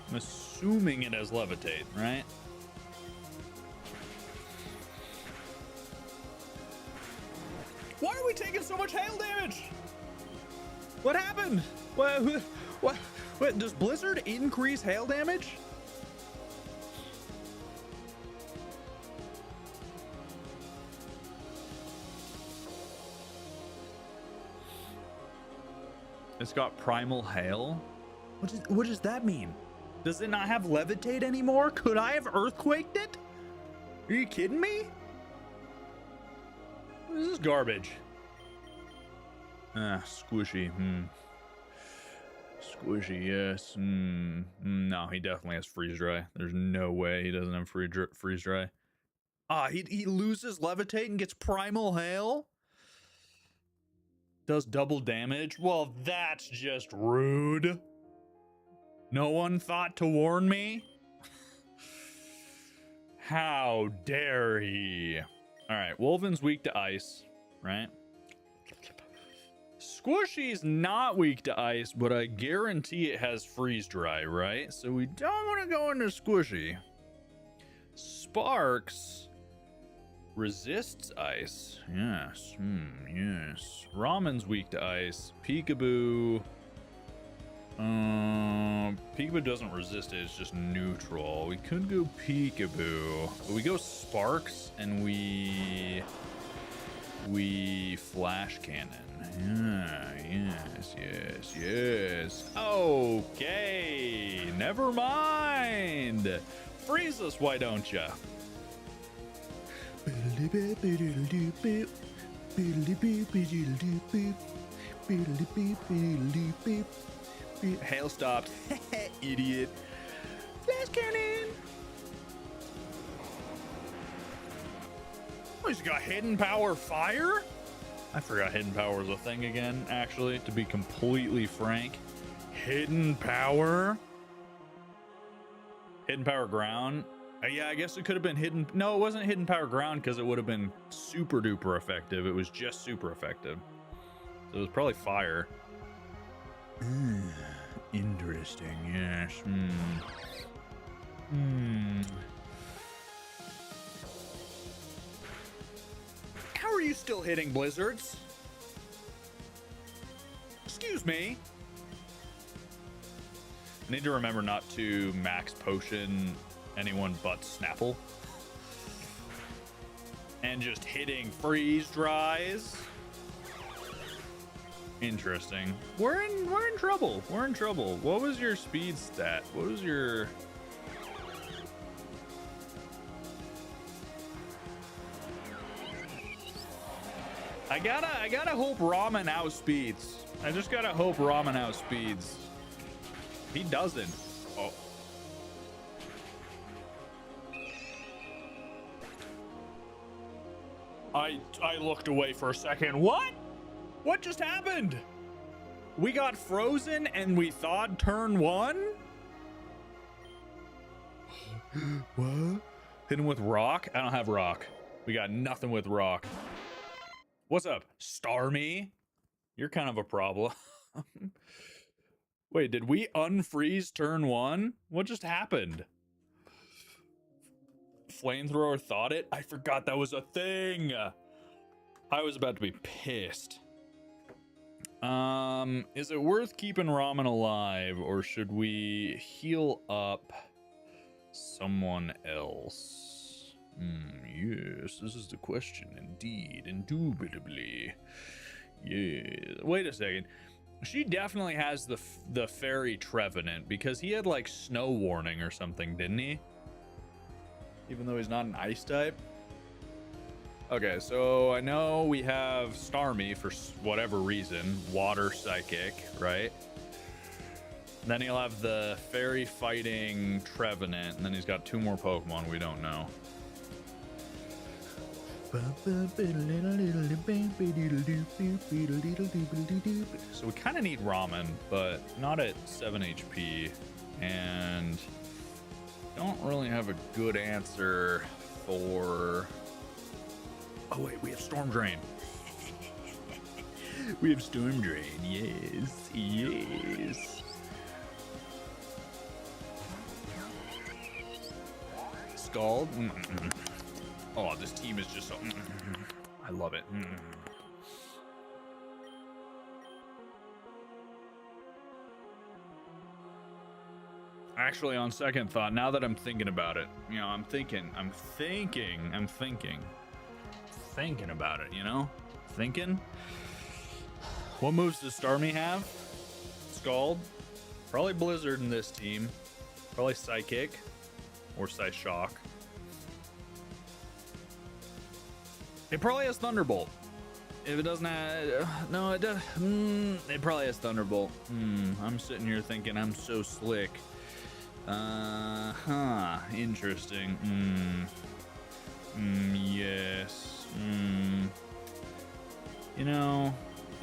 I'm assuming it has levitate, right? Why are we taking so much hail damage? What happened? What? Does Blizzard increase hail damage? It's got primal hail? What does that mean? Does it not have levitate anymore? Could I have earthquaked it? Are you kidding me? What is this garbage? Squishy. Squishy, yes. No, he definitely has freeze dry. There's no way he doesn't have freeze dry. He loses levitate and gets primal hail? Does double damage? Well, that's just rude. No one thought to warn me? How dare he? All right, Wolven's weak to ice, right? Squishy's not weak to ice, but I guarantee it has freeze dry, right? So we don't want to go into Squishy. Sparks resists ice. Yes. Yes. Ramen's weak to ice. Peekaboo. Peekaboo doesn't resist it. It's just neutral. We could go Peekaboo, but we go Sparks and we flash cannon. Yeah, yes. Okay, never mind. Freeze us, why don't ya? Hail stopped. Idiot. Flash cannon. Oh, he's got hidden power fire? I forgot hidden power was a thing again, actually, to be completely frank. Hidden power? Hidden power ground? Yeah, I guess it could have been hidden. No, it wasn't hidden power ground because it would have been super duper effective. It was just super effective. So it was probably fire. Interesting, yes. How are you still hitting blizzards? Excuse me. I need to remember not to max potion anyone but Snapple. And just hitting freeze dries. Interesting. We're in trouble. We're in trouble. What was your speed stat? What was your... I gotta hope Ramen outspeeds. I just gotta hope Ramen outspeeds. He doesn't. Oh. I looked away for a second. What? What just happened? We got frozen and we thawed turn one? What? Hit him with rock? I don't have rock. We got nothing with rock. What's up, Starmie? You're kind of a problem. Wait, did we unfreeze turn one? What just happened? Flamethrower thought it? I forgot that was a thing. I was about to be pissed. Is it worth keeping Ramen alive, or should we heal up someone else? Yes, this is the question, indeed, indubitably. Yeah. Wait a second. She definitely has the fairy Trevenant, because he had like snow warning or something, didn't he? Even though he's not an ice type. Okay, so I know we have Starmie for whatever reason, water psychic, right? Then he'll have the fairy fighting Trevenant, and then he's got two more Pokemon we don't know. So we kind of need Ramen, but not at 7 HP, and don't really have a good answer for... Oh wait, we have Storm Drain. We have Storm Drain, yes. Scald? Oh, this team is just so... I love it. Actually, on second thought, now that I'm thinking about it, you know, I'm thinking about it, you know? Thinking? What moves does Starmie have? Scald? Probably Blizzard in this team. Probably Psychic. Or Psyshock. It probably has Thunderbolt. If it doesn't have... no, it does... it probably has Thunderbolt. I'm sitting here thinking I'm so slick. Interesting. Yes. You know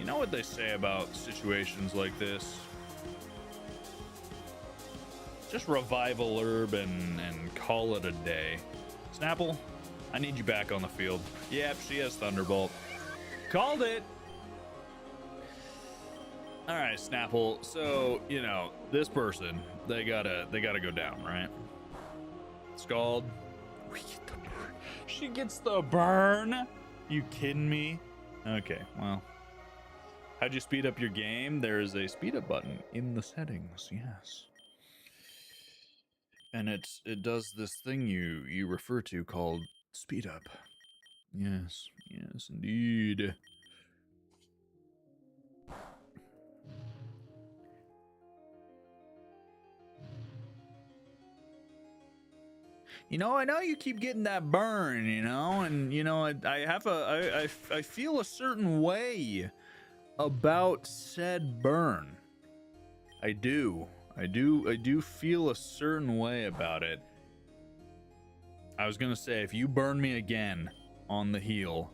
what they say about situations like this? Just revival herb and call it a day. Snapple, I need you back on the field. Yep, she has Thunderbolt. Called it. All right, Snapple. So, you know, this person, they gotta go down, right? Scald. We get the burn. She gets the burn. You kidding me? Okay, well. How'd you speed up your game? There is a speed up button in the settings, yes. And it does this thing you refer to called speed up. Yes, yes, indeed. You know, I know you keep getting that burn, you know, and you know, I feel a certain way about said burn. I do feel a certain way about it. I was gonna say, if you burn me again on the heel.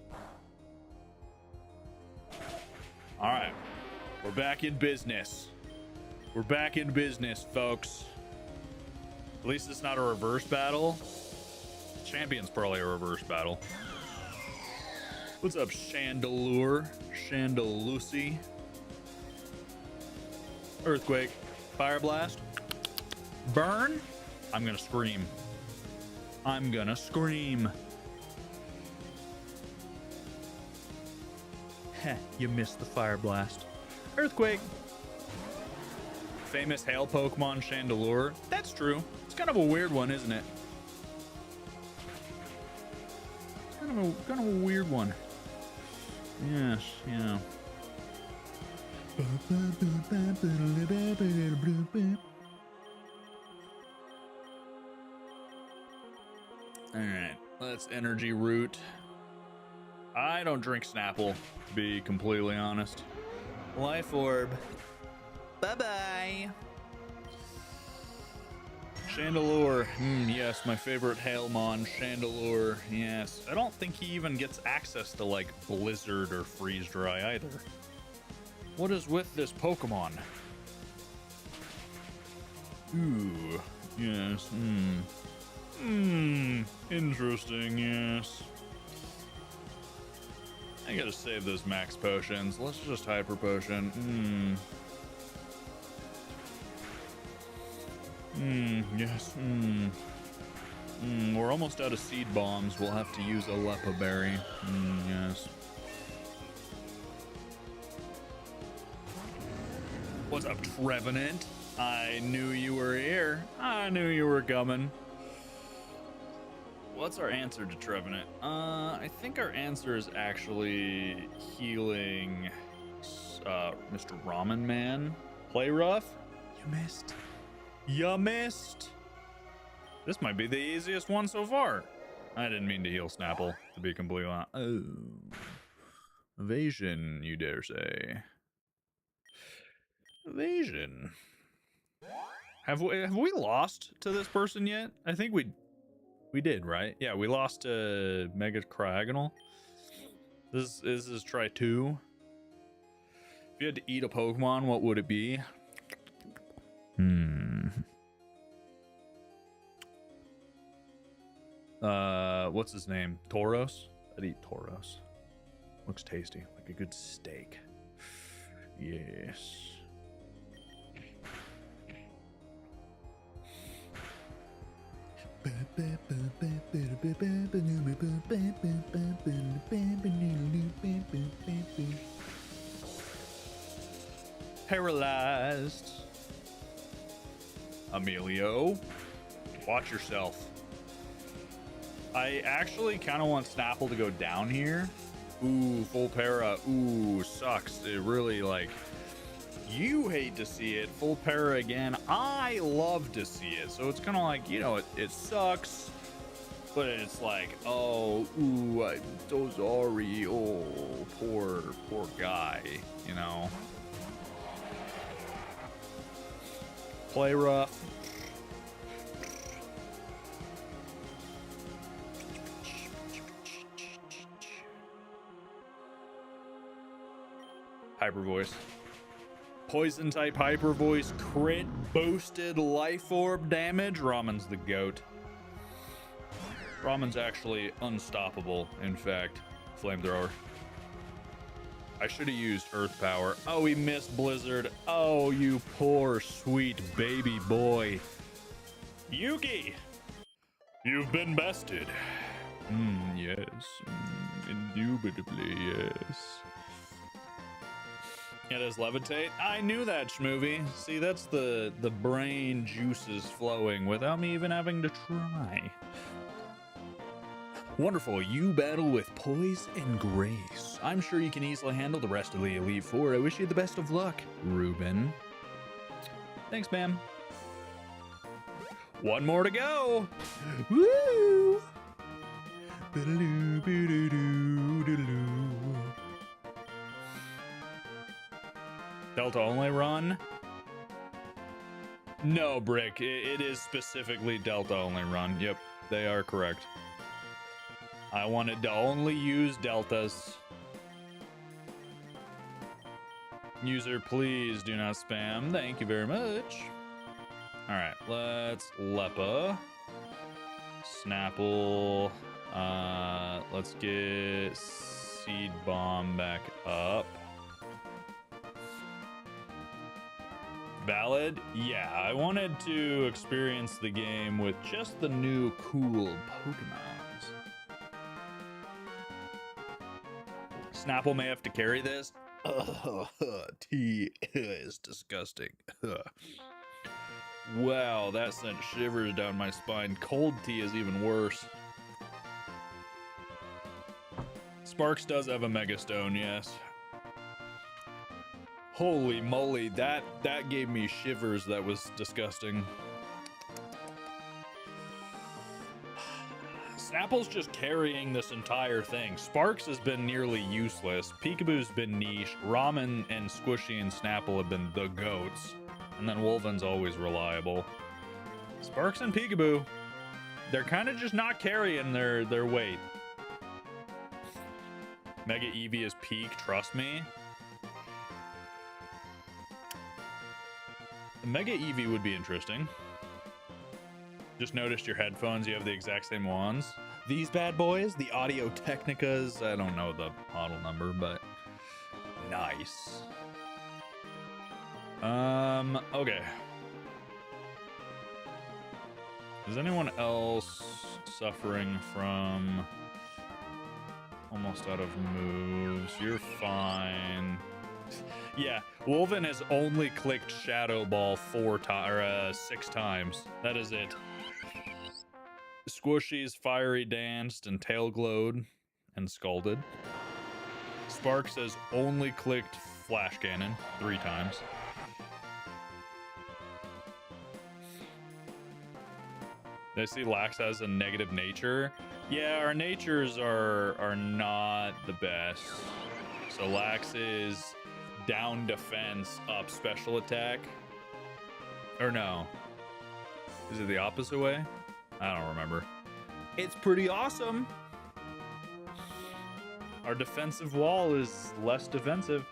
All right, we're back in business. We're back in business, folks. At least it's not a reverse battle. Champion's probably a reverse battle. What's up, Chandelure? Chandelucy? Earthquake. Fire blast. Burn. I'm gonna scream. I'm gonna scream. Heh, you missed the fire blast. Earthquake. Famous hail Pokemon Chandelure. That's true. It's kind of a weird one, isn't it? It's kind of a weird one. Yes, yeah. All right, let's energy root. I don't drink Snapple, to be completely honest. Life orb. Bye-bye. Chandelure. Yes, my favorite Hailmon, Chandelure. Yes. I don't think he even gets access to, like, Blizzard or Freeze Dry either. What is with this Pokemon? Ooh. Yes. Interesting, yes. I gotta save those max potions. Let's just hyper potion. Yes. We're almost out of seed bombs. We'll have to use a Lepa Berry. Yes. What's up, Trevenant? I knew you were here. I knew you were coming. What's our answer to Trevenant? I think our answer is actually healing Mr. Ramen Man. Play rough? You missed. You missed. This might be the easiest one so far. I didn't mean to heal Snapple, to be completely honest. Oh. Evasion, you dare say. Evasion. Have we lost to this person yet? I think we did, right? Yeah, we lost to Mega Cryogonal. This is try 2. If you had to eat a Pokemon, what would it be? What's his name? Tauros? I'd eat Tauros. Looks tasty, like a good steak. Yes. Paralyzed. Emilio, watch yourself. I actually kind of want Snapple to go down here. Ooh, full para. Ooh, sucks. It really, like, you hate to see it. Full para again. I love to see it. So it's kind of like, you know, it sucks. But it's like, oh, ooh, I'm so sorry. Oh, poor guy, you know. Play rough. Hyper voice. Poison type hyper voice crit boosted life orb damage. Ramen's the goat. Ramen's actually unstoppable, in fact. Flamethrower. I should have used Earth Power. Oh, he missed Blizzard. Oh, you poor, sweet baby boy. Yugi, you've been bested. Yes. Indubitably, yes. It is levitate. I knew that, Schmovie. See, that's the brain juices flowing without me even having to try. Wonderful. You battle with poise and grace. I'm sure you can easily handle the rest of the Elite Four. I wish you the best of luck, Ruben. Thanks, ma'am. One more to go. Woo! Delta only run? No, Brick. It is specifically Delta only run. Yep, they are correct. I wanted to only use Deltas. User, please do not spam. Thank you very much. All right, let's Lepa. Snapple. Let's get Seed Bomb back up. Valid? Yeah, I wanted to experience the game with just the new cool Pokemons. Snapple may have to carry this. Tea is disgusting. Wow, that sent shivers down my spine. Cold tea is even worse. Sparks does have a Mega Stone, yes. Holy moly, that gave me shivers. That was disgusting. Snapple's just carrying this entire thing. Sparks has been nearly useless. Peekaboo's been niche. Ramen and Squishy and Snapple have been the goats. And then Wolven's always reliable. Sparks and Peekaboo, they're kind of just not carrying their weight. Mega Eevee is peak, trust me. Mega Eevee would be interesting. Just noticed your headphones, you have the exact same ones. These bad boys, the Audio Technicas, I don't know the model number, but nice. Okay. Is anyone else suffering from almost out of moves? You're fine. Yeah, Wolven has only clicked Shadow Ball 6 times. That is it. Squishy's Fiery Danced and Tail Glowed and Scalded. Sparks has only clicked Flash Cannon 3 times. I see Lax has a negative nature. Yeah, our natures are not the best. So Lax is down defense, up special attack. Or no. Is it the opposite way? I don't remember. It's pretty awesome. Our defensive wall is less defensive.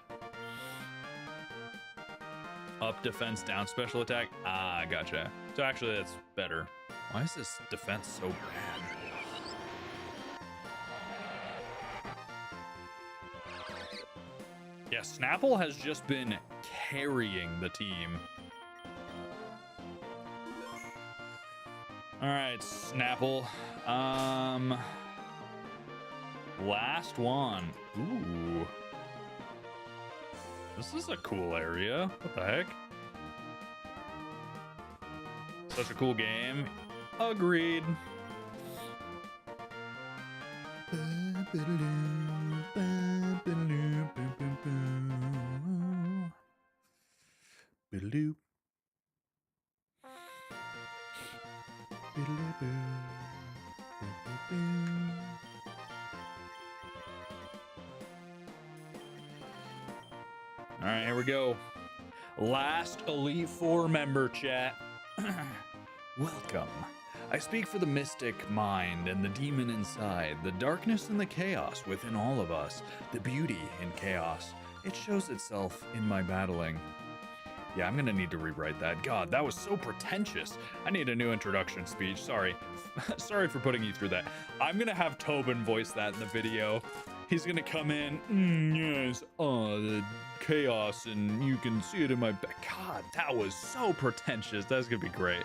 Up defense, down special attack. Ah, gotcha. So actually that's better. Why is this defense so bad? Yeah, Snapple has just been carrying the team. All right, Snapple. Last one. Ooh. This is a cool area. What the heck? Such a cool game. Agreed. All right, here we go. Last Elite Four member, chat. Welcome. I speak for the mystic mind and the demon inside, the darkness and the chaos within all of us, the beauty in chaos. It shows itself in my battling. Yeah, I'm gonna need to rewrite that. God, that was so pretentious. I need a new introduction speech. Sorry. Sorry for putting you through that. I'm gonna have Tobin voice that in the video. He's gonna come in. Yes, the chaos, and you can see it in my back. God, that was so pretentious. That's gonna be great.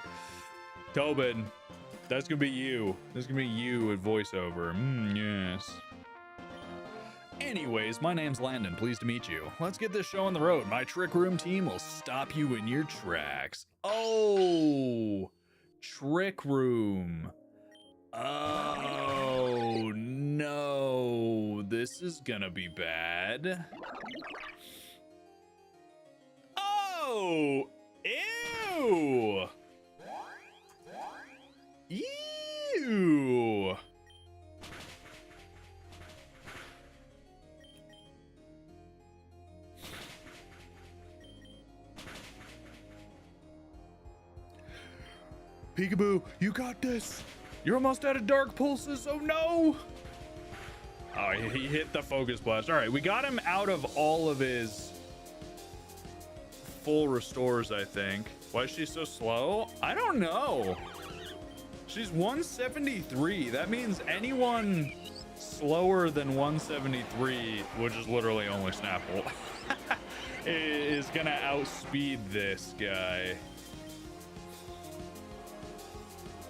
Tobin, that's gonna be you. That's gonna be you at voiceover. Yes. Anyways, my name's Landon. Pleased to meet you. Let's get this show on the road. My Trick Room team will stop you in your tracks. Oh, Trick Room. Oh, no. This is gonna be bad. Oh, ew. Ew. Peekaboo, you got this. You're almost out of dark pulses. Oh no. Oh, he hit the focus blast. All right, we got him out of all of his full restores, I think. Why is she so slow? I don't know. She's 173. That means anyone slower than 173, which is literally only Snapple, is gonna outspeed this guy.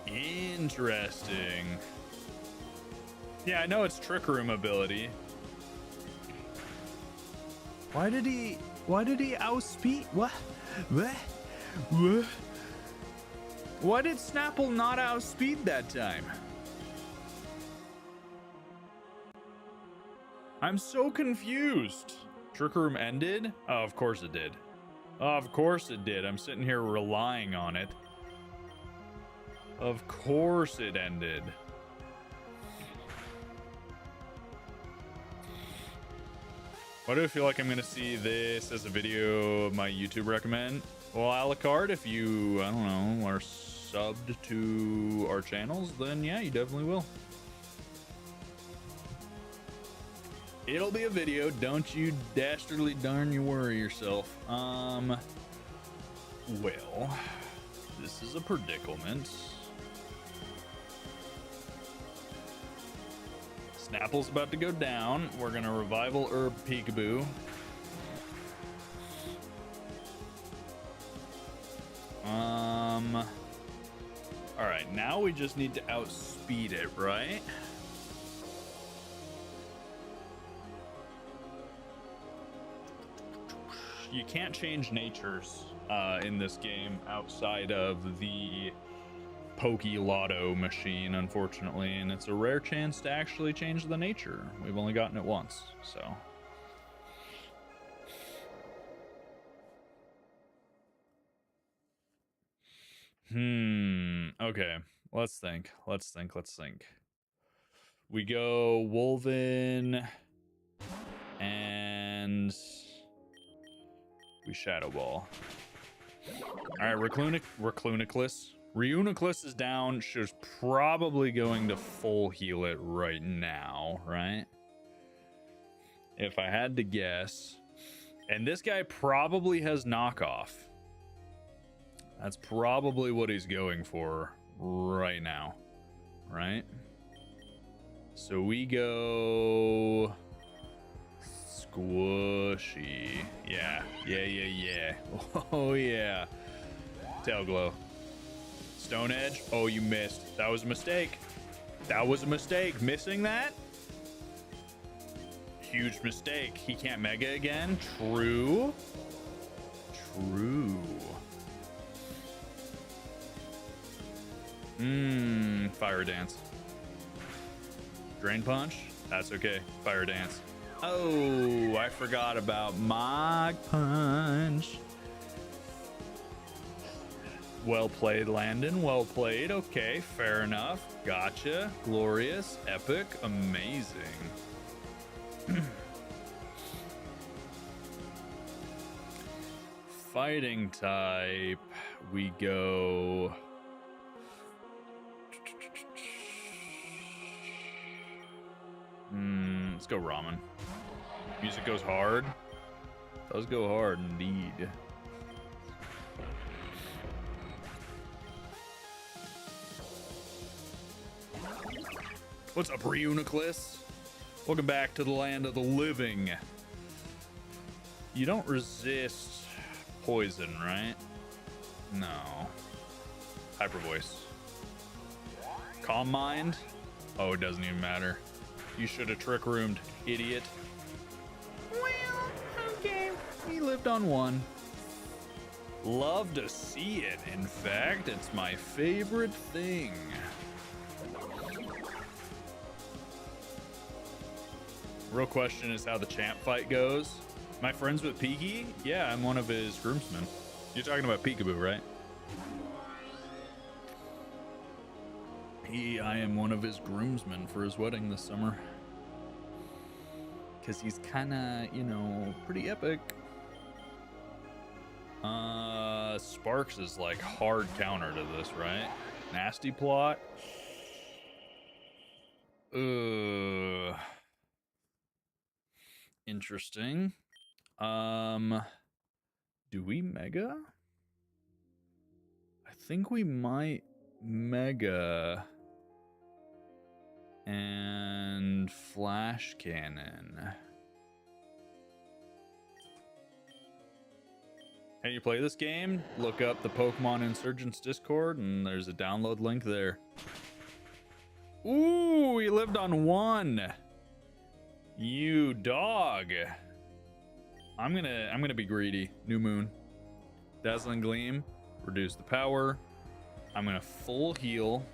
Interesting. Yeah, I know it's Trick Room ability. Why did he outspeed? What? Why did Snapple not outspeed that time? I'm so confused. Trick Room ended? Oh, of course it did. Of course it did. I'm sitting here relying on it. Of course it ended. Why do I feel like I'm gonna see this as a video of my YouTube recommend? Well, a la carte, if you, I don't know, are subbed to our channels, then yeah, you definitely will. It'll be a video, don't you dastardly darn you worry yourself. Well, this is a predicament. Snapple's about to go down. We're gonna revival Herb Peekaboo. All right, now we just need to outspeed it, right? You can't change natures in this game outside of the Pokey Lotto machine, unfortunately, and it's a rare chance to actually change the nature. We've only gotten it once, so. Okay, let's think. We go Wolven, and we Shadow Ball. All right, Reuniclus is down. She's probably going to full heal it right now, right? If I had to guess. And this guy probably has knockoff. That's probably what he's going for right now, right? So we go Squishy. Yeah. Oh yeah. Tail Glow. Stone Edge. Oh, you missed. That was a mistake. Missing that? Huge mistake. He can't Mega again. True. Fire Dance. Drain Punch? That's okay. Fire Dance. Oh, I forgot about Mach Punch. Well played, Landon. Well played. Okay, fair enough. Gotcha. Glorious. Epic. Amazing. Fighting type. We go... Let's go Ramen. Music goes hard. Does go hard indeed. What's up, Reuniclus? Welcome back to the land of the living. You don't resist poison, right? No. Hyper voice. Calm mind? Oh, it doesn't even matter. You should have trick roomed, idiot. Well, okay. He lived on one. Love to see it. In fact, it's my favorite thing. Real question is how the champ fight goes. My friends with Peaky? Yeah, I'm one of his groomsmen. You're talking about Peekaboo, right? I am one of his groomsmen for his wedding this summer. Because he's kind of, you know, pretty epic. Sparks is like hard counter to this, right? Nasty plot. Interesting. Do we mega? I think we might mega and flash cannon. Can you play this game? Look up the Pokemon Insurgence Discord and there's a download link there. Ooh, he lived on one. You dog. I'm gonna be greedy. New Moon. Dazzling Gleam. Reduce the power. I'm gonna full heal.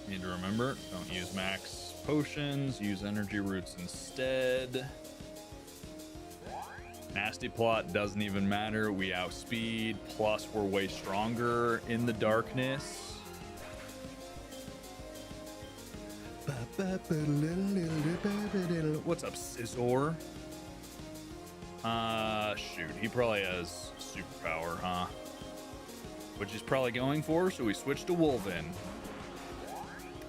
Need to remember, don't use max potions, use energy roots instead. Nasty plot doesn't even matter. We outspeed, plus we're way stronger in the darkness. What's up, Scizor? Shoot, he probably has superpower, huh? Which he's probably going for, so we switched to Wolven.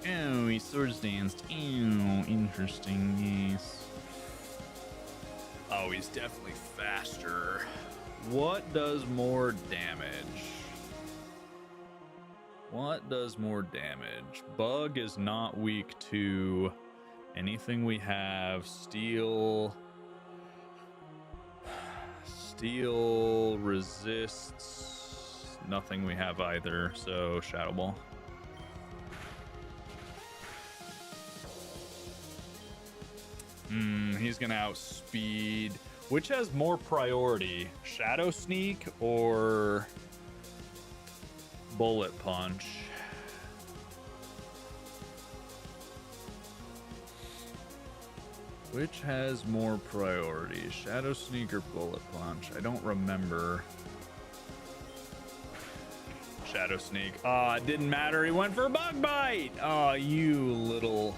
Oh, he swords danced. Ew, interesting, yes. Oh, he's definitely faster. What does more damage? What does more damage? Bug is not weak to anything we have. Steel resists nothing we have either, so Shadow Ball. He's gonna outspeed. Which has more priority? Shadow Sneak or Bullet Punch? Which has more priority? Shadow Sneak or Bullet Punch? I don't remember. Shadow Sneak. It didn't matter. He went for Bug Bite. Oh, you little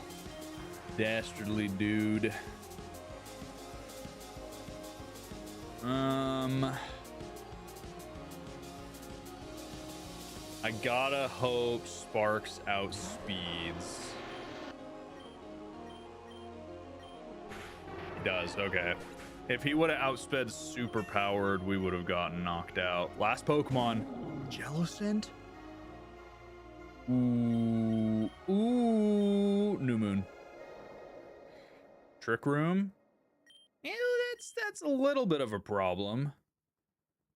dastardly dude. I gotta hope Sparks outspeeds. He does, okay. If he would have outsped super powered, we would have gotten knocked out. Last Pokemon, Jellicent? Ooh, New Moon. Trick Room? Yeah, that's a little bit of a problem.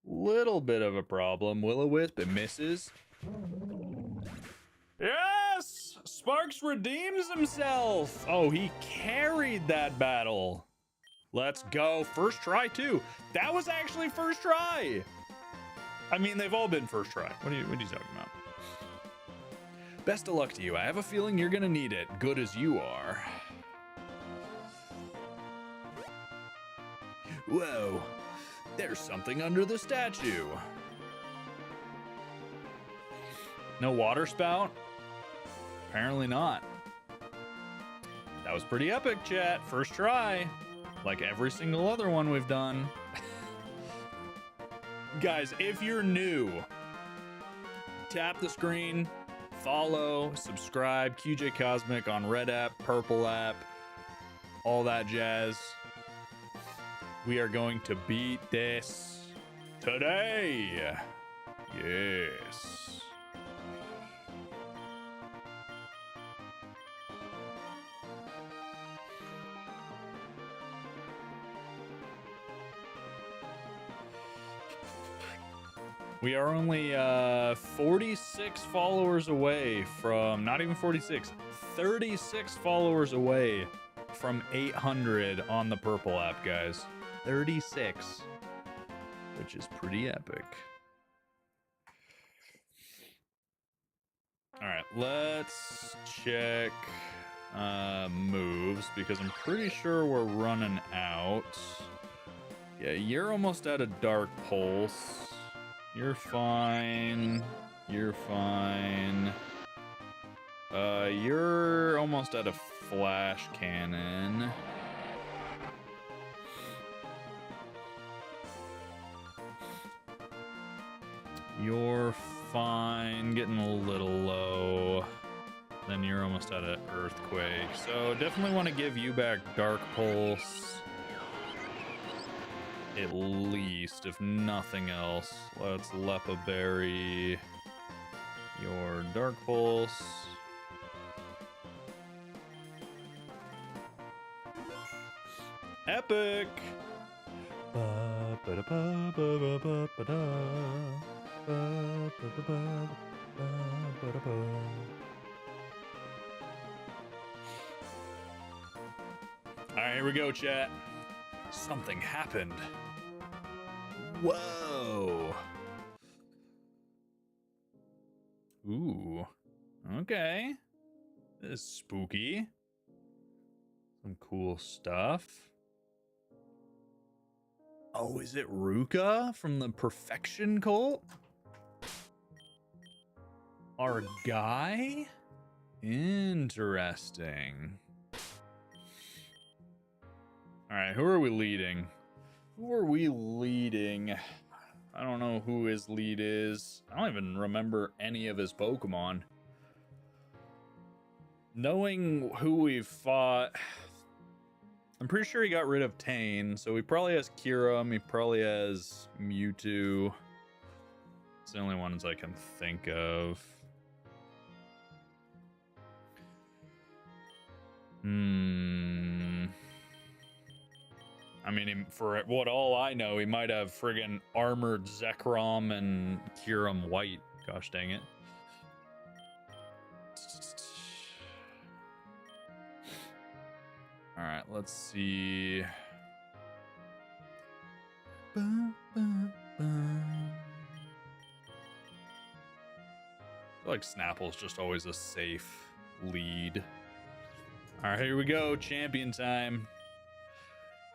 Little bit of a problem. Will-O-Wisp, it misses. Yes! Sparks redeems himself! Oh, he carried that battle. Let's go. First try, too. That was actually first try. I mean, they've all been first try. What are you talking about? Best of luck to you. I have a feeling you're gonna need it. Good as you are. Whoa. There's something under the statue. No water spout? Apparently not. That was pretty epic, chat. First try. Like every single other one we've done. Guys, if you're new, tap the screen, follow, subscribe, QJ Cosmic on Red app, Purple app, all that jazz. We are going to beat this today. Yes. We are only 46 followers away from, not even 46, 36 followers away from 800 on the Purple app, guys. 36, which is pretty epic. All right, let's check moves because I'm pretty sure we're running out. Yeah, you're almost at a Dark Pulse. You're fine. You're fine. You're almost at a Flash Cannon. You're fine. Getting a little low. Then you're almost at an Earthquake. So definitely want to give you back Dark Pulse. At least, if nothing else. Let's Lepa Berry your Dark Pulse. Epic! Alright, here we go, chat. Something happened. Whoa. Ooh. Okay. This is spooky. Some cool stuff. Oh, is it Ruka from the Perfection Cult? Our guy? Interesting. Alright, who are we leading? Who are we leading? I don't know who his lead is. I don't even remember any of his Pokemon. Knowing who we've fought, I'm pretty sure he got rid of Tane, so he probably has Kyurem, he probably has Mewtwo. It's the only ones I can think of. I mean, for what all I know, he might have friggin' armored Zekrom and Kyurem White. Gosh dang it. Alright, let's see. I feel like Snapple's just always a safe lead. Alright, here we go. Champion time.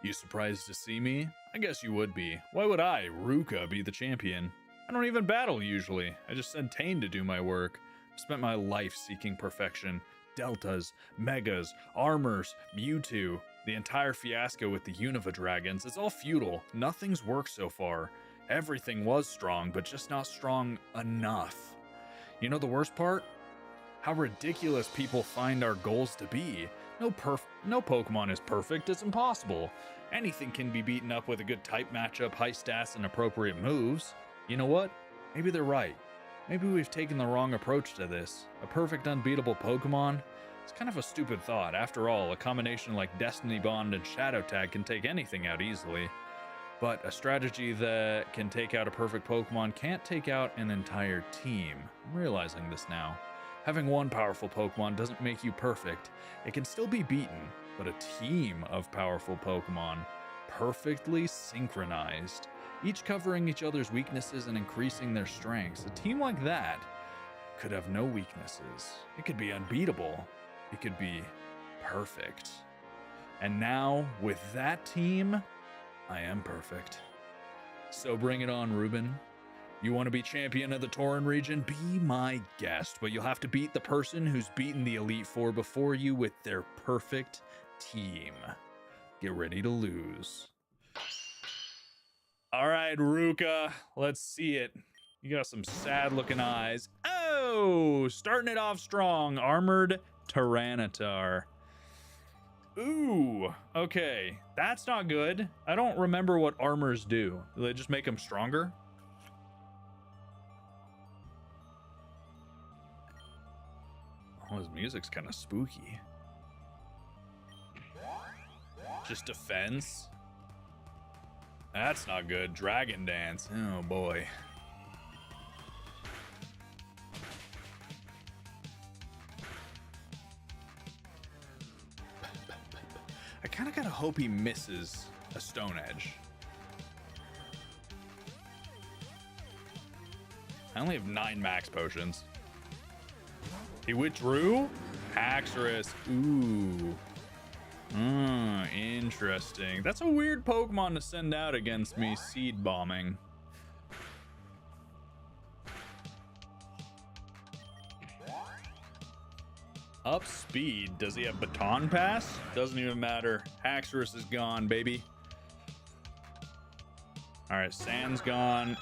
You surprised to see me? I guess you would be. Why would I, Ruka, be the champion? I don't even battle usually. I just send Tane to do my work. I've spent my life seeking perfection. Deltas, Megas, Armors, Mewtwo. The entire fiasco with the Unova Dragons. It's all futile. Nothing's worked so far. Everything was strong, but just not strong enough. You know the worst part? How ridiculous people find our goals to be. No Pokemon is perfect, it's impossible. Anything can be beaten up with a good type matchup, high stats, and appropriate moves. You know what? Maybe they're right. Maybe we've taken the wrong approach to this. A perfect unbeatable Pokemon? It's kind of a stupid thought. After all, a combination like Destiny Bond and Shadow Tag can take anything out easily. But a strategy that can take out a perfect Pokemon can't take out an entire team. I'm realizing this now. Having one powerful Pokemon doesn't make you perfect. It can still be beaten, but a team of powerful Pokemon, perfectly synchronized, each covering each other's weaknesses and increasing their strengths. A team like that could have no weaknesses. It could be unbeatable. It could be perfect. And now, with that team, I am perfect. So bring it on, Ruben. You want to be champion of the Tauren region? Be my guest, but you'll have to beat the person who's beaten the Elite Four before you with their perfect team. Get ready to lose. All right, Ruka, let's see it. You got some sad looking eyes. Oh, starting it off strong. Armored Tyranitar. Ooh, okay. That's not good. I don't remember what armors do. Do they just make them stronger? Oh, his music's kind of spooky. Just defense? That's not good. Dragon Dance. Oh boy. kind of gotta hope he misses a Stone Edge. I only have 9 max potions. He withdrew? Haxorus. Ooh. Interesting. That's a weird Pokemon to send out against me seed bombing. Up speed. Does he have Baton Pass? Doesn't even matter. Haxorus is gone, baby. All right, Sand's gone.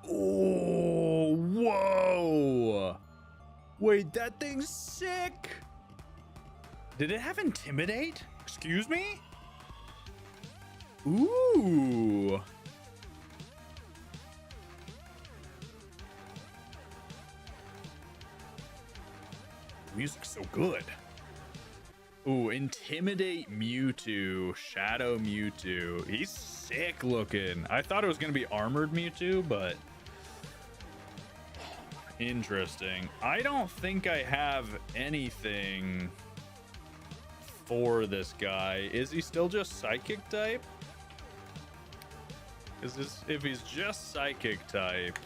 Oh, whoa. Wait, that thing's sick. Did it have Intimidate? Excuse me? Ooh. Music's so good. Ooh, Intimidate Mewtwo. Shadow Mewtwo. He's sick looking. I thought it was going to be Armored Mewtwo, but... interesting. I don't think I have anything for this guy. Is he still just Psychic type? If he's just Psychic type,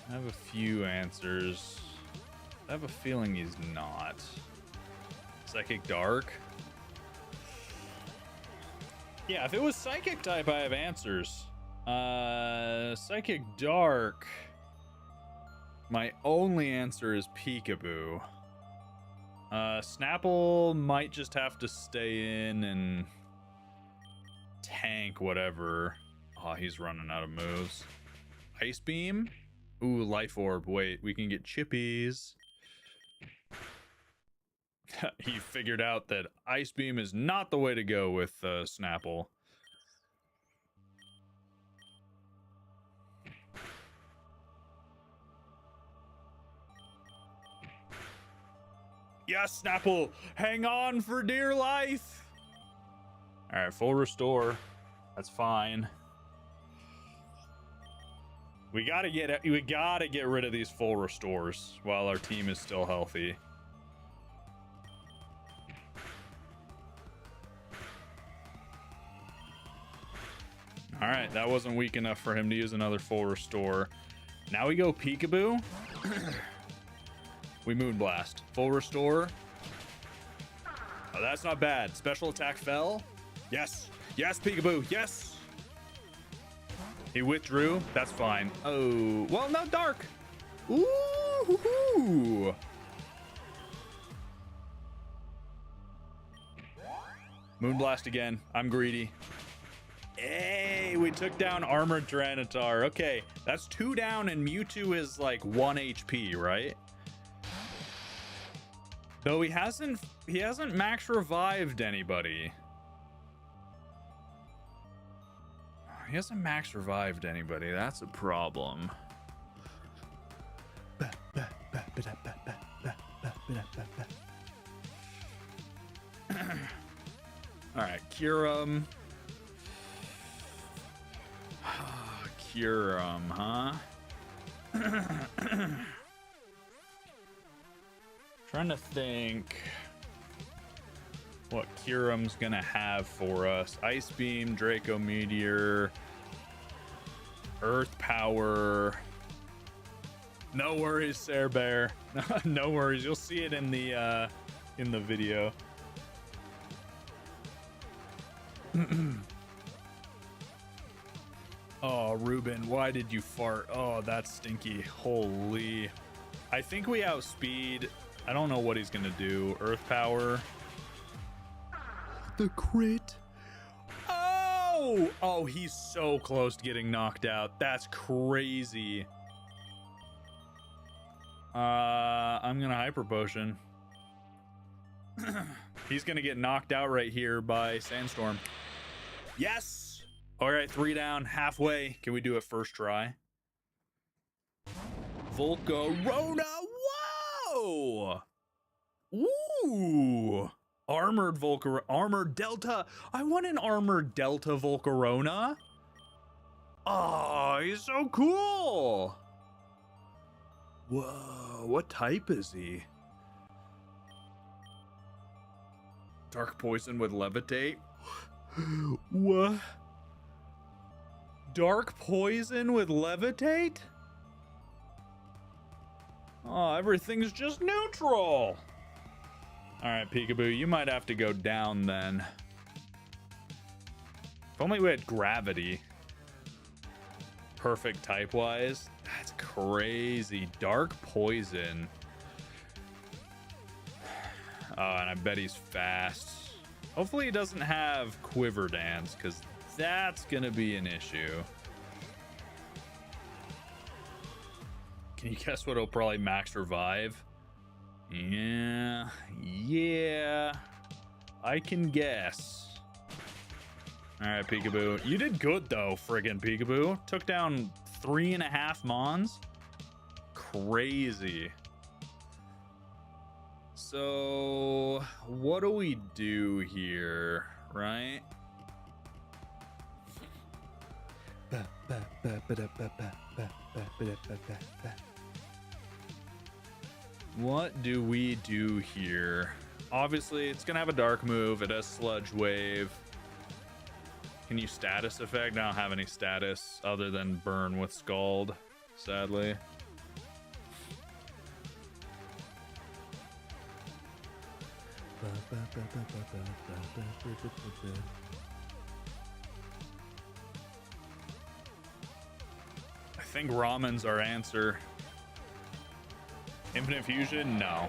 I have a few answers. I have a feeling he's not. Psychic Dark? Yeah, if it was Psychic type, I have answers. Psychic Dark. My only answer is Peekaboo. Snapple might just have to stay in and tank whatever. Oh, he's running out of moves. Ice Beam? Ooh, Life Orb. Wait, we can get chippies. He figured out that Ice Beam is not the way to go with Snapple. Yes, Snapple! Hang on for dear life! Alright, full restore. That's fine. We gotta get rid of these full restores while our team is still healthy. Alright, that wasn't weak enough for him to use another full restore. Now we go Peekaboo. We Moonblast. Full restore. Oh, that's not bad. Special attack fell. Yes. Yes, Peekaboo. Yes. He withdrew. That's fine. Oh, well, no, Dark. Ooh. Moonblast again. I'm greedy. Hey, we took down Armored Tyranitar. Okay, that's 2 down and Mewtwo is like 1 HP, right? Though he hasn't max revived anybody. He hasn't max revived anybody. That's a problem. All right, Kyurem. Kyurem, huh? Trying to think what Kyurem's gonna have for us. Ice Beam, Draco Meteor, Earth Power. No worries, Sare Bear. No worries. You'll see it in the video. Oh, Ruben, why did you fart? Oh, that's stinky. Holy. I think we outspeed. I don't know what he's gonna do. Earth Power. The crit. Oh! Oh, he's so close to getting knocked out. That's crazy. I'm gonna Hyper Potion. He's gonna get knocked out right here by Sandstorm. Yes! Alright, 3 down, halfway. Can we do it first try? Volcarona! Whoa! Ooh! Armored Delta! I want an Armored Delta Volcarona! Oh, he's so cool! Whoa, what type is he? Dark poison with levitate? What? Dark poison with levitate? Oh, everything's just neutral. Alright, Peekaboo, you might have to go down then. If only we had gravity. Perfect type-wise. That's crazy. Dark poison. Oh, and I bet he's fast. Hopefully he doesn't have Quiver Dance, because that's going to be an issue. Can you guess what he'll probably max revive? Yeah. I can guess. Alright, Peekaboo. You did good, though, friggin' Peekaboo. Took down 3.5 Mons. Crazy. So, what do we do here, right? What do we do here? Obviously, it's gonna have a dark move. It has Sludge Wave. Can you status effect? I don't have any status other than burn with Scald, sadly. I think Ramen's our answer. Infinite Fusion? No.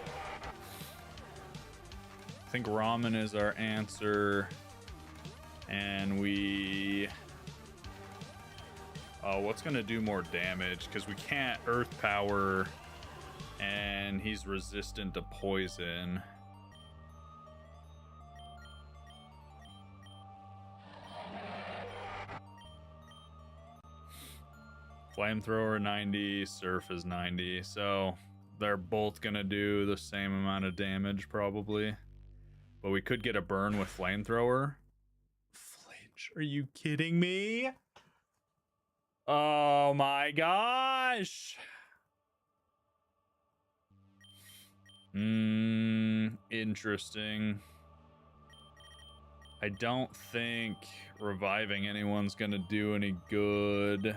I think Ramen is our answer. And we... Oh, what's going to do more damage? Because we can't Earth Power. And he's resistant to poison. Flamethrower 90, Surf is 90. So they're both going to do the same amount of damage probably. But we could get a burn with Flamethrower. Are you kidding me? Oh my gosh. Interesting. I don't think reviving anyone's gonna do any good.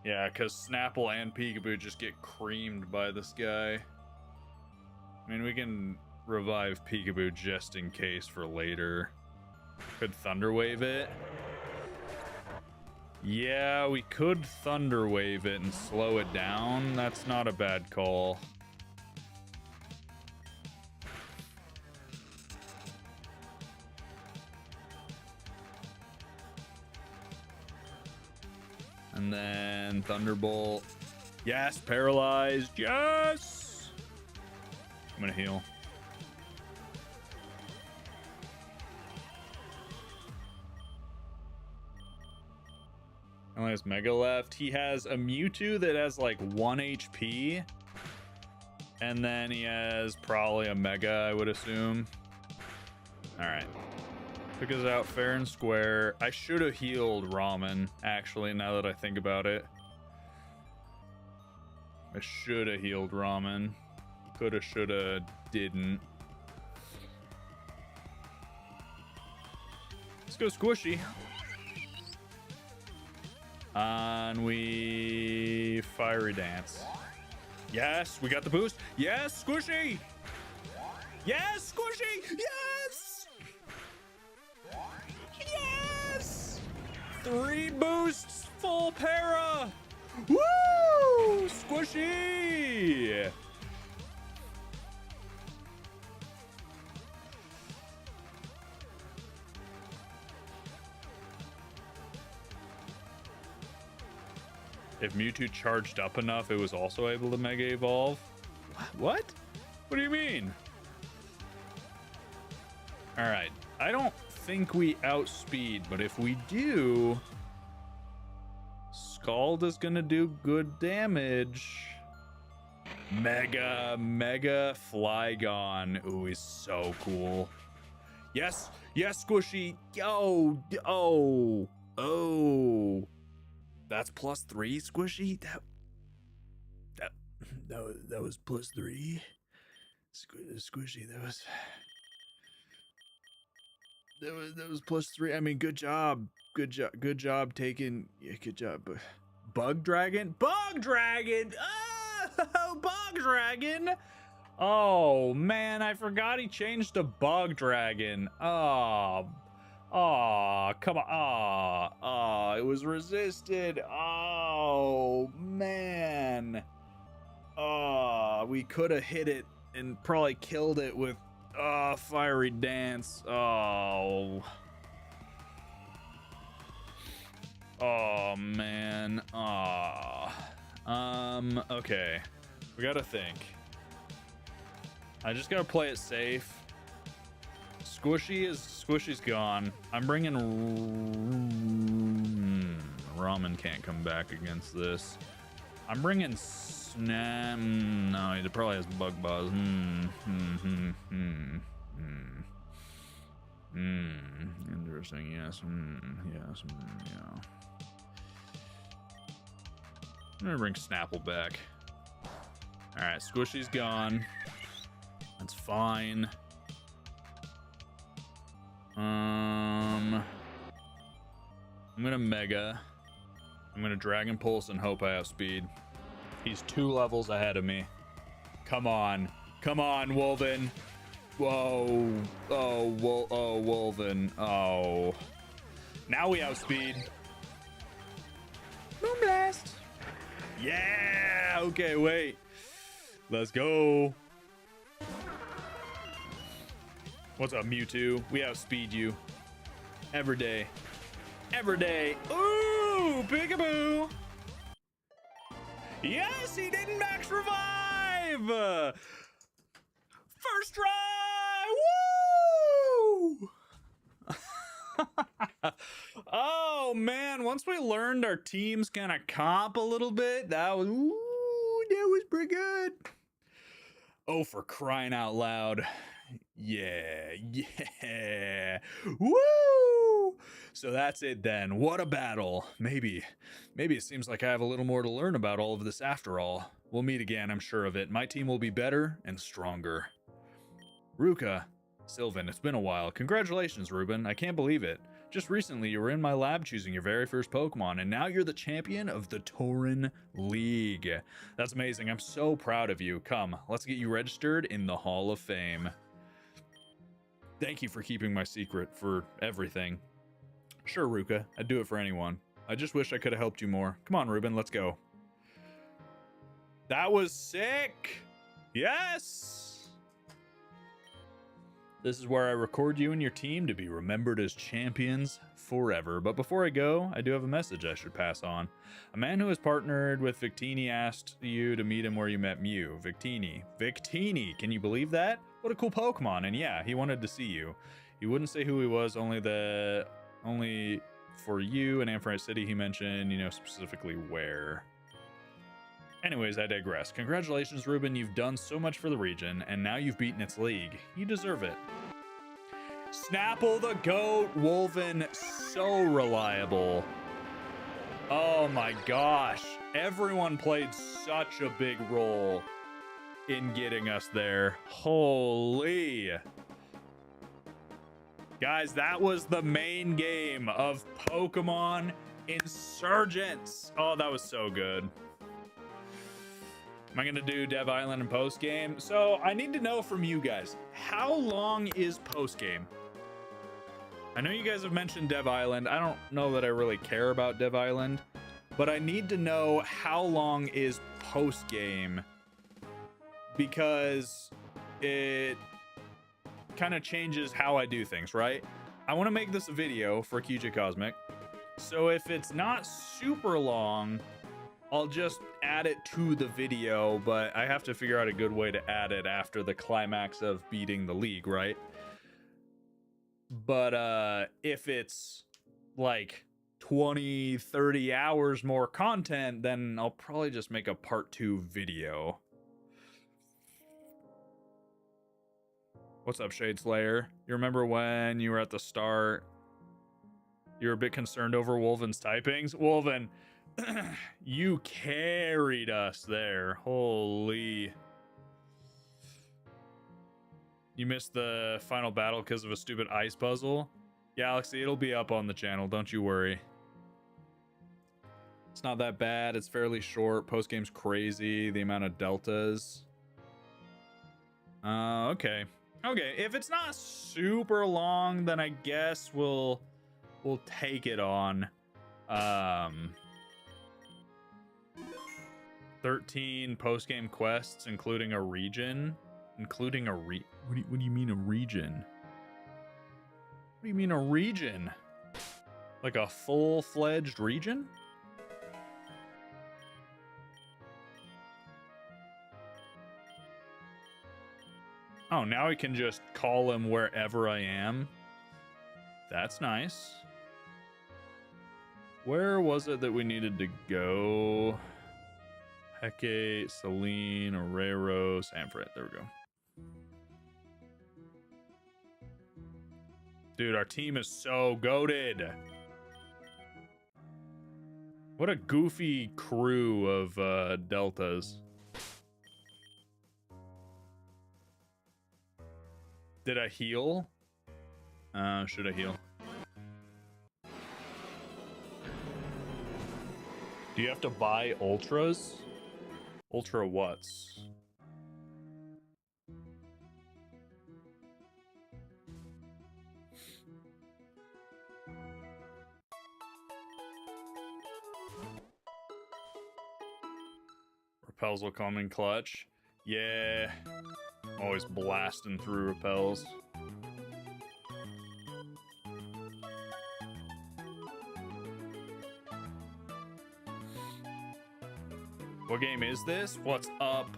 Yeah, because Snapple and Peekaboo just get creamed by this guy. I mean, we can revive Peekaboo just in case for later. Could Thunder Wave it. Yeah, we could Thunder Wave it and slow it down. That's not a bad call. And then Thunderbolt. Yes, paralyzed. Yes! I'm gonna heal. Only has Mega left. He has a Mewtwo that has like 1 HP. And then he has probably a Mega, I would assume. Alright. Took us out fair and square. I should have healed Ramen, actually, now that I think about it. I should have healed Ramen. Coulda, shoulda, didn't. Let's go Squishy. And we Fiery Dance. Yes, we got the boost. Yes, Squishy. Yes, Squishy. Yes. Yes. 3 boosts, full para. Woo! Squishy. If Mewtwo charged up enough, it was also able to Mega Evolve. What? What do you mean? All right. I don't think we outspeed, but if we do, Scald is going to do good damage. Mega Flygon. Ooh, he's so cool. Yes. Yes, Squishy. Yo. Oh. That's +3, Squishy. That was +3. Squishy. That was +3. I mean, good job. Good job taking. Yeah, good job. Bug dragon. Bug dragon. Oh, bug dragon. Oh man, I forgot he changed to bug dragon. Oh, come on. Oh, it was resisted. Oh man. Oh, we could have hit it and probably killed it with fiery dance. Oh man. Okay, we gotta think. I just gotta play it safe. Squishy's gone. I'm bringing Ramen can't come back against this. I'm bringing Snap. No, he probably has Bug Buzz. Interesting. Yes. Yes. Yeah. I'm gonna bring Snapple back. All right, Squishy's gone. That's fine. I'm gonna Mega. I'm gonna Dragon Pulse and hope I have speed. He's 2 levels ahead of me. Come on, Wolven. Whoa. Oh, Wolven. Oh. Now we have speed. Moonblast. Yeah. Okay, wait. Let's go. What's up, Mewtwo? We outspeed you. Every day. Ooh, Peekaboo. Yes, he didn't max revive. First try. Woo! Oh man, once we learned our teams kind of comp a little bit, that was pretty good. Oh, for crying out loud. Yeah. Woo! So that's it then. What a battle. Maybe it seems like I have a little more to learn about all of this after all. We'll meet again, I'm sure of it. My team will be better and stronger. Ruka. Sylvan, it's been a while. Congratulations, Ruben. I can't believe it. Just recently, you were in my lab choosing your very first Pokemon, and now you're the champion of the Tauren League. That's amazing. I'm so proud of you. Come, let's get you registered in the Hall of Fame. Thank you for keeping my secret for everything. Sure, Ruka. I'd do it for anyone. I just wish I could have helped you more. Come on, Ruben, let's go. That was sick! Yes! This is where I record you and your team to be remembered as champions forever. But before I go, I do have a message I should pass on. A man who has partnered with Victini asked you to meet him where you met Mew. Victini, can you believe that? What a cool Pokemon. And yeah, he wanted to see you. He wouldn't say who he was, only for you in Ampharite City he mentioned, specifically where. Anyways, I digress. Congratulations, Ruben. You've done so much for the region, and now you've beaten its league. You deserve it. Snapple the GOAT, Wolven, so reliable. Oh my gosh. Everyone played such a big role in getting us there. Holy. Guys, that was the main game of Pokemon Insurgence. Oh, that was so good. Am I gonna do Dev Island and post game? So I need to know from you guys, how long is post game? I know you guys have mentioned Dev Island. I don't know that I really care about Dev Island, but I need to know how long is post game, because it kind of changes how I do things, right? I want to make this a video for QJ Cosmic, so if it's not super long, I'll just add it to the video, but I have to figure out a good way to add it after the climax of beating the league, right? But if it's like 20, 30 hours more content, then I'll probably just make a part 2 video. What's up, Shade Slayer? You remember when you were at the start, you were a bit concerned over Wolven's typings? Wolven, you carried us there. Holy. You missed the final battle because of a stupid ice puzzle? Galaxy, it'll be up on the channel, don't you worry. It's not that bad, it's fairly short. Post-game's crazy, the amount of deltas. Okay. Okay, if it's not super long, then I guess we'll take it on. 13 post-game quests, including a region. What do you mean a region? What do you mean a region? Like a full-fledged region? Oh, now I can just call him wherever I am. That's nice. Where was it that we needed to go? Hecate, Selene, Herrero, Sanford. There we go. Dude, our team is so goated. What a goofy crew of deltas. Did I heal? Should I heal? Do you have to buy ultras? Ultra what's? Repels will come in clutch. Yeah. Always blasting through repels. What game is this? What's up?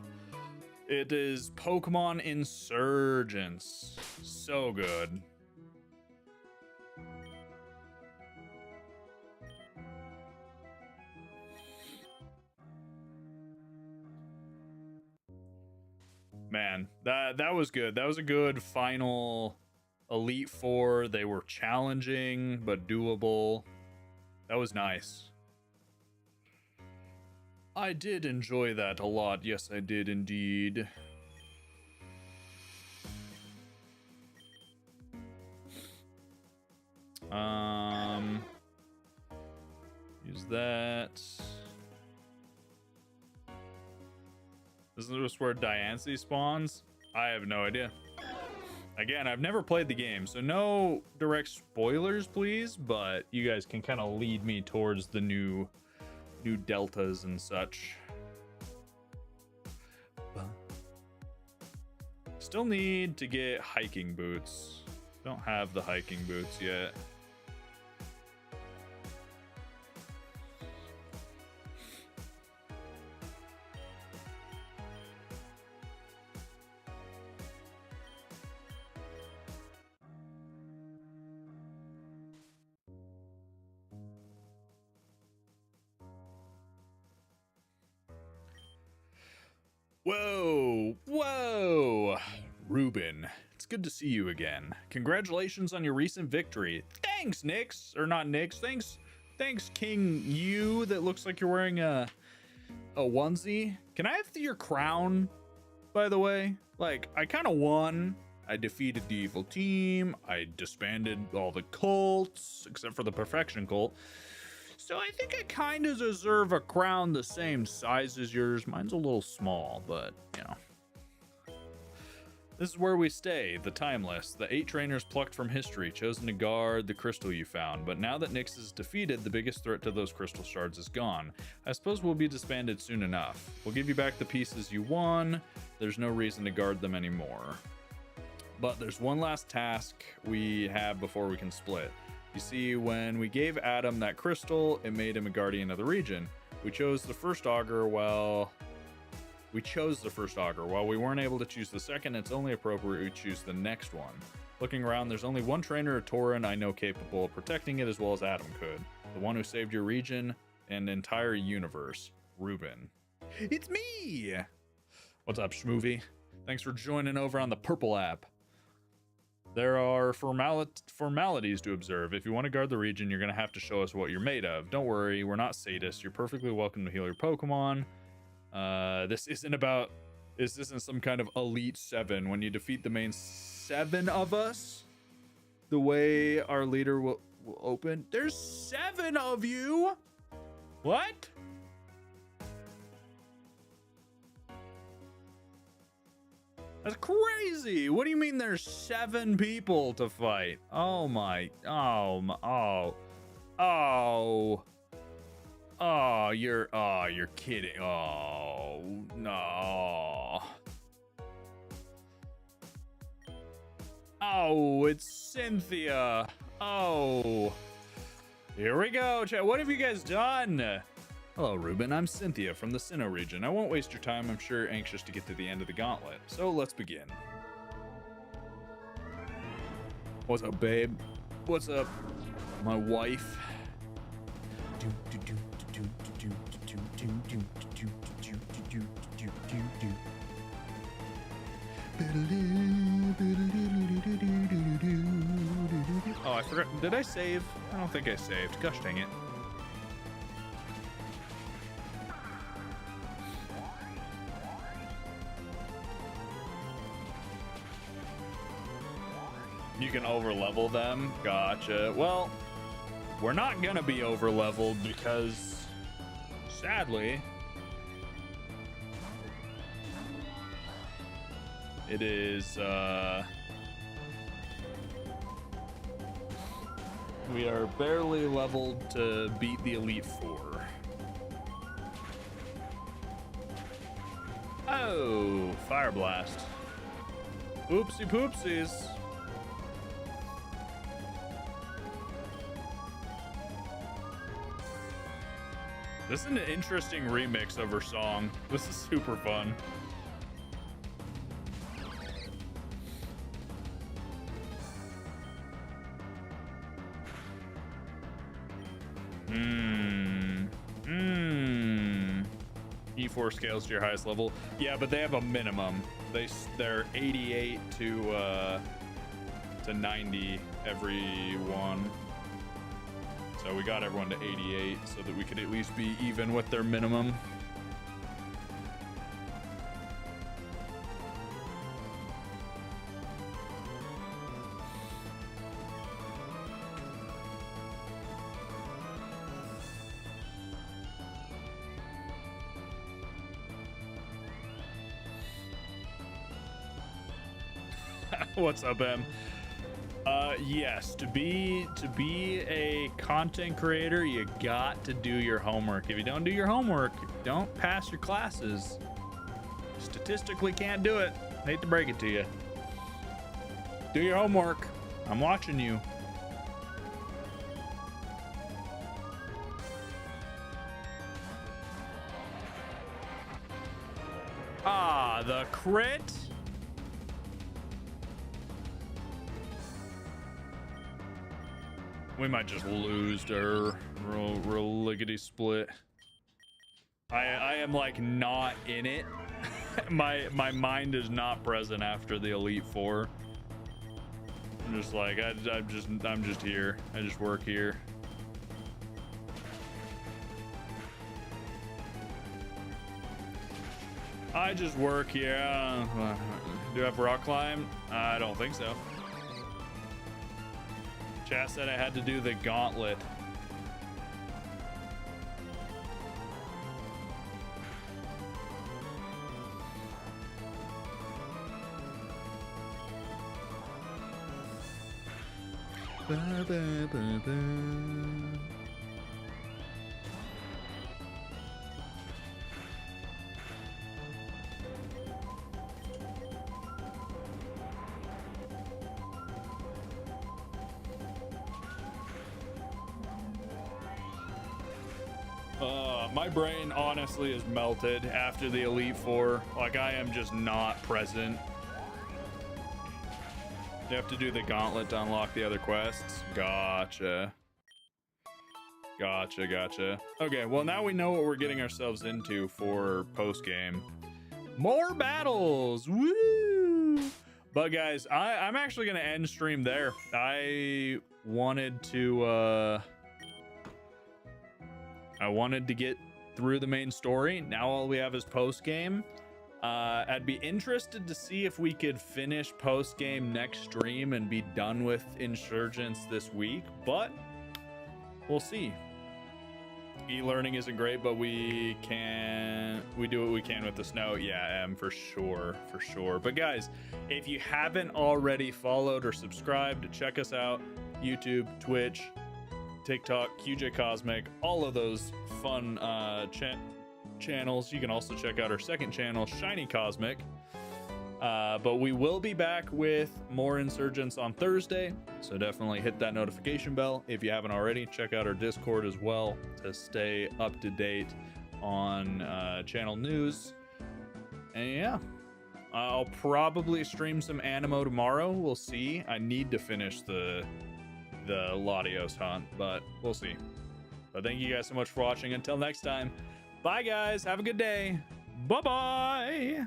It is Pokemon Insurgence. So good. Man, that was good. That was a good final Elite Four. They were challenging, but doable. That was nice. I did enjoy that a lot. Yes, I did indeed. Use that. Is this where Diancie spawns? I have no idea. Again, I've never played the game, so no direct spoilers, please, but you guys can kind of lead me towards the new deltas and such. Still need to get hiking boots. Don't have the hiking boots yet. Whoa, Ruben, it's good to see you again. Congratulations on your recent victory. Thanks, Nyx, or not Nyx. Thanks, King You. That looks like you're wearing a onesie. Can I have your crown, by the way? Like, I kind of won. I defeated the evil team. I disbanded all the cults, except for the Perfection cult. So I think I kind of deserve a crown the same size as yours. Mine's a little small, but, you know. This is where we stay, the Timeless. The 8 trainers plucked from history, chosen to guard the crystal you found. But now that Nyx is defeated, the biggest threat to those crystal shards is gone. I suppose we'll be disbanded soon enough. We'll give you back the pieces you won. There's no reason to guard them anymore. But there's one last task we have before we can split. You see, when we gave Adam that crystal, it made him a guardian of the region. We chose the first augur while we weren't able to choose the second. It's only appropriate we choose the next one. Looking around, there's only one trainer or Tauren I know capable of protecting it as well as Adam could. The one who saved your region and entire universe, Ruben. It's me! What's up, Schmoovie? Thanks for joining over on the Purple app. There are formalities to observe. If you want to guard the region, you're going to have to show us what you're made of. Don't worry, we're not sadists. You're perfectly welcome to heal your Pokemon. This isn't about This isn't some kind of elite 7. When you defeat the main 7 of us, the way our leader will open. There's 7 of you. What? That's crazy. What do you mean there's 7 people to fight? Oh my. Oh. You're kidding. Oh, no. Oh, it's Cynthia. Oh. Here we go. What have you guys done? Hello, Ruben. I'm Cynthia from the Sinnoh region. I won't waste your time. I'm sure anxious to get to the end of the gauntlet. So let's begin. What's up, babe? What's up, my wife? Oh, I forgot. Did I save? I don't think I saved. Gosh dang it. You can over-level them. Gotcha. Well, we're not gonna be over-leveled because, sadly, it is, we are barely leveled to beat the Elite Four. Oh, Fire Blast. Oopsie poopsies. This is an interesting remix of her song. This is super fun. E4 scales to your highest level. Yeah, but they have a minimum. They're 88 to 90 every one. So we got everyone to 88 so that we could at least be even with their minimum. What's up, Em? Yes, to be a content creator, you got to do your homework. If you don't do your homework, don't pass your classes. Statistically can't do it. Hate to break it to you. Do your homework. I'm watching you. Ah, the crit. We might just lose to her real lickety split. I am like not in it. my mind is not present after the Elite Four. I'm just like I'm just here. I just work here. I just work here. Do I have rock climb? I don't think so. Chat said I had to do the gauntlet. Ba, ba, ba, ba. My brain honestly is melted after the Elite Four. Like, I am just not present. You have to do the gauntlet to unlock the other quests. Gotcha. Gotcha. Okay, well, now we know what we're getting ourselves into for post-game. More battles! Woo! But guys, I'm actually gonna end stream there. I wanted to get through the main story. Now all we have is post game. I'd be interested to see if we could finish post game next stream and be done with Insurgence this week, but we'll see. E-learning isn't great, but we do what we can with the snow. Yeah, for sure. But guys, if you haven't already followed or subscribed, check us out. YouTube, Twitch, TikTok, QJ Cosmic, all of those fun channels. You can also check out our second channel, Shiny Cosmic. But we will be back with more Insurgents on Thursday, so definitely hit that notification bell if you haven't already. Check out our Discord as well to stay up to date on channel news. And yeah, I'll probably stream some Animo tomorrow. We'll see. I need to finish the Latios hunt, but we'll see. But thank you guys so much for watching. Until next time, bye guys, have a good day. Bye bye.